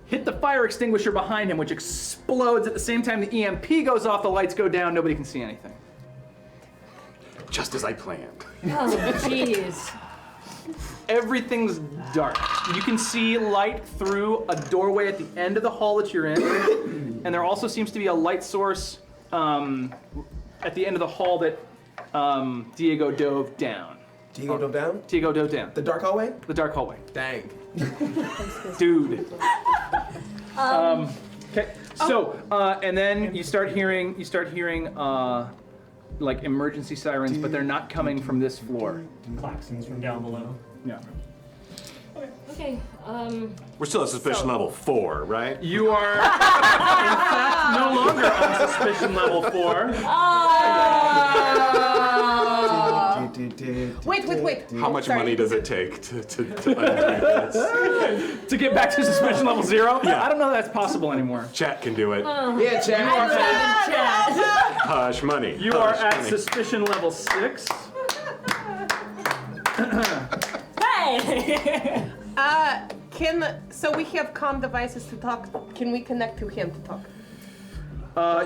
hit the fire extinguisher behind him, which explodes at the same time the EMP goes off, the lights go down, nobody can see anything. Just as I planned. Oh, jeez. Everything's dark. You can see light through a doorway at the end of the hall that you're in, and there also seems to be a light source at the end of the hall that Diego dove down. Diego dove down? Diego dove down. The dark hallway? The dark hallway. Dang. Dude. Okay. So, and then you start hearing like emergency sirens, but they're not coming from this floor. Klaxons from down below. Yeah. Okay, We're still at suspicion level 4, right? You are, in fact, no longer on suspicion level 4. Wait. How much Sorry. money does it take to undo this? To get back to suspicion level 0? Yeah. I don't know if that's possible anymore. Chat can do it. Yeah, chat. Hush money. You are Hush at money. suspicion level 6. Hey! So we have comm devices to talk. Can we connect to him to talk?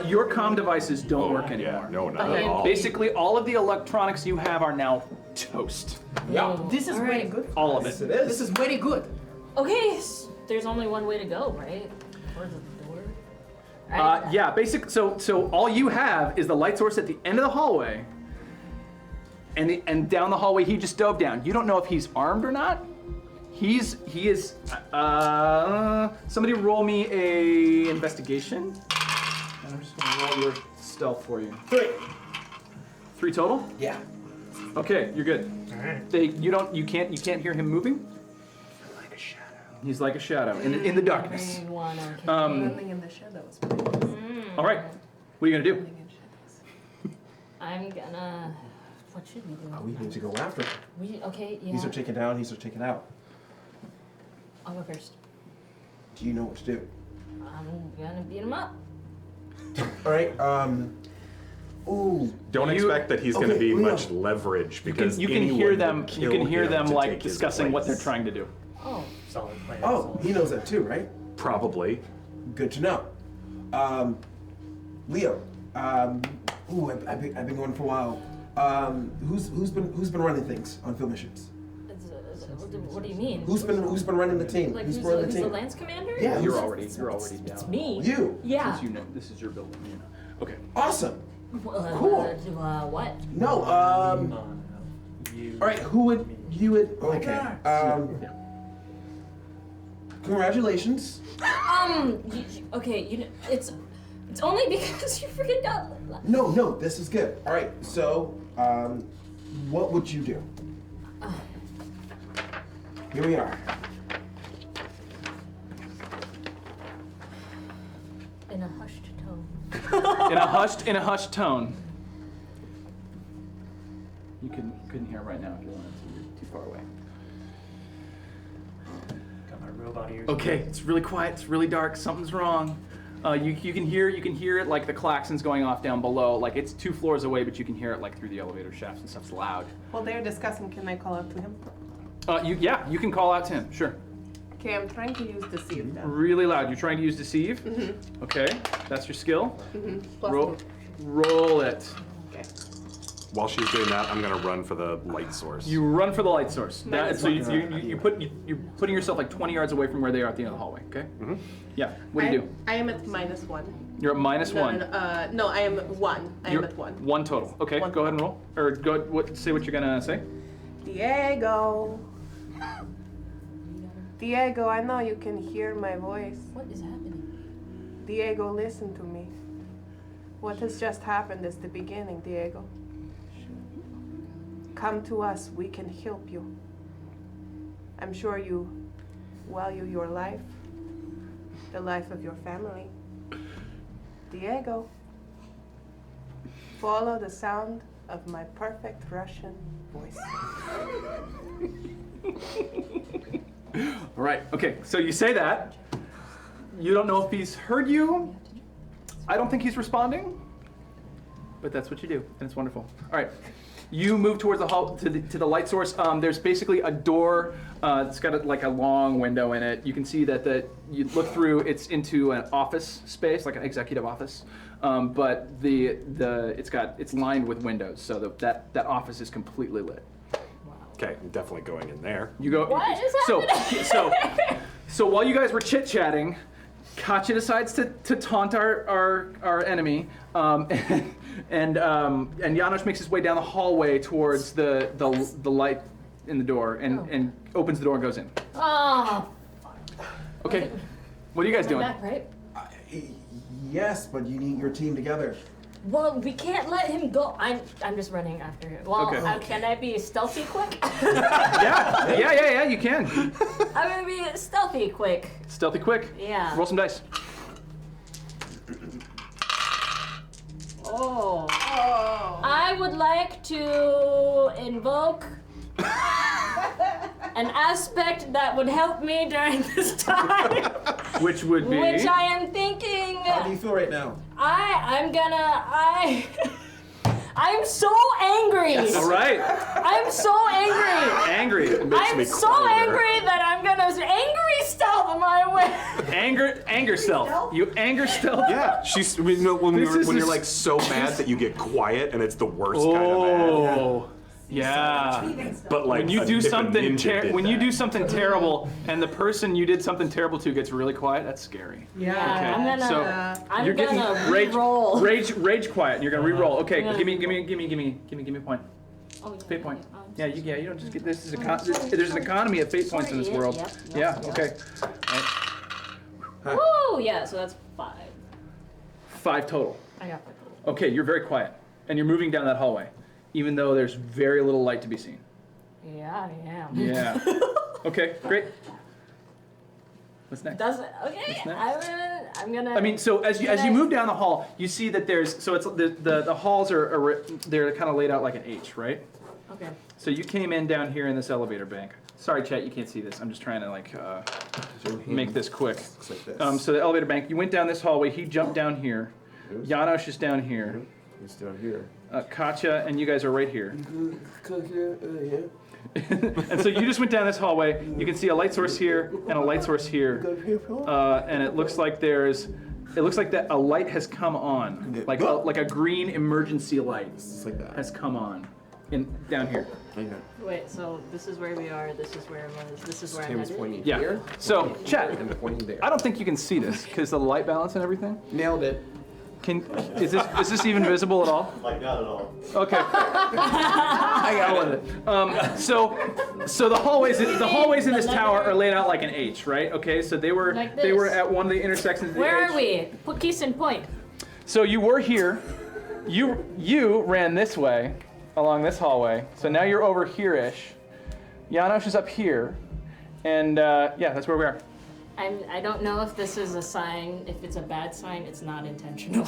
Your comm devices don't work Yeah, anymore. no, not Okay. at all. Basically, all of the electronics you have are now toast. Yeah. This is All very right. good. All of Yes, it. it is. This is very good. Okay, there's only one way to go, right? Towards the door? Yeah, so all you have is the light source at the end of the hallway, and down the hallway he just dove down. You don't know if he's armed or not. He is. Somebody roll me a investigation, and I'm just gonna roll your stealth for you. 3 total. Yeah. Okay, you're good. All right. You can't hear him moving. Like a shadow. He's like a shadow in the darkness. Running in the shadows. All right, what are you gonna do? I'm gonna. What should we do? We need to go after him. Okay, yeah. These are taken down, these are taken out. I'll go first. Do you know what to do? I'm gonna beat him up. Alright, ooh. Don't You- expect that he's going to Okay, be Leo. much leverage because You can anyone hear would them. You kill can hear him them to like take his discussing what they're place. trying to do. Oh. Solid plan. Oh, solid he knows that too, right? Probably. Good to know. Leo, ooh, I've been going for a while. Who's been running things on field missions? What do you mean? Who's been running the team? Like, who's who's running the the team? Lance Commander? Yeah, You're who's- already down. It's me. You. Yeah. Since you know this is your building. You know. Okay. Awesome. Cool. What? No, You. all right, you would, okay. Congratulations. Okay, it's only because you freaking got. No, this is good. All right, so, what would you do? Here we are. In a hushed tone. In a hushed tone. You couldn't hear him right now if you wanted to. You're too far away. Got my robot ears. Okay, it's really quiet. It's really dark. Something's wrong. You can hear it like the klaxons going off down below. Like it's 2 floors away, but you can hear it like through the elevator shafts and stuff. It's loud. While they're discussing, can I call out to him? You can call out to him. Sure. Okay, I'm trying to use deceive then. Really loud. You're trying to use deceive. Okay, that's your skill. Plus Roll, two. roll it. Okay. While she's doing that, I'm going to run for the light source. You run for the light source. Minus So one. you're putting yourself like 20 yards away from where they are at the end of the hallway. Okay. Yeah. What do you do? I am at -1. You're at -1. No, I am 1. I You're am at 1. 1 total. Okay. One Go ahead and roll. Or say what you're gonna say. Diego. Diego, I know you can hear my voice. What is happening? Diego, listen to me. What has just happened is the beginning, Diego. Come to us, we can help you. I'm sure you value your life, the life of your family. Diego, follow the sound of my perfect Russian voice. All right. Okay. So you say that. You don't know if he's heard you. I don't think he's responding. But that's what you do, and it's wonderful. All right. You move towards the hall to the light source. There's basically a door. It's got like a long window in it. You can see that you look through. It's into an office space, like an executive office. But it's lined with windows, so that office is completely lit. Okay, I'm definitely going in there. You go. What is happening? So while you guys were chit-chatting, Katya decides to taunt our enemy, and Janos makes his way down the hallway towards the light in the door and opens the door and goes in. Oh, Okay, what are you guys doing? back, right? Yes, but you need your team together. Well, we can't let him go. I'm just running after him. Well, Okay. can I be stealthy quick? Yeah, you can. I'm gonna be stealthy quick. Stealthy quick. Yeah. Roll some dice. Oh. I would like to invoke an aspect that would help me during this time. Which would be? Which I am thinking. How do you feel right now? I'm so angry. Yes. All right. I'm so angry. Angry. I'm so angry that I'm gonna angry stealth my way. Anger stealth. You anger stealth? Yeah, she's when you're like so mad that you get quiet and it's the worst kind of mad. Oh. Yeah. But like When you do something when you do that. something terrible and the person you did something terrible to gets really quiet, that's scary. Yeah. I'm So gonna you're getting re-roll. rage quiet, and you're gonna re-roll. Okay, give me a point. Oh, yeah, Fate point. yeah, You don't just get this. There's an economy of fate points in this world. Yep, Yeah. Okay. Woo! Yeah, so that's 5. 5 total. I got 5 total. Okay, you're very quiet, and you're moving down that hallway, even though there's very little light to be seen. Yeah, I am. Yeah. Okay, great. What's next? Okay, What's next? I'm gonna. I mean, so as you move down the hall, you see that there's it's the halls are they're kind of laid out like an H, right? Okay. So you came in down here in this elevator bank. Sorry, chat, you can't see this. I'm just trying to make this quick. Looks like this. So the elevator bank, you went down this hallway. He jumped down here. Janosch is down here. He's down here. Katya and you guys are right here. Yeah. And so you just went down this hallway. You can see a light source here and a light source here. And it looks like that a light has come on, like a green emergency light It's like that. has come on, down here. Okay. Wait, so this is where we are. This is where I was. This is where I'm Tim is headed. pointing Yeah. here. So chat. And pointing there. I don't think you can see this because of the light balance and everything. Nailed it. Is this even visible at all? Like not at all. Okay. I got it. So the hallways in this tower are laid out like an H, right? Okay. So they were Like they were this. at one of the intersections of the Where H. are we? Put case in point. So you were here. You ran this way along this hallway. So now you're over here-ish. Janosch is up here, and yeah, that's where we are. I don't know if this is a sign. If it's a bad sign, it's not intentional.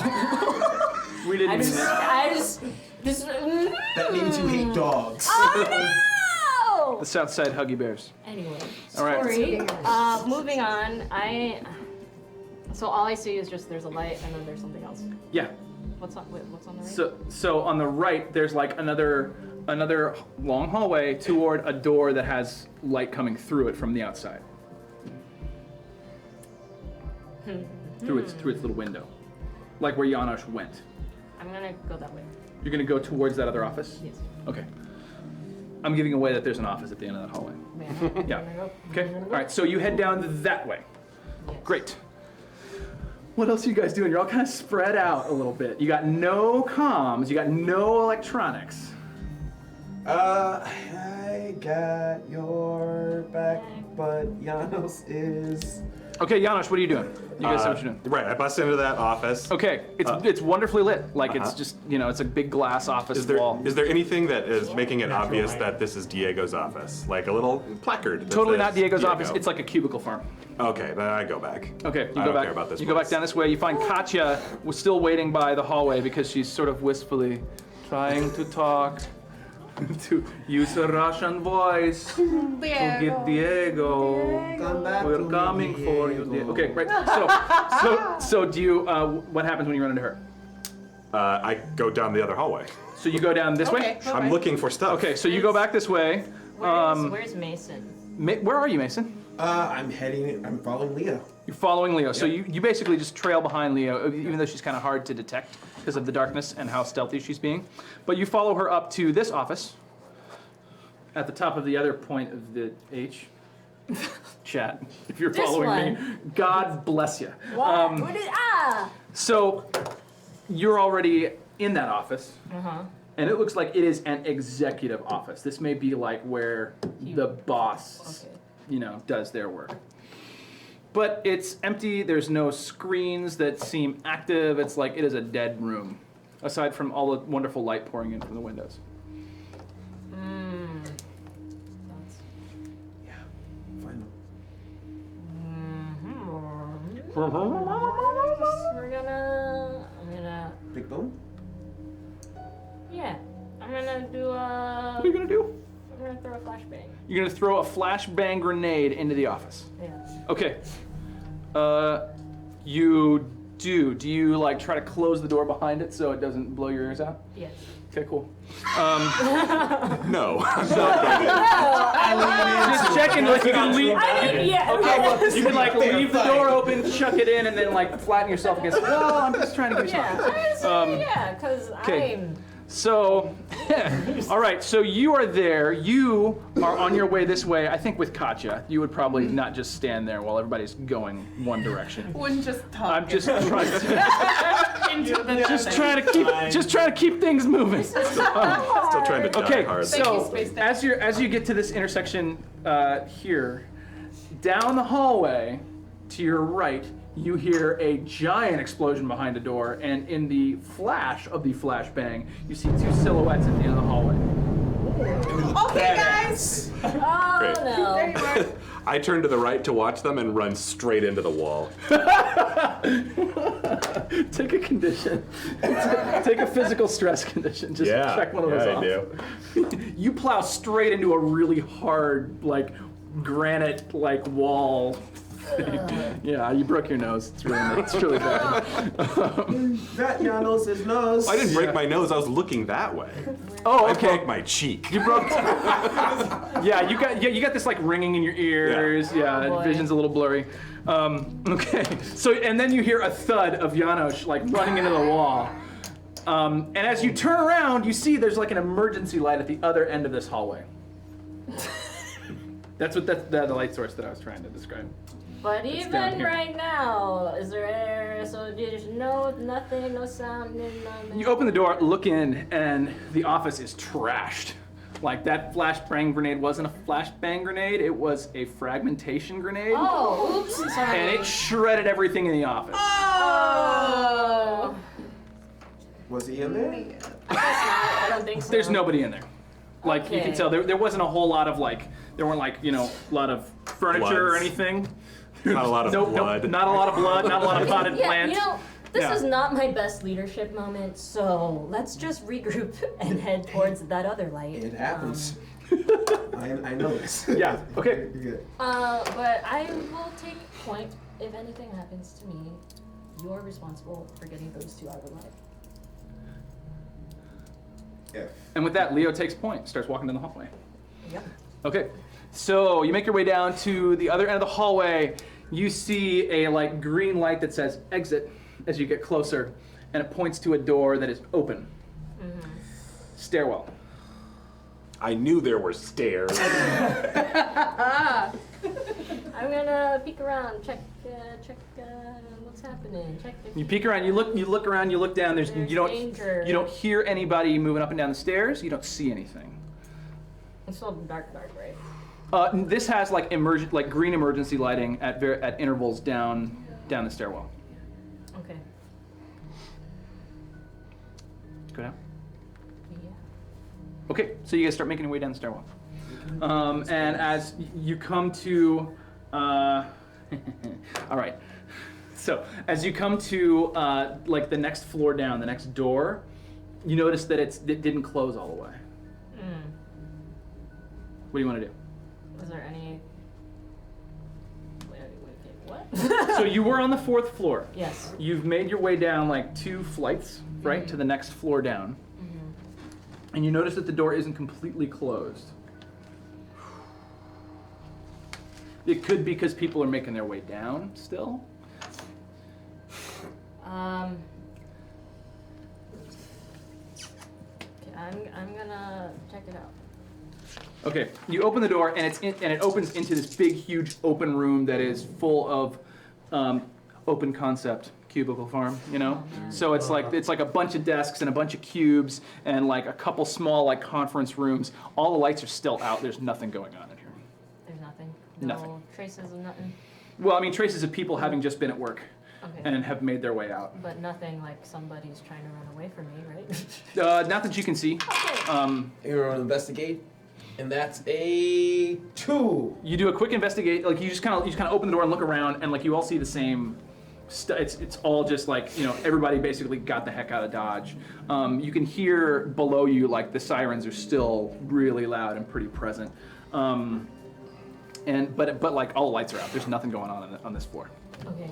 We didn't mean it. I just. That means you hate dogs. Oh The South Side Huggy Bears. no! Anyway, All right. sorry. Moving on. So all I see is just there's a light and then there's something else. Yeah. What's on the right? So on the right, there's like another long hallway toward a door that has light coming through it from the outside. Through its little window, like where Janosch went. I'm gonna go that way. You're gonna go towards that other office. Yes. Okay. I'm giving away that there's an office at the end of that hallway. Yeah. I'm gonna go. Okay. I'm gonna All go. right. So you head down that way. Yes. Great. What else are you guys doing? You're all kind of spread out a little bit. You got no comms. You got no electronics. I got your back, but Janos is. Okay, Janosch, what are you doing? You guys say what you're doing. Right, I bust into that office. Okay, it's wonderfully lit. Like it's just it's a big glass office wall. Is there anything that is making it obvious that this is Diego's office? Like a little placard. that Totally says not Diego's Diego. office. It's like a cubicle farm. Okay, then I go back. Okay, you I go don't back. care about this You go back place. down this way. You find Katya was still waiting by the hallway because she's sort of wistfully trying to talk, to use a Russian voice to get Diego. Come back We're to me, coming for you, Diego. Okay, great. So do you? What happens when you run into her? I go down the other hallway. So you go down this way. Okay. I'm looking for stuff. Okay, so you go back this way. Where's Mason? Where are you, Mason? I'm following Leo. You're following Leo. So you basically just trail behind Leo, even though she's kind of hard to detect because of the darkness and how stealthy she's being. But you follow her up to this office at the top of the other point of the H. Chat, if you're This following me, God bless you. What is So you're already in that office. And it looks like it is an executive office. This may be like where the boss, does their work. But it's empty. There's no screens that seem active. It's like it is a dead room, aside from all the wonderful light pouring in from the windows. Find him. I'm gonna. Big Bone? Yeah. I'm gonna do a. What are you gonna do? I'm gonna throw a flashbang. You're gonna throw a flashbang grenade into the office. Yeah. Okay. You do. Do you like try to close the door behind it so it doesn't blow your ears out? Yes. Okay, cool. No. Just checking, like you can leave. Yeah. Okay, you can like leave the door open, chuck it in, and then like flatten yourself against. Well, I'm just trying to give you something. Yeah, because okay. I'm. So, all right. So you are there. You are on your way this way. I think with Katya, you would probably not just stand there while everybody's going one direction. Wouldn't just talk. I'm just trying to. into the just trying to keep things moving. Still trying to die Okay, hard. so Space Dad. as you get to this intersection here, down the hallway to your right, you hear a giant explosion behind a door, and in the flash of the flashbang, you see two silhouettes at the end of the hallway. Okay, guys. Oh Great. no. There you are. I turn to the right to watch them and run straight into the wall. Take a condition. Take a physical stress condition. Just Yeah, check one of those off. I do. You plow straight into a really hard, like, granite, like, wall. Yeah, you broke your nose. It's really bad. That Janos is nose. I didn't break my nose. I was looking that way. Oh, I okay. broke my cheek. You broke. Yeah, you got this like ringing in your ears. Yeah, Oh, boy. vision's a little blurry. Okay, so and then you hear a thud of Janos like running into the wall. And as you turn around, you see there's like an emergency light at the other end of this hallway. That's the light source that I was trying to describe. But down even here. right now, is there air? So there's nothing, no sound, nothing. You open the door, look in, and the office is trashed. Like that flashbang grenade wasn't a flashbang grenade, it was a fragmentation grenade. Oh, oops, sorry. And it shredded everything in the office. Oh. Was he in there? I guess not. I don't think so. There's nobody in there. Like you can Okay. tell, there wasn't a whole lot of like, there weren't like, a lot of furniture or Bloods. anything. Not a lot of Nope, blood. not a lot of blood, not a lot of potted Yeah, plants. this Yeah. is not my best leadership moment, so let's just regroup and head towards that other light. It happens. I know this. Yeah, okay. You're good. But I will take point if anything happens to me. You're responsible for getting those two out alive. And with that, Leo takes point, starts walking down the hallway. Yep. Okay, so you make your way down to the other end of the hallway. You see a like green light that says exit as you get closer, and it points to a door that is open. Stairwell. I knew there were stairs. I'm gonna peek around, check what's happening. Check if You peek around, you look around, you look down. There's You danger. don't hear anybody moving up and down the stairs. You don't see anything. It's still dark, right? This has like green emergency lighting at intervals down the stairwell. Okay. Go down. Yeah. Okay, so you guys start making your way down the stairwell. And as you come to, all right. So as you come to like the next floor down, the next door, you notice that it didn't close all the way. What do you want to do? Is there any? Wait, what? So you were on the 4th floor. Yes. You've made your way down like 2 flights, right, to the next floor down. And you notice that the door isn't completely closed. It could be because people are making their way down still. Okay, I'm gonna check it out. Okay, you open the door and it opens into this big, huge open room that is full of open concept cubicle farm. So it's like a bunch of desks and a bunch of cubes and like a couple small like conference rooms. All the lights are still out. There's nothing going on in here. There's nothing. Nothing. Traces of nothing. Well, I mean, traces of people having just been at work Okay. and have made their way out. But nothing like somebody's trying to run away from me, right? Not that you can see. You're gonna investigate, and that's a 2. You do a quick investigate. Like you just kind of open the door and look around, and like you all see the same it's all just like, you know, everybody basically got the heck out of Dodge. You can hear below you, like, the sirens are still really loud and pretty present. But like, all the lights are out. There's nothing going on this floor. Okay.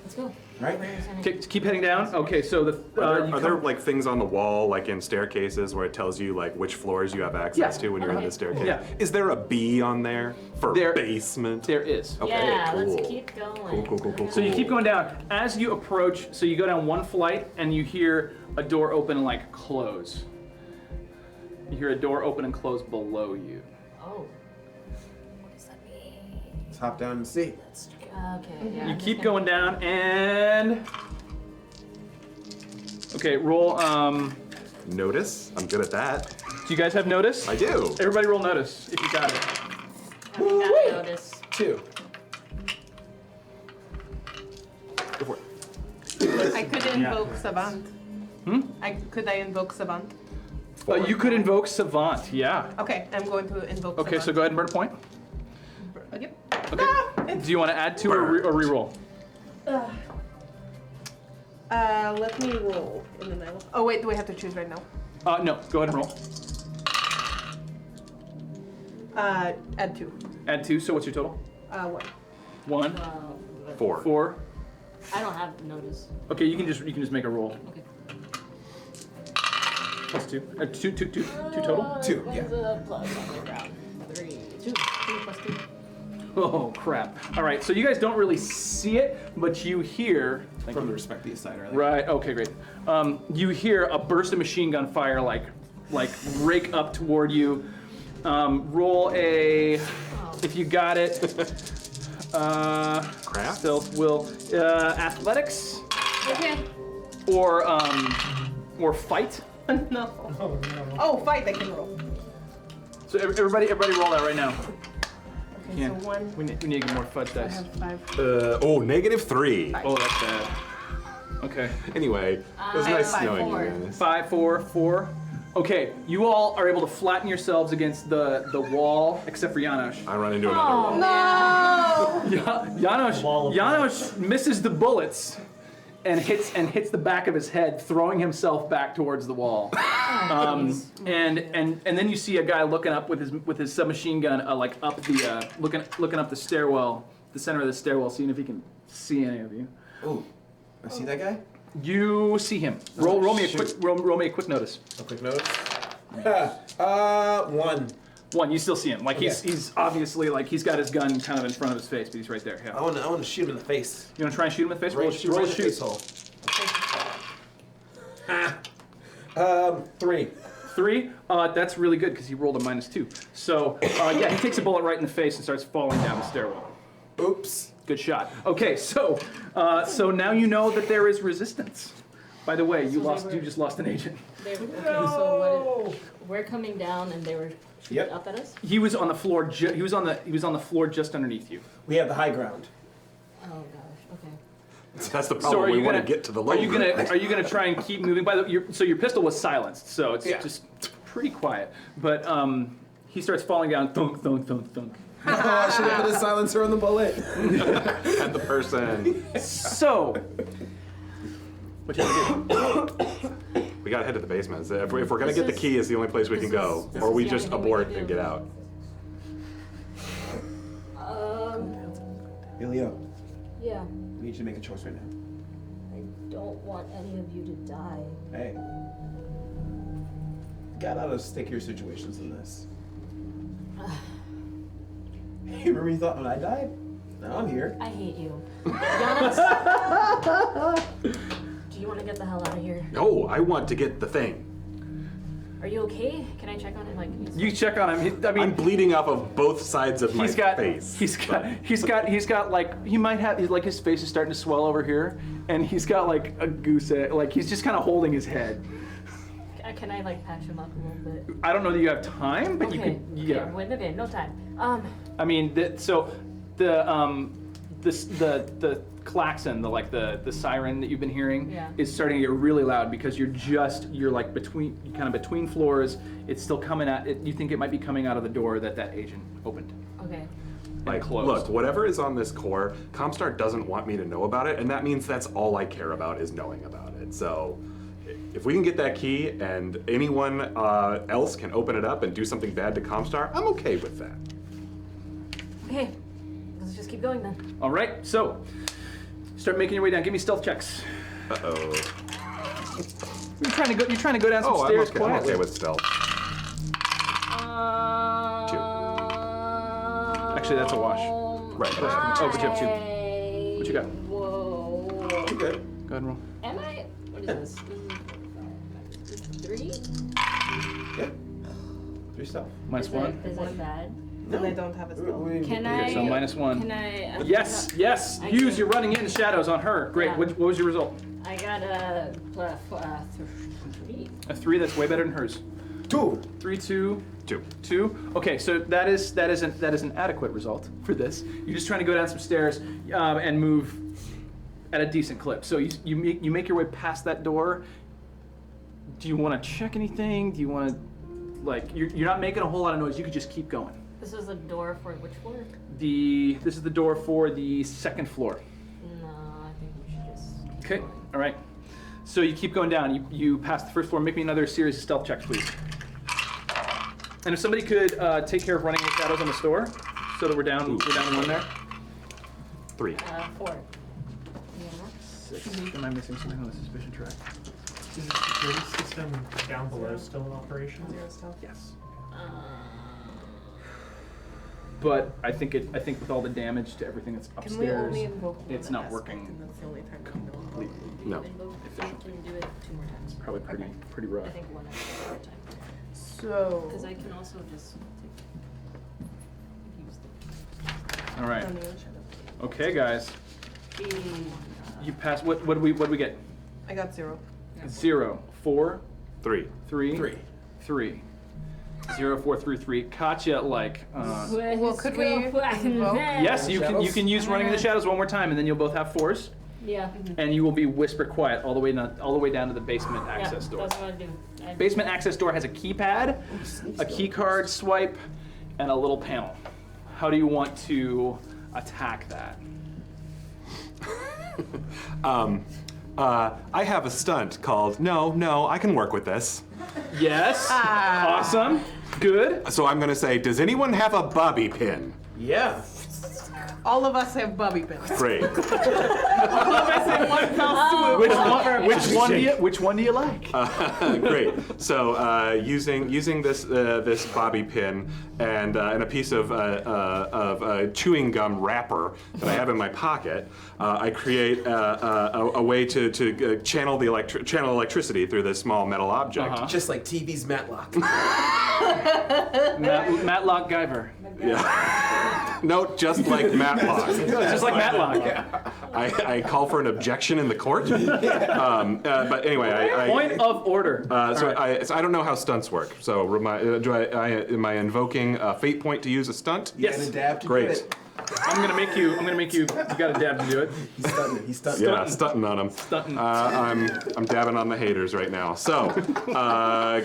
Let's go. Right. Keep heading down. Okay, so Are there like things on the wall, like in staircases, where it tells you like which floors you have access to when you're in the staircase? Yeah. Is there a B on there for basement? There is. Okay, Yeah, cool. let's keep going. Cool. So you keep going down. As you approach, so you go down one flight and you hear a door open and like close. You hear a door open and close below you. Oh. What does that mean? Let's hop down and see. Okay, yeah. You I'm keep just going down and... Okay, roll, Notice? I'm good at that. do you guys have notice? I do. Everybody roll notice, if you got it. having that notice. 2. Go for it. I could invoke Savant. Could I invoke Savant? You could invoke Savant, yeah. Okay, I'm going to invoke Okay, Savant. so go ahead and burn a point. Yep. Okay. Do you want to add to or re-roll? Let me roll. And then I will... Oh, wait, do I have to choose right now? No, go ahead and roll. Add 2. Add 2, so what's your total? 1. 1, 4. 4. I don't have notice. Okay, you can just make a roll. Okay. Plus 2. Two total? 2, yeah. When's a plus on the ground? 3. 2 plus 2. Oh, crap. All right, so you guys don't really see it, but you hear... Thank From you. the respect the side, right? Right, okay, great. You hear a burst of machine gun fire, like rake up toward you. Roll a... If you got it... Craft? Stealth, will... athletics? Okay. Or fight? No. Oh, fight, I can roll. So everybody roll that right now. Okay, Yeah. so 1. We need to get more fudge I dice. have 5. -3. Oh, that's bad. Okay. Anyway, it was I nice have knowing 4. you guys. 5, 4, 4. Okay, you all are able to flatten yourselves against the wall, except for Janosch. I run into another wall. Janosch misses the bullets and hits the back of his head, throwing himself back towards the wall. And then you see a guy looking up with his submachine gun, like up the looking up the stairwell, the center of the stairwell, seeing if he can see any of you. Oh, I see that guy? You see him. Roll me a quick notice. A quick notice. 1. 1, you still see him. Like Okay. he's obviously like he's got his gun kind of in front of his face, but he's right there. Yeah. I want to shoot him in the face. You want to try and shoot him in the face? Right, Roll right in the face hole. 3. 3. That's really good because he rolled a -2. So yeah, he takes a bullet right in the face and starts falling down the stairwell. Oops. Good shot. Okay, so now you know that there is resistance. By the way, you just lost an agent. So we're coming down and they were shooting Yep. up at us? He was on the floor. He was on the floor just underneath you. We have the high ground. Oh gosh, okay. That's the So problem. are you We want gonna to get to the low Are you gonna ground. try and keep moving? By the so your pistol was silenced, so it's Yeah. just pretty quiet. But he starts falling down. Thunk, thunk, thunk, thunk. Oh, I should have put a silencer on the bullet. And the person. So, what you gonna do? We gotta head to the basement. If we're gonna get the key, it's the only place we can go. this Or is we the just only thing we abort can and do. get out. Ilio, Yeah. we need you to make a choice right now. I don't want any of you to die. Hey. Got out of stickier situations than this. Hey, remember you thought when I died? Now I'm here. I hate you. Giannis! Do you want to get the hell out of here? No, I want to get the thing. Are you okay? Can I check on him? Like, You check on him. I I'm mean, bleeding off of both sides of my he's got face. he's got like he might have like his face is starting to swell over here, and he's got like a goose egg. Like he's just kind of holding his head. can I like patch him up a little bit? I don't know that you have time, but you Okay. could. Yeah. Okay, wait, okay, no time. I mean, the klaxon, the siren that you've been hearing, Yeah. is starting to get really loud because you're like between floors. It's still coming at it. You think it might be coming out of the door that agent opened. Okay. Like, closed. look, whatever is on this core, Comstar doesn't want me to know about it, and that means that's all I care about is knowing about it. So, if we can get that key and anyone else can open it up and do something bad to Comstar, I'm okay with that. Okay, let's just keep going then. All right, so start making your way down. Give me stealth checks. Uh-oh. You're trying to go down some Oh, stairs I'm quietly. okay with stealth. Actually, that's a wash. Right. Oh, but you have 2. What you got? Whoa. Good. Go ahead and roll. Am I? What is this? This is 3? Yeah. 3 stuff. Minus 1. Is it bad? And I don't have a spell. Can Okay, I? so minus 1. Can I? Yes, yes. I Use can- your running in the shadows on her. Great. Yeah. What was your result? I got a 3. A 3. That's way better than hers. 2. 3, 2, 2. 2. Okay, so that is an adequate result for this. You're just trying to go down some stairs and move at a decent clip. So you make your way past that door. Do you want to check anything? Do you want to, like, you're not making a whole lot of noise. You could just keep going. This is a door for which floor? This is the door for the 2nd floor. No, I think we should just. keep Okay, going. all right. So you keep going down. You pass the 1st floor. Make me another series of stealth checks, please. And if somebody could take care of running the shadows on the store, so that we're down 1 there. 3. 4. 6. Am I missing something on the suspicion track? Is the security system down below still in operation? 0 stealth. Yes. But I think with all the damage to everything that's Can we upstairs, only invoke one it's not aspect, working and that's the only time we know. completely. No. Can do it 2 more times. Probably pretty rough. I think 1 at a time. So. Because I can also just use All right. on the other shadow. Okay, guys. the. You passed. What do we get? I got 0. 0, 4, 3. 3, 3. 3. 0, 4, 3, 3. Katya, like. Well, could we invoke? Yes, you can use running in the shadows one more time, and then you'll both have 4s, Yeah. and you will be whisper quiet all the way down to the basement access door. That's what I do. Basement access door has a keypad, a key card swipe, and a little panel. How do you want to attack that? I have a stunt called No, I can work with this. Yes. Awesome. Good. So I'm going to say, does anyone have a bobby pin? Yeah. All of us have bobby pins. Great. All of us in one fell swoop. Which one do you like? Great. So using this bobby pin and a piece of chewing gum wrapper that I have in my pocket, I create a way to channel electricity through this small metal object. Just like TV's Matlock. Matlock Guyver. Yeah. No, just like Matlock. Just like Matlock. I call for an objection in the court. But anyway, Point of order. So I don't know how stunts work. So am I invoking a fate point to use a stunt? Yes. And dab to do Great. it. I'm gonna make you. You got to dab to do it. He's stunting. Yeah, stunting on them. Stunting. I'm dabbing on the haters right now. So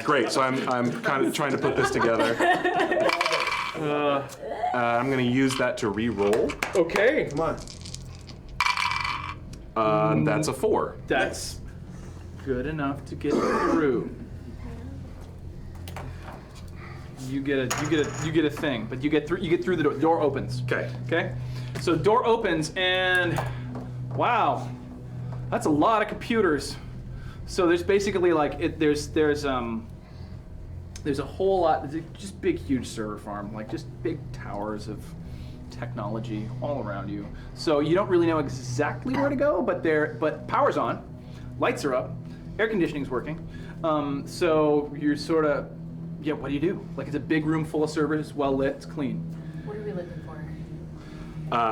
great. So I'm kind of trying to put this together. I'm gonna use that to re-roll. Okay. Come on. That's a 4. That's good enough to get through. You get a thing, but you get through the door. Door opens. Okay. Okay. So door opens and wow, that's a lot of computers. So there's basically like there's a whole lot, just big huge server farm, like just big towers of technology all around you. So you don't really know exactly where to go, but power's on, lights are up, air conditioning's working. So you're sort of, yeah, what do you do? Like it's a big room full of servers, well lit, it's clean. What are we looking for?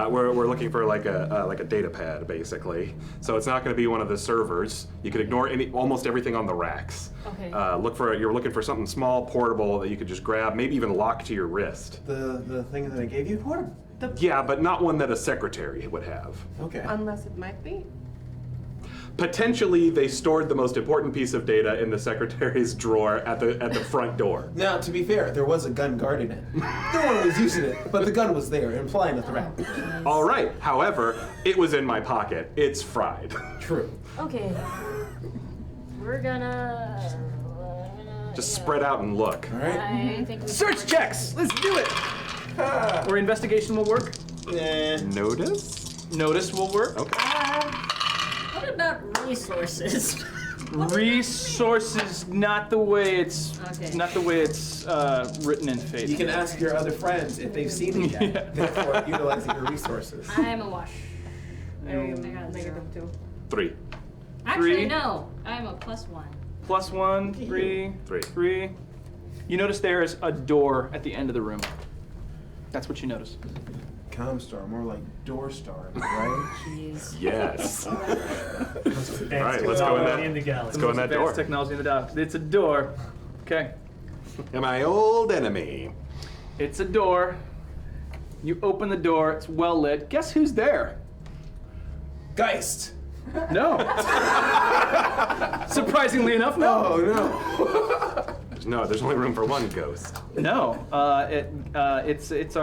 We're looking for like a data pad basically. So it's not going to be one of the servers. You could ignore almost everything on the racks. Okay. You're looking for something small, portable that you could just grab, maybe even lock to your wrist. The thing that I gave you? What? Yeah, but not one that a secretary would have. Okay. Unless it might be. Potentially, they stored the most important piece of data in the secretary's drawer at the front door. Now, to be fair, there was a gun guarding it. No one was using it, but the gun was there, implying a threat. All right. However, it was in my pocket. It's fried. True. Okay. We're gonna. Just spread out and look. All right. I think we Search checks! Let's do it! Or investigation will work. Notice? Notice will work. Okay. What about resources? Resources, not the way it's Okay. not the way it's written in Fate. You can ask your other friends if they've seen it yet, therefore utilizing your resources. I'm a wash. I got -2. 3. Actually, Three. no. I'm a +1. +1, 3, Three. 3. You notice there is a door at the end of the room. That's what you notice. Comstar, more like Door Star, right? Jeez. Yes. All right, let's go in that. Let's go in that door. Advanced technology in the dock. It's a door. Okay. And my old enemy. It's a door. You open the door. It's well lit. Guess who's there? Geist! No. Surprisingly enough, no. Oh no! No, there's only room for one ghost. No. It's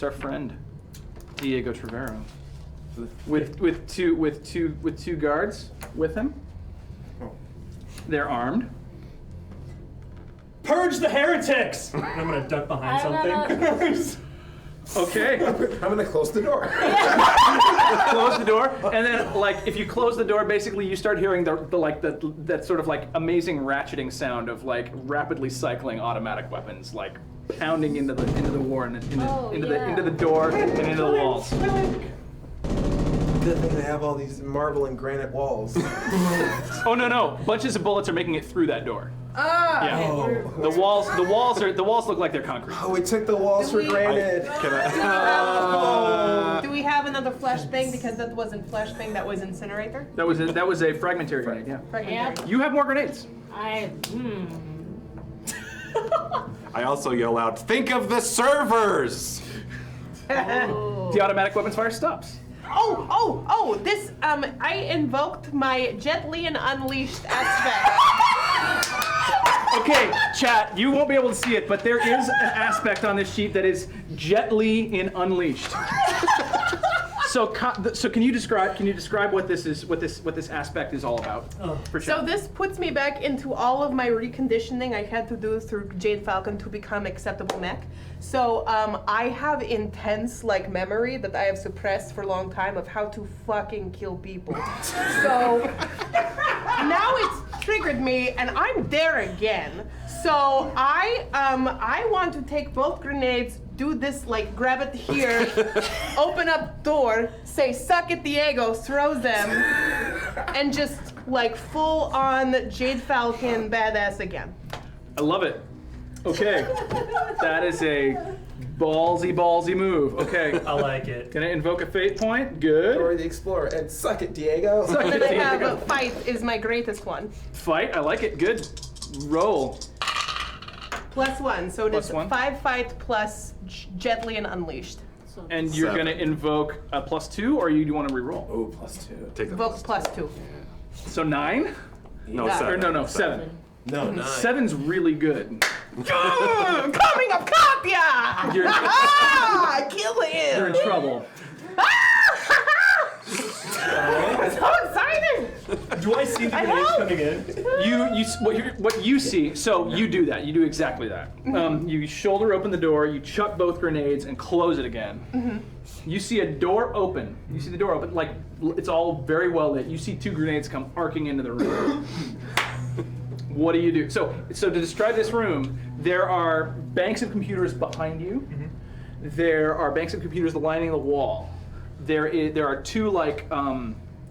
our friend, Diego Trevero, with two guards with him. Oh. They're armed. Purge the heretics! And I'm gonna duck behind something. Okay. I'm gonna close the door. Close the door, and then like if you close the door, basically you start hearing that sort of like amazing ratcheting sound of like rapidly cycling automatic weapons like pounding into the war and into the door and into the walls. Good thing they have all these marble and granite walls. Oh no! Bunches of bullets are making it through that door. Ah! Yeah. Oh. The walls look like they're concrete. Oh, we took the walls for granted. Do we have another flashbang? Because that wasn't flashbang, that was incinerator. That was a fragmentary grenade. Yeah. Fragmentary. You have more grenades. I also yell out, think of the servers! The automatic weapons fire stops. This, I invoked my gently and unleashed aspect. Okay, chat, you won't be able to see it, but there is an aspect on this sheet that is Jet Li in Unleashed. So can you describe what this is, what this aspect is all about? For So chat? this puts me back into all of my reconditioning I had to do through Jade Falcon to become acceptable mech. So I have intense like memory that I have suppressed for a long time of how to fucking kill people. So now it's triggered me and I'm there again. So I want to take both grenades, do this like grab it here, open up door, say suck it Diego, throw them, and just like full on Jade Falcon badass again. I love it. Okay, that is a ballsy move. Okay, I like it. gonna invoke a fate point. Good. Or the Explorer, and suck it, Diego. And then I have a fight is my greatest one. Fight. I like it. Good. Roll. +1, so it is Plus one. 5 fight plus Jetly and Unleashed. And you're 7. gonna invoke a +2, or you want to reroll? Oh, +2. Take the Vote +2. So 9? No, Yeah. 7. Or no, 7. No, 9. 7's really good. Coming up, Katya! You're, Kill you're him! in trouble. So exciting! Do I see the grenades coming in? What you see, so you do that. You do exactly that. You shoulder open the door, you chuck both grenades, and close it again. You see a door open. You see the door open, like it's all very well lit. You see 2 grenades come arcing into the room. What do you do? So to describe this room, there are banks of computers behind you. There are banks of computers lining the wall. There are 2 like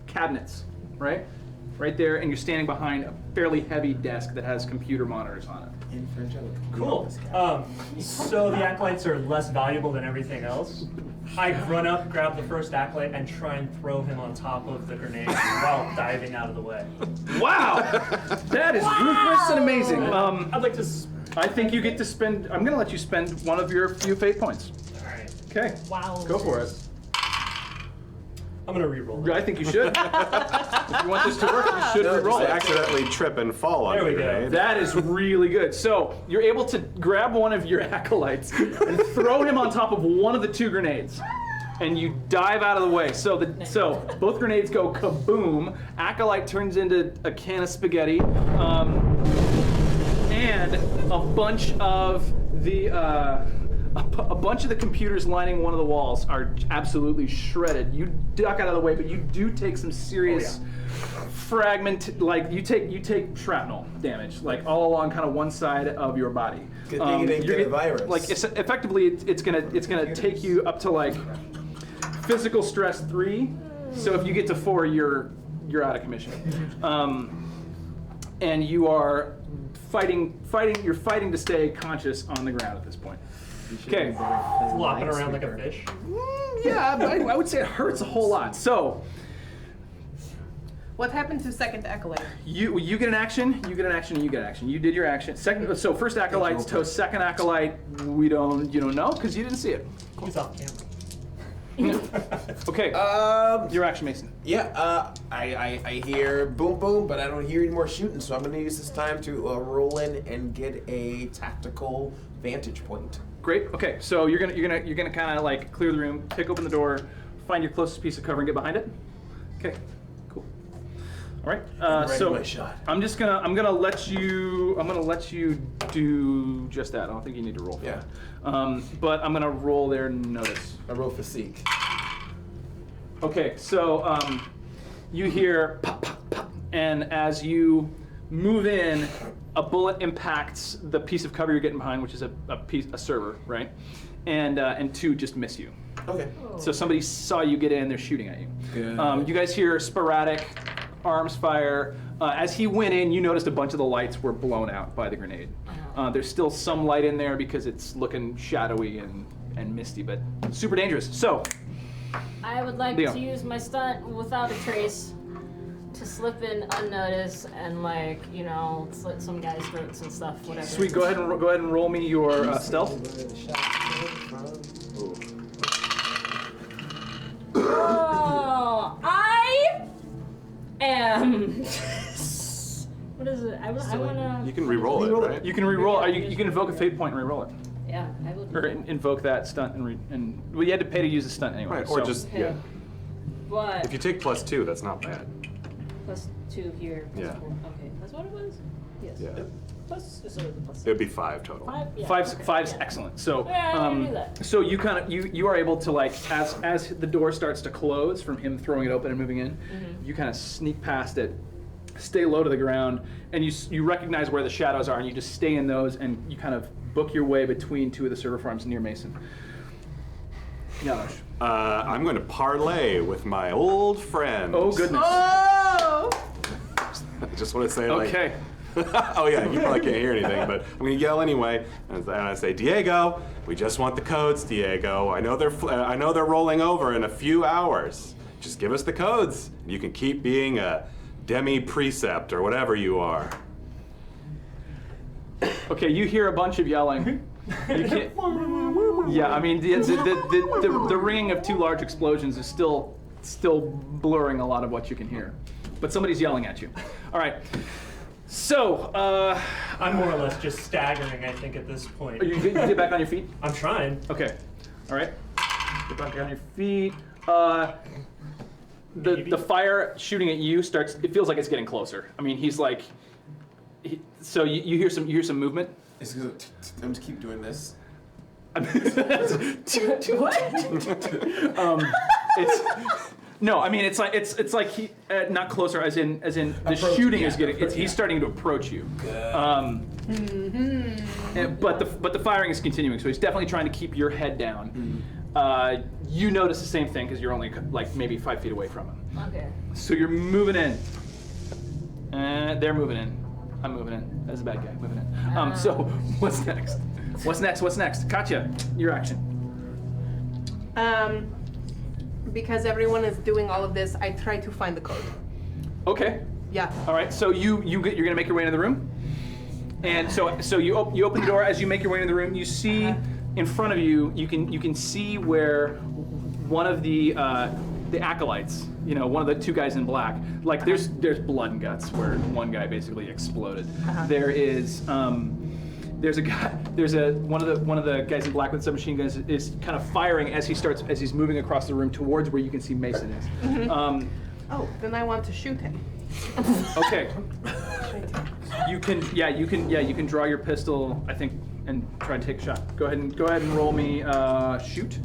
cabinets, right there, and you're standing behind a fairly heavy desk that has computer monitors on it. Cool. So the acolytes are less valuable than everything else. I run up, grab the first acolyte, and try and throw him on top of the grenade while diving out of the way. Wow, that is ruthless and amazing. I'd like to. I think you get to spend. I'm gonna let you spend one of your few fate points. All right. Okay. Wow. Go for it. I'm gonna re-roll it. I think you should. If you want this to work, you should Just re-roll it. accidentally trip and fall on There the we go. grenade. That is really good. So you're able to grab one of your acolytes and throw him on top of one of the 2 grenades, and you dive out of the way. So both grenades go kaboom. Acolyte turns into a can of spaghetti, and a bunch of the computers lining one of the walls are absolutely shredded. You duck out of the way, but you do take some serious fragment. Like you take shrapnel damage, like all along kind of one side of your body. Good thing you didn't get a virus. Like effectively, it's gonna take you up to like physical stress 3. So if you get to 4, you're out of commission. And you are fighting. You're fighting to stay conscious on the ground at this point. Okay. Flopping around like a fish. Yeah, I would say it hurts a whole lot. So What happened to second acolyte? you get an action, you get an action, and you get an action. You did your action. So first acolyte's toast. Second acolyte, you don't know because you didn't see it. He's off camera. Okay. Your action, Mason. Yeah, I hear boom boom, but I don't hear any more shooting, so I'm gonna use this time to roll in and get a tactical vantage point. Great. Okay. So you're gonna kind of like clear the room, kick open the door, find your closest piece of cover, and get behind it. Okay. Cool. All right. Ready So my shot. I'm gonna let you do just that. I don't think you need to roll for Yeah. that. But I'm gonna roll their notice. I roll physique. Okay, so you hear pop, pop, pop, and as you move in, a bullet impacts the piece of cover you're getting behind, which is a server, right? And 2 just miss you. Okay. So somebody saw you get in, they're shooting at you. Good. You guys hear sporadic arms fire. As he went in, you noticed a bunch of the lights were blown out by the grenade. There's still some light in there because it's looking shadowy and misty, but super dangerous. So, I would like Leo. to use my stunt without a trace to slip in unnoticed and slit some guys' throats and stuff, whatever. sweet. Go ahead and roll me your stealth. Oh, I am. What is it? I wanna. You can re-roll it, right? You can re-roll. You can invoke a fate point and re-roll it, Yeah, I will. Do or that. invoke that stunt well, you had to pay to use the stunt anyway. Right, or so- just, Okay. yeah. But If you take +2, that's not bad. +2 here. Yeah. +4. Okay, that's what it was. Yes. Yeah. Plus, so the plus. It would be 5 total. 5. Yeah. Five's Yeah. excellent. So, Yeah, I can do that. so you kind of you are able to like as the door starts to close from him throwing it open and moving in, you kind of sneak past it, stay low to the ground, and you recognize where the shadows are, and you just stay in those, and you kind of book your way between 2 of the server farms near Mason. Janosch. I'm going to parlay with my old friend. Oh goodness. Oh! I just want to say, like, Okay. oh yeah, you probably can't hear anything, but I'm gonna yell anyway. And I say, Diego, we just want the codes, Diego. I know they're rolling over in a few hours. Just give us the codes. You can keep being a demi-precept or whatever you are. Okay, you hear a bunch of yelling. You can't, yeah, I mean the ringing of 2 large explosions is still blurring a lot of what you can hear, but somebody's yelling at you. All right. So, I'm more or less just staggering, I think, at this point. you get back on your feet? I'm trying. Okay. All right. Get back on your feet. Maybe. The fire shooting at you starts. It feels like it's getting closer. I mean, he's like. So you hear some movement. It's good. I'm just keep doing this. It's no. I mean, it's like he not closer as in the Approaching, shooting yeah, is getting. He's yeah. starting to approach you. But the firing is continuing. So he's definitely trying to keep your head down. You notice the same thing because you're only like maybe 5 feet away from him. Okay. So you're moving in. They're moving in. I'm moving in. That's a bad guy moving in. So what's next? What's next? Katya, your action. Because everyone is doing all of this, I try to find the code. Okay. Yeah. All right. So you're gonna make your way into the room, and so you open the door. As you make your way into the room, you see in front of you. You can see where one of the the acolytes, you know, one of the two guys in black. Like there's blood and guts where one guy basically exploded. There is there's a guy. One of the guys in black with submachine guns is kind of firing as he's moving across the room towards where you can see Mason is. Oh, then I want to shoot him. Okay. You can draw your pistol, I think, and try to take a shot. Go ahead and roll me shoot.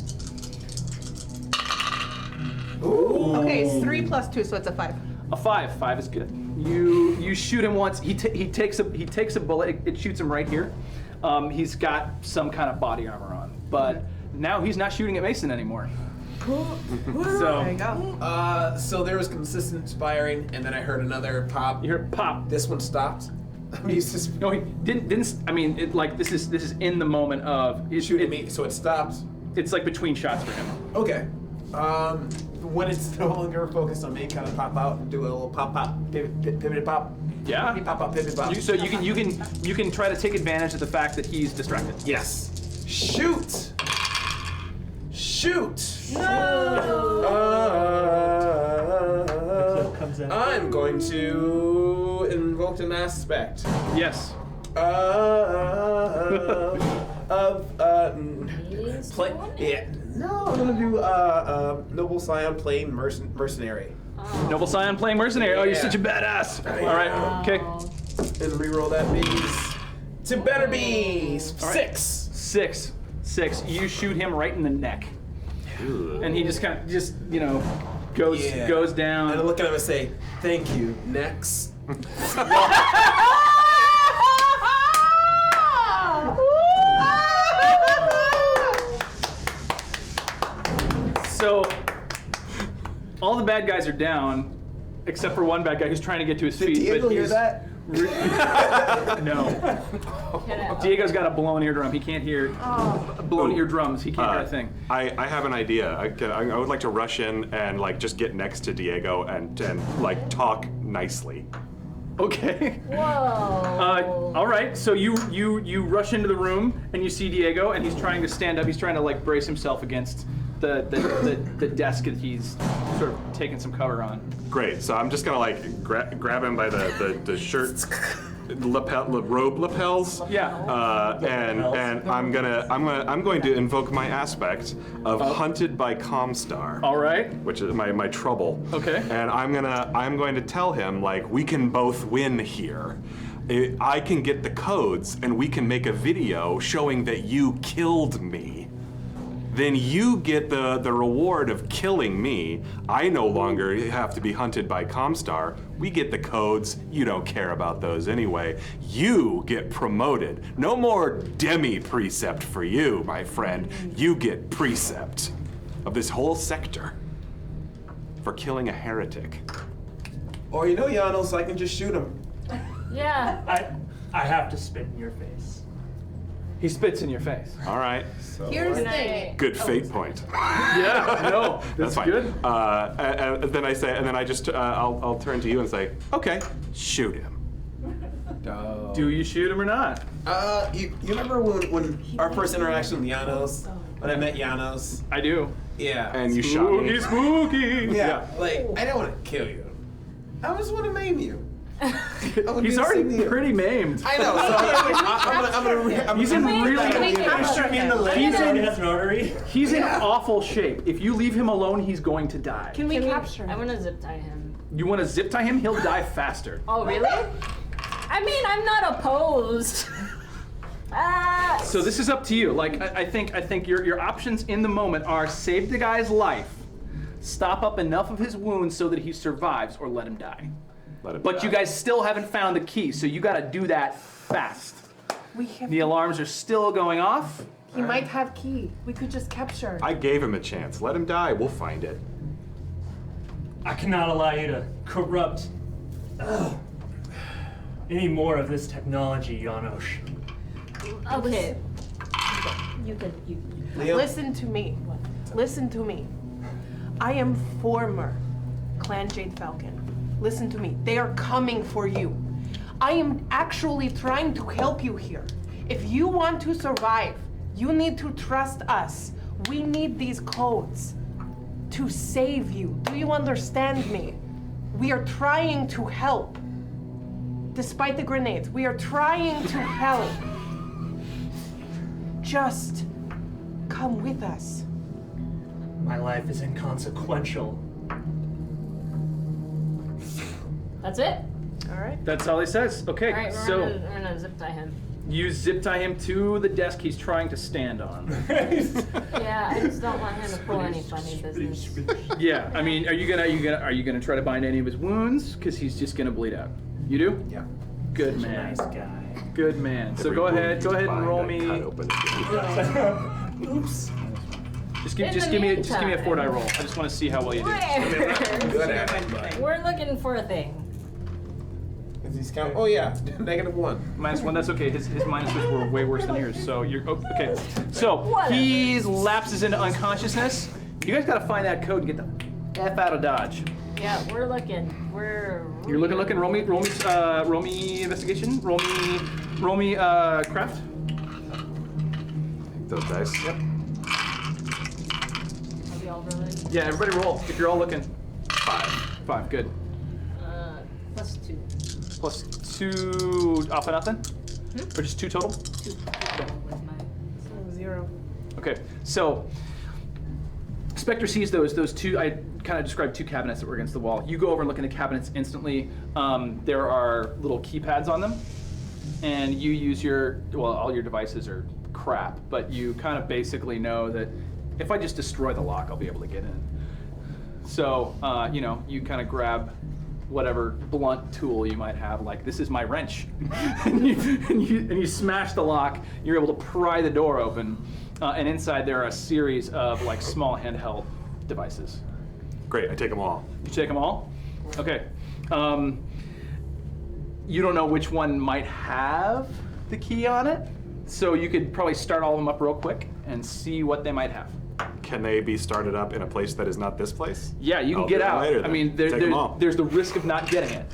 Ooh. Okay, it's 3 plus 2, so it's a 5. A 5. 5 is good. You shoot him once. He takes a bullet. It shoots him right here. He's got some kind of body armor on, but now he's not shooting at Mason anymore. So There you go. So there was consistent firing, and then I heard another pop. you hear pop. This one stopped. He's just No, he didn't. I mean, this is in the moment of shooting me, so it stopped. It's like between shots for him. Okay. When it's no longer focused on me, kind of pop out and do a little pop, pivot, pop. Yeah. Pop, pivot, pop. So you can try to take advantage of the fact that he's distracted. Yes. Shoot. The clip comes out. I'm going to invoke an aspect Yes. play. Yeah. No, I'm gonna do Noble Scion playing mercenary. Noble Scion playing mercenary. Oh, you're Yeah. such a badass. I All right. know. Okay. And reroll that bees. To better bees. All right. 6. 6. You shoot him right in the neck, and he just kind of goes Yeah. goes down. And I look at him and say, "Thank you." Next. So all the bad guys are down, except for one bad guy who's trying to get to his feet. Diego but hear he's that? No. Diego's got a blown eardrum. He can't hear blown eardrums. He can't hear a thing. I have an idea. I would like to rush in and like just get next to Diego and like talk nicely. Okay. Whoa. All right. So you rush into the room and you see Diego, and he's trying to stand up. He's trying to like brace himself against the desk that he's sort of taking some cover on. Great. So I'm just gonna like grab him by the shirt robe lapels. Yeah. And I'm going to invoke my aspect of hunted by Comstar. All right. Which is my trouble. Okay. And I'm going to tell him like we can both win here. I can get the codes and we can make a video showing that you killed me. Then you get the reward of killing me. I no longer have to be hunted by Comstar. We get the codes. You don't care about those anyway. You get promoted. No more demi-precept for you, my friend. You get precept of this whole sector for killing a heretic. Or Janos, I can just shoot him. Yeah. I have to spit in your face. He spits in your face. All right. Here's the thing. Good fate point. Yeah. No. That's fine. good. And then I say, and then I just, I'll turn to you and say, okay, shoot him. Do you shoot him or not? You remember when our first interaction with Janos? When I met Janos? I do. Yeah. And you shot me. Spooky. Yeah. Like, I don't want to kill you. I just want to maim you. He's already pretty maimed. I know. So I'm He's in really. Capture In the leg, He's he in- has an artery. He's in awful shape. If you leave him alone, he's going to die. Can we capture I'm him? gonna zip tie him. You want to zip tie him? He'll die faster. Oh, really? I mean, I'm not opposed. So this is up to you. Like I think your options in the moment are save the guy's life, stop up enough of his wounds so that he survives, or let him die. But you guys still haven't found the key, so you got to do that fast. The alarms are still going off. He might have key. We could just capture. I gave him a chance. Let him die. We'll find it. I cannot allow you to corrupt any more of this technology, Janos. Okay. You could. Leo? Listen to me. Listen to me. I am former Clan Jade Falcon. Listen to me. They are coming for you. I am actually trying to help you here. If you want to survive, you need to trust us. We need these codes. to save you. Do you understand me? We are trying to help. Despite the grenades, we are trying to help. Just come with us. My life is inconsequential. That's it? All right. That's all he says. Okay, Alright, so we're gonna zip tie him. you zip tie him to the desk he's trying to stand on. Yeah, I just don't want him to pull any funny business. Yeah, I mean, are you gonna try to bind any of his wounds? Because he's just gonna bleed out. You do? Yeah. Good man. Nice guy. Good man. So go ahead and roll me. Oops. Just give me a 4-die roll. I just want to see how well you do. Good at it. We're looking for a thing. Is he count? Oh yeah, -1. -1. That's okay. His minuses were way worse than yours. So you're okay. So Whatever. he lapses into unconsciousness. You guys got to find that code and get the F out of Dodge. Yeah, we're looking. You're looking. Roll me investigation. Roll me craft. Those dice. Yep. Are we all rolling? Yeah, everybody roll. If you're all looking. 5. Good. +2. +2 off of nothing? Or just 2 total? 2 was my. 0. Okay, so Spectre sees those two. I kind of described 2 cabinets that were against the wall. You go over and look in the cabinets instantly. There are little keypads on them, and you use all your devices are crap, but you kind of basically know that if I just destroy the lock, I'll be able to get in. So you kind of grab whatever blunt tool you might have, like this is my wrench, and you smash the lock. You're able to pry the door open, and inside there are a series of like small handheld devices. Great, I take them all. You take them all? Okay. You don't know which one might have the key on it, so you could probably start all of them up real quick and see what they might have. Can they be started up in a place that is not this place? Yeah, you can I'll get do that out. later, I then. mean, Take them all. there's the risk of not getting it.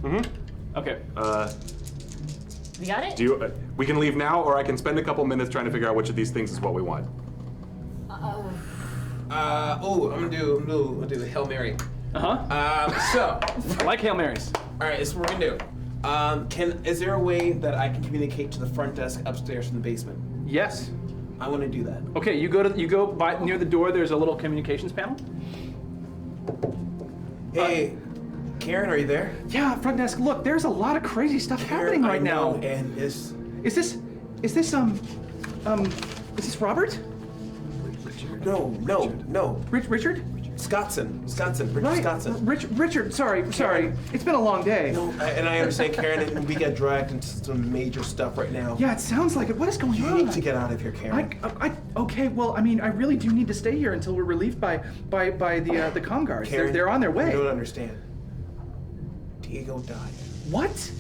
Mm-hmm. Okay. You got it? Do you? We can leave now, or I can spend a couple minutes trying to figure out which of these things is what we want. Uh-oh. I'm gonna do Hail Mary. So, I like Hail Marys. all right, this is what we're gonna do. Is there a way that I can communicate to the front desk upstairs in the basement? Yes. I want to do that. Okay, you go by near the door. There's a little communications panel. Hey, Karen, are you there? Yeah, front desk. Look, there's a lot of crazy stuff happening right now. And Is this Robert? No. Richard? Richard Right. Scottson. Richard, sorry. It's been a long day. No, and I understand, Karen, and we get dragged into some major stuff right now. Yeah, it sounds like it. What is going You on? need to get out of here, Karen. Okay, well, I mean, I really do need to stay here until we're relieved by the comm guards. Karen, They're on their way. You don't understand. Diego died. What?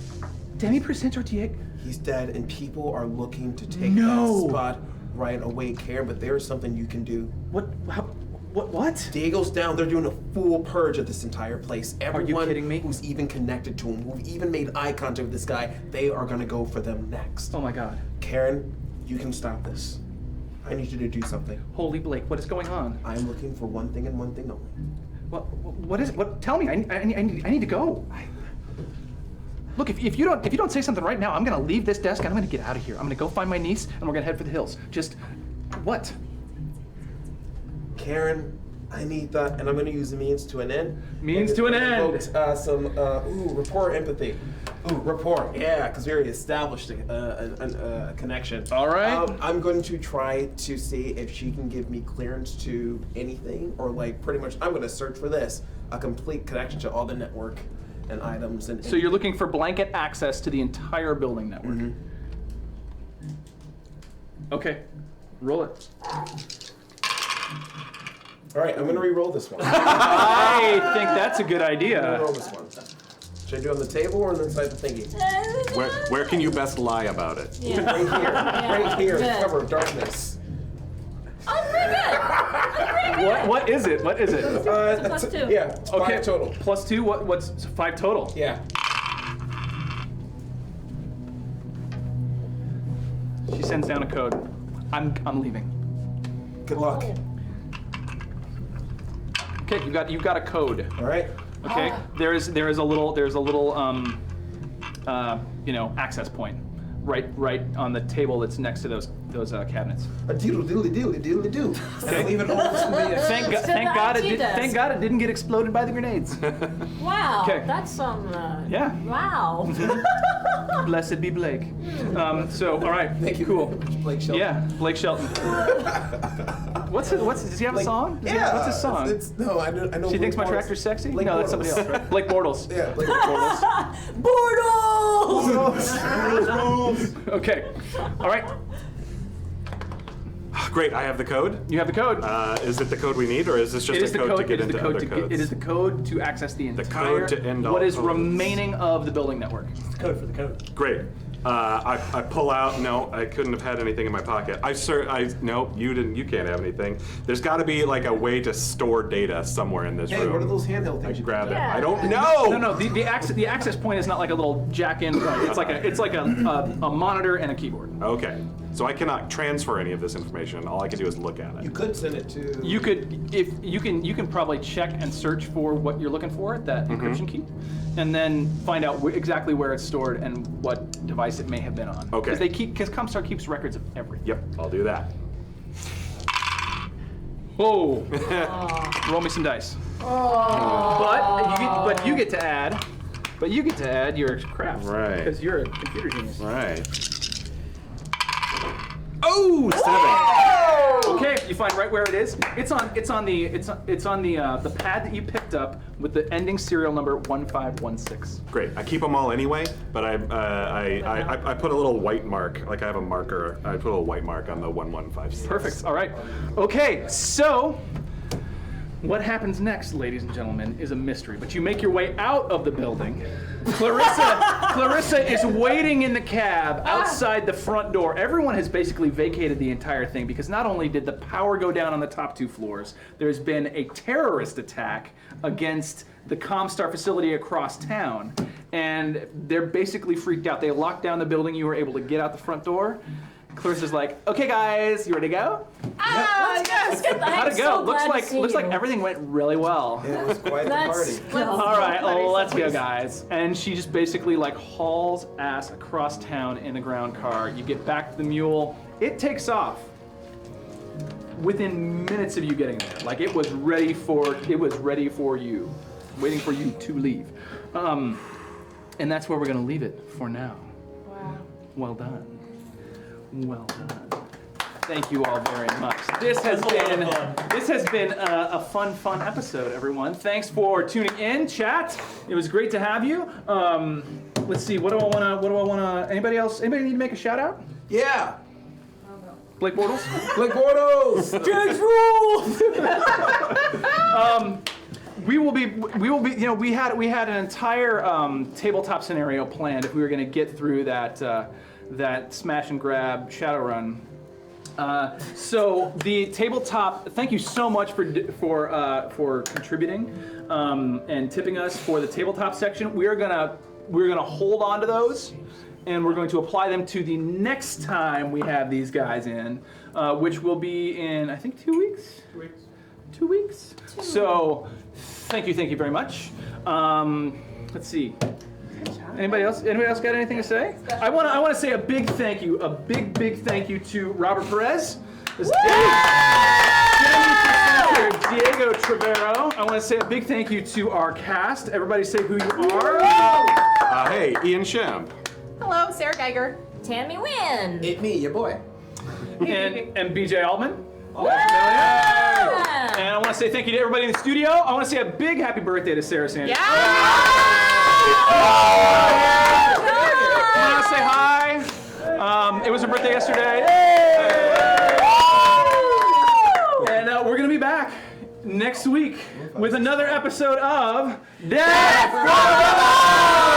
Demi Percent or Diego? He's dead, and people are looking to take No. that spot right away, Karen, but there is something you can do. What? What? Diego's down. They're doing a full purge of this entire place. Everyone kidding me? who's even connected to him, who've even made eye contact with this guy, they are going to go for them next. Oh my God. Karen, you can stop this. I need you to do something. Holy Blake, what is going on? I'm looking for one thing and one thing only. What is it? What? Tell me. I need to go. Look, if you don't say something right now, I'm gonna leave this desk and I'm gonna get out of here. I'm gonna go find my niece and we're gonna head for the hills. Just what? Karen, I need that, and I'm going to use the means to an end. Means to an end. Rapport empathy. Rapport, yeah, because we already established a connection. All right. I'm going to try to see if she can give me clearance to anything, or like pretty much, I'm going to search for this, a complete connection to all the network and items. And So you're looking for blanket access to the entire building network. Mm-hmm. Okay, roll it. All right, I'm going to re-roll this one. I think that's a good I'm idea. going to roll this one. Should I do it on the table or inside the thingy? Where can you best lie about it? Yeah. Right here, Good. cover of darkness. I'm pretty good. What is it? What is it? +2. Yeah, it's Okay, 5 total. +2. What's 5 total? Yeah. She sends down a code. I'm leaving. Good luck. Okay, you've got a code. All right. Okay, there is a little access point right on the table that's next to those cabinets. A diddle diddly diddly diddly do. And I leave it over to the. Thank God it didn't get exploded by the grenades. Wow, Okay. that's some. Yeah. Wow. Blessed be Blake. So all right. Thank you, Cool. Blake Shelton. Yeah, Blake Shelton. What's does he have a song? What's his song? No, I know. She thinks my Bortles. tractor's sexy? Blake No, that's Bortles. somebody else, right? Blake Bortles. Yeah, Blake Bortles. Bortles! Okay. All right. Great, I have the code. You have the code. Is it the code we need, or is this just It is a the code code. to It get is the into code other to codes? it is the code to access the The entire code to end all what is codes. remaining of the building network. It's the code for the code. Great. I pull out. No, I couldn't have had anything in my pocket. No, you didn't. You can't have anything. There's got to be like a way to store data somewhere in this Hey, room. what are those handheld I things? grab it. Yeah. I don't know. No. The access point is not like a little jack-in point. It's like a monitor and a keyboard. Okay, so I cannot transfer any of this information. All I can do is look at You it. could send it to. You can probably check and search for what you're looking for, that encryption key, and then find out exactly where it's stored and what device it may have been on. Okay. Because Comstar keeps records of everything. Yep, I'll do that. Whoa. Roll me some dice. But you get to add. But you get to add your crap. Right. Because you're a computer genius. Right. Oh, 7. Okay, you find right where it is. It's on the pad that you picked up with the ending serial number 1516. Great. I keep them all anyway, but I put a little white mark, like I have a marker. I put a little white mark on the 1156. Perfect. All right. Okay, so what happens next, ladies and gentlemen, is a mystery. But you make your way out of the building. Clarissa is waiting in the cab outside the front door. Everyone has basically vacated the entire thing because not only did the power go down on the top 2 floors, there's been a terrorist attack against the Comstar facility across town. And they're basically freaked out. They locked down the building. You were able to get out the front door. Clarissa's like, okay guys, you ready to go? Yes! How'd it go? Looks like everything went really well. It was quite the party. All right, let's go, guys. And she just basically like hauls ass across town in a ground car. You get back to the mule. It takes off within minutes of you getting there. Like it was ready for you, waiting for you to leave. And that's where we're gonna leave it for now. Wow. Well done. Well done. Thank you all very much. This has been a fun episode, everyone. Thanks for tuning in, chat. It was great to have you. Let's see. What do I wanna? Anybody else? Anybody need to make a shout out? Yeah. Blake Bortles. Blake Bortles. Jags rule. We will be. You know, we had an entire tabletop scenario planned if we were going to get through that smash and grab Shadowrun. So the tabletop. Thank you so much for contributing and tipping us for the tabletop section. We're gonna hold on to those, and we're going to apply them to the next time we have these guys in, which will be in I think 2 weeks. 2 weeks. 2 weeks. So thank you very much. Let's see. Anybody else got anything to say? I want to say a big thank you to Robert Perez. Diego Trevero. I want to say a big thank you to our cast. Everybody say who you are. Hey, Ian Shemp. Hello, Sarah Geiger. Tammy Wynn. It me, your boy. And BJ Altman. Yeah. And I want to say thank you to everybody in the studio. I want to say a big happy birthday to Sarah Sanders. Yeah! I want to say hi. It was her birthday yesterday. And we're going to be back next week with another episode of Death from Above!